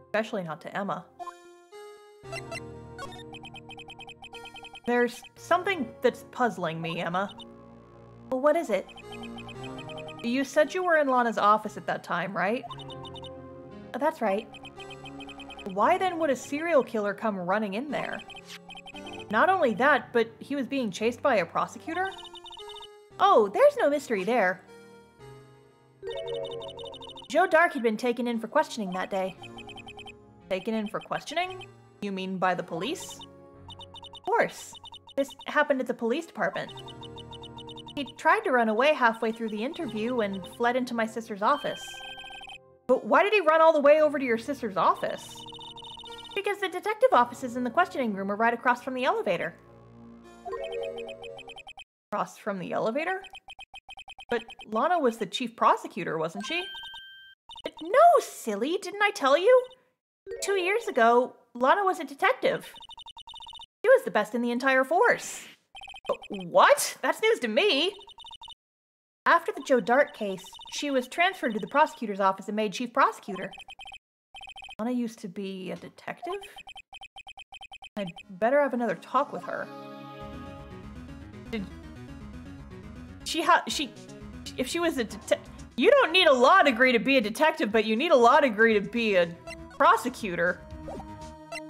Especially not to Emma. There's something that's puzzling me, Emma. Well, what is it? You said you were in Lana's office at that time, right? That's right. Why then would a serial killer come running in there? Not only that, but he was being chased by a prosecutor? Oh, there's no mystery there. Joe Dark had been taken in for questioning that day. Taken in for questioning? You mean by the police? Of course. This happened at the police department. He tried to run away halfway through the interview and fled into my sister's office. But why did he run all the way over to your sister's office? Because the detective offices in the questioning room are right across from the elevator. Across from the elevator? But Lana was the chief prosecutor, wasn't she? No, silly! Didn't I tell you? 2 years ago, Lana was a detective. She was the best in the entire force. What? That's news to me! After the Joe Dart case, she was transferred to the prosecutor's office and made chief prosecutor. Lana used to be a detective? I'd better have another talk with her. If she was a detective... You don't need a law degree to be a detective, but you need a law degree to be a prosecutor.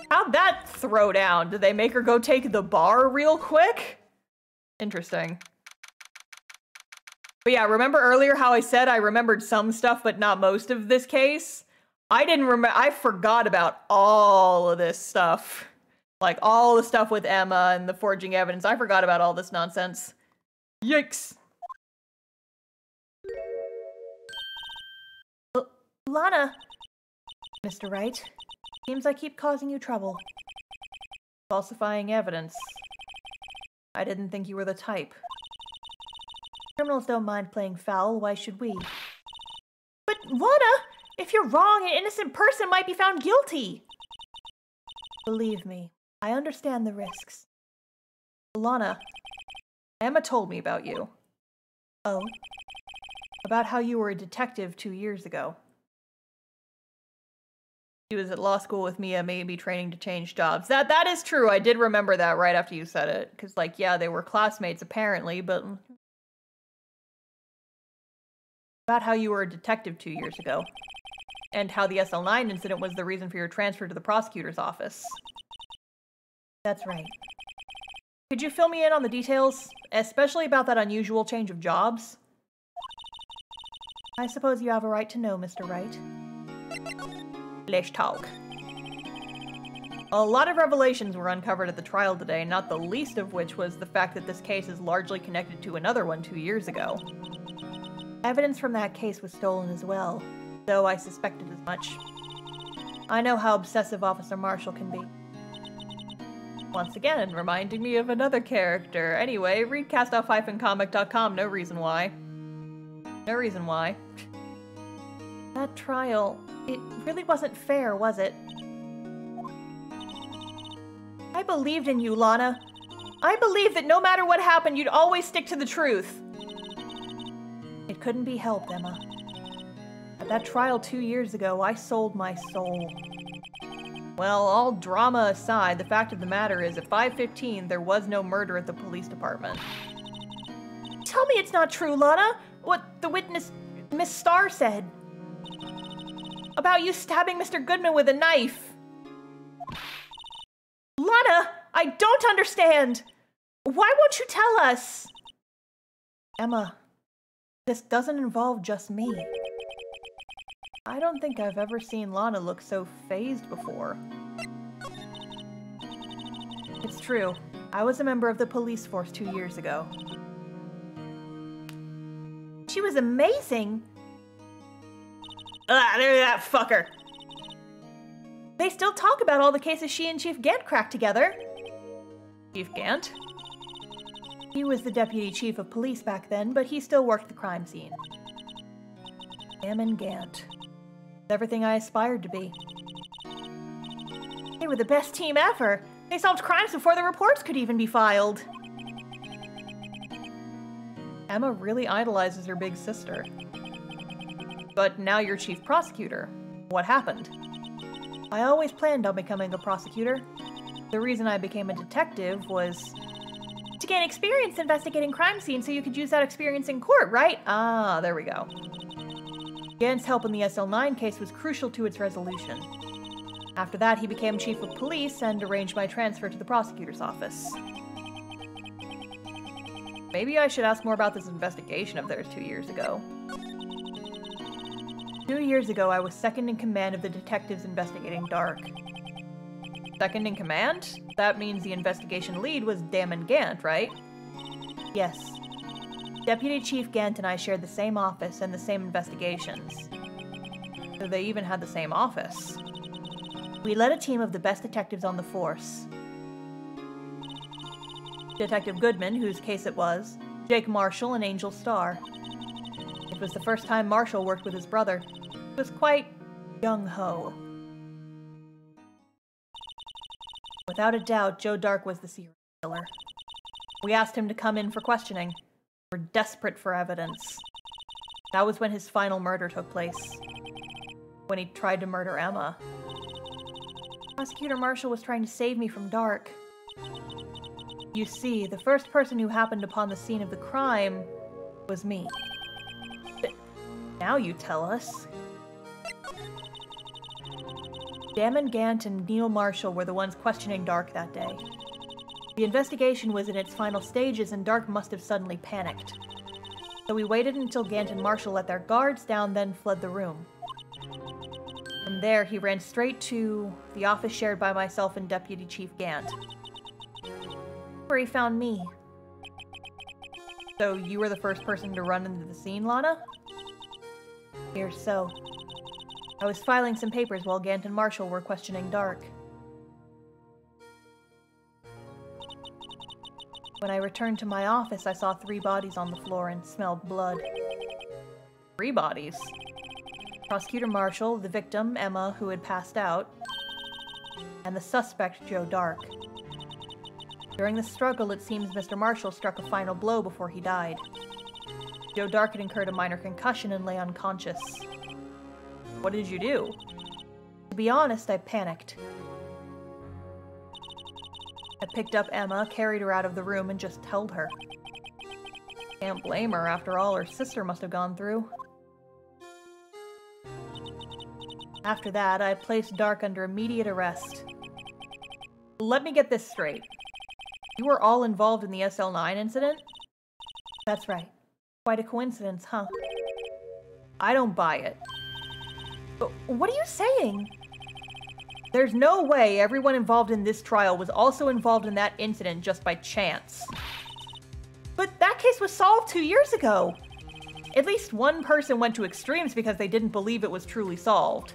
How'd that throw down? Did they make her go take the bar real quick? Interesting. But yeah, remember earlier how I said I remembered some stuff, but not most of this case? I didn't remember. I forgot about all of this stuff. Like, all the stuff with Emma and the forging evidence. I forgot about all this nonsense. Yikes. Lana. Mr. Wright, seems I keep causing you trouble. Falsifying evidence. I didn't think you were the type. Criminals don't mind playing foul, why should we? But Lana, if you're wrong, an innocent person might be found guilty. Believe me, I understand the risks. Lana, Emma told me about you. Oh? About how you were a detective 2 years ago. She was at law school with Mia, maybe training to change jobs. That is true. I did remember that right after you said it. Because, like, yeah, they were classmates apparently, but... About how you were a detective 2 years ago. And how the SL9 incident was the reason for your transfer to the prosecutor's office. That's right. Could you fill me in on the details? Especially about that unusual change of jobs? I suppose you have a right to know, Mr. Wright. Let's talk. A lot of revelations were uncovered at the trial today, not the least of which was the fact that this case is largely connected to another one 2 years ago. Evidence from that case was stolen as well, though I suspected as much. I know how obsessive Officer Marshall can be. Once again, reminding me of another character. Anyway, read castoff-comic.com, no reason why. No reason why. That trial, it really wasn't fair, was it? I believed in you, Lana. I believed that no matter what happened, you'd always stick to the truth. It couldn't be helped, Emma. At that trial 2 years ago, I sold my soul. Well, all drama aside, the fact of the matter is, at 5:15, there was no murder at the police department. Tell me it's not true, Lana! What the witness, Miss Starr, said. About you stabbing Mr. Goodman with a knife. Lana, I don't understand! Why won't you tell us? Emma, this doesn't involve just me. I don't think I've ever seen Lana look so fazed before. It's true. I was a member of the police force 2 years ago. She was amazing! Ah, there's that fucker! They still talk about all the cases she and Chief Gant cracked together. Chief Gant? He was the deputy chief of police back then, but he still worked the crime scene. Em and Gant. Everything I aspired to be. They were the best team ever. They solved crimes before the reports could even be filed. Emma really idolizes her big sister. But now you're chief prosecutor. What happened? I always planned on becoming a prosecutor. The reason I became a detective was to gain experience investigating crime scenes so you could use that experience in court, right? Ah, there we go. Gant's help in the SL9 case was crucial to its resolution. After that, he became chief of police and arranged my transfer to the prosecutor's office. Maybe I should ask more about this investigation of theirs 2 years ago. 2 years ago, I was second in command of the detectives investigating Dark. Second in command? That means the investigation lead was Damon Gant, right? Yes. Deputy Chief Gant and I shared the same office and the same investigations. So they even had the same office. We led a team of the best detectives on the force. Detective Goodman, whose case it was, Jake Marshall, and Angel Starr. It was the first time Marshall worked with his brother. It was quite gung-ho. Without a doubt, Joe Dark was the serial killer. We asked him to come in for questioning. We're desperate for evidence. That was when his final murder took place. When he tried to murder Emma. Prosecutor Marshall was trying to save me from Dark. You see, the first person who happened upon the scene of the crime was me. Now you tell us. Damon Gant and Neil Marshall were the ones questioning Dark that day. The investigation was in its final stages and Dark must have suddenly panicked. So we waited until Gant and Marshall let their guards down, then fled the room. From there, he ran straight to the office shared by myself and Deputy Chief Gant, where he found me. So you were the first person to run into the scene, Lana? Here's so. I was filing some papers while Gant and Marshall were questioning Dark. When I returned to my office, I saw 3 bodies on the floor and smelled blood. 3 bodies? Prosecutor Marshall, the victim, Emma, who had passed out, and the suspect, Joe Dark. During the struggle, it seems Mr. Marshall struck a final blow before he died. Joe Dark had incurred a minor concussion and lay unconscious. What did you do? To be honest, I panicked. I picked up Emma, carried her out of the room, and just held her. Can't blame her, after all her sister must have gone through. After that, I placed Dark under immediate arrest. Let me get this straight. You were all involved in the SL9 incident? That's right. Quite a coincidence, huh? I don't buy it. But what are you saying? There's no way everyone involved in this trial was also involved in that incident just by chance. But that case was solved 2 years ago. At least one person went to extremes because they didn't believe it was truly solved.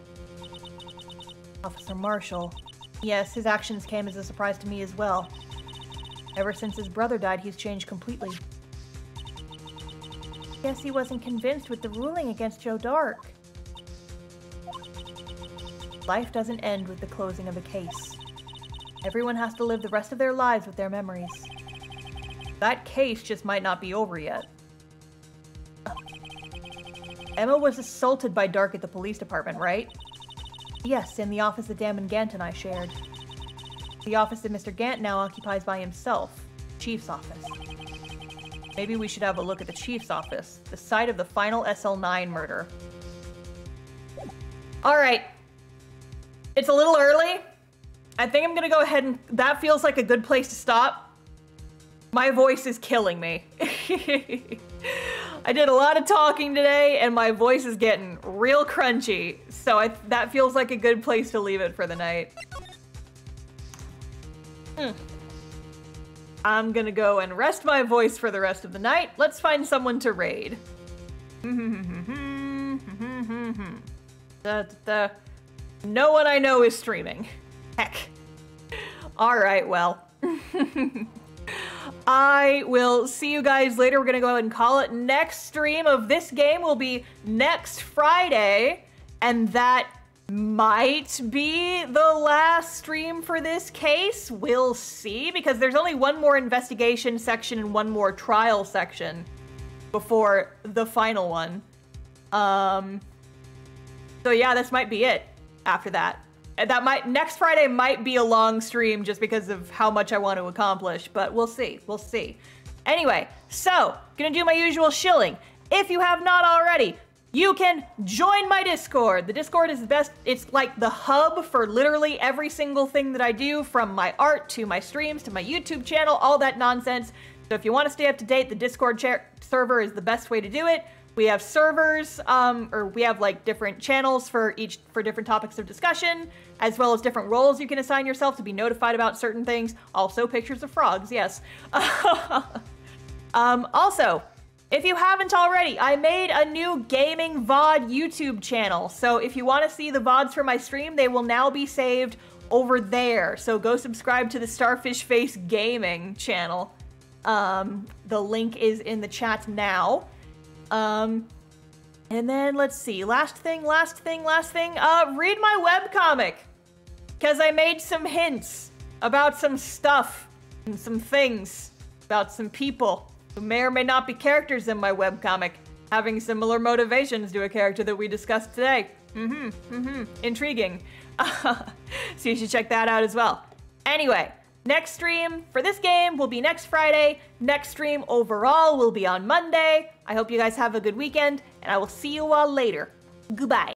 Officer Marshall. Yes, his actions came as a surprise to me as well. Ever since his brother died, he's changed completely. Guess he wasn't convinced with the ruling against Joe Dark. Life doesn't end with the closing of a case. Everyone has to live the rest of their lives with their memories. That case just might not be over yet. Emma was assaulted by Dark at the police department, right? Yes, in the office that Damon Gant and I shared. The office that Mr. Gant now occupies by himself. Chief's office. Maybe we should have a look at the Chief's office, the site of the final SL9 murder. Alright. It's a little early. I think I'm gonna go ahead and... That feels like a good place to stop. My voice is killing me. I did a lot of talking today, and my voice is getting real crunchy. So that feels like a good place to leave it for the night. I'm gonna go and rest my voice for the rest of the night. Let's find someone to raid. No one I know is streaming. Heck. Alright, well. I will see you guys later. We're gonna go ahead and call it. Next stream of this game will be next Friday, and that might be the last stream for this case. We'll see, because there's only one more investigation section and one more trial section before the final one. So yeah, this might be it after that. Next Friday might be a long stream just because of how much I want to accomplish, but we'll see. We'll see. Anyway, so gonna do my usual shilling. If you have not already, you can join my Discord. The Discord is the best. It's like the hub for literally every single thing that I do, from my art to my streams to my YouTube channel, all that nonsense. So if you want to stay up to date, the Discord server is the best way to do it. We have servers, or we have like different channels for different topics of discussion, as well as different roles you can assign yourself to be notified about certain things. Also pictures of frogs, yes. Also, if you haven't already, I made a new gaming VOD YouTube channel. So if you want to see the VODs for my stream, they will now be saved over there. So go subscribe to the StarfishFace gaming channel. The link is in the chat now. And then let's see, last thing, read my webcomic, because I made some hints about some stuff and some things about some people who may or may not be characters in my webcomic, having similar motivations to a character that we discussed today. Intriguing. So you should check that out as well. Anyway, next stream for this game will be next Friday. Next stream overall will be on Monday. I hope you guys have a good weekend, and I will see you all later. Goodbye.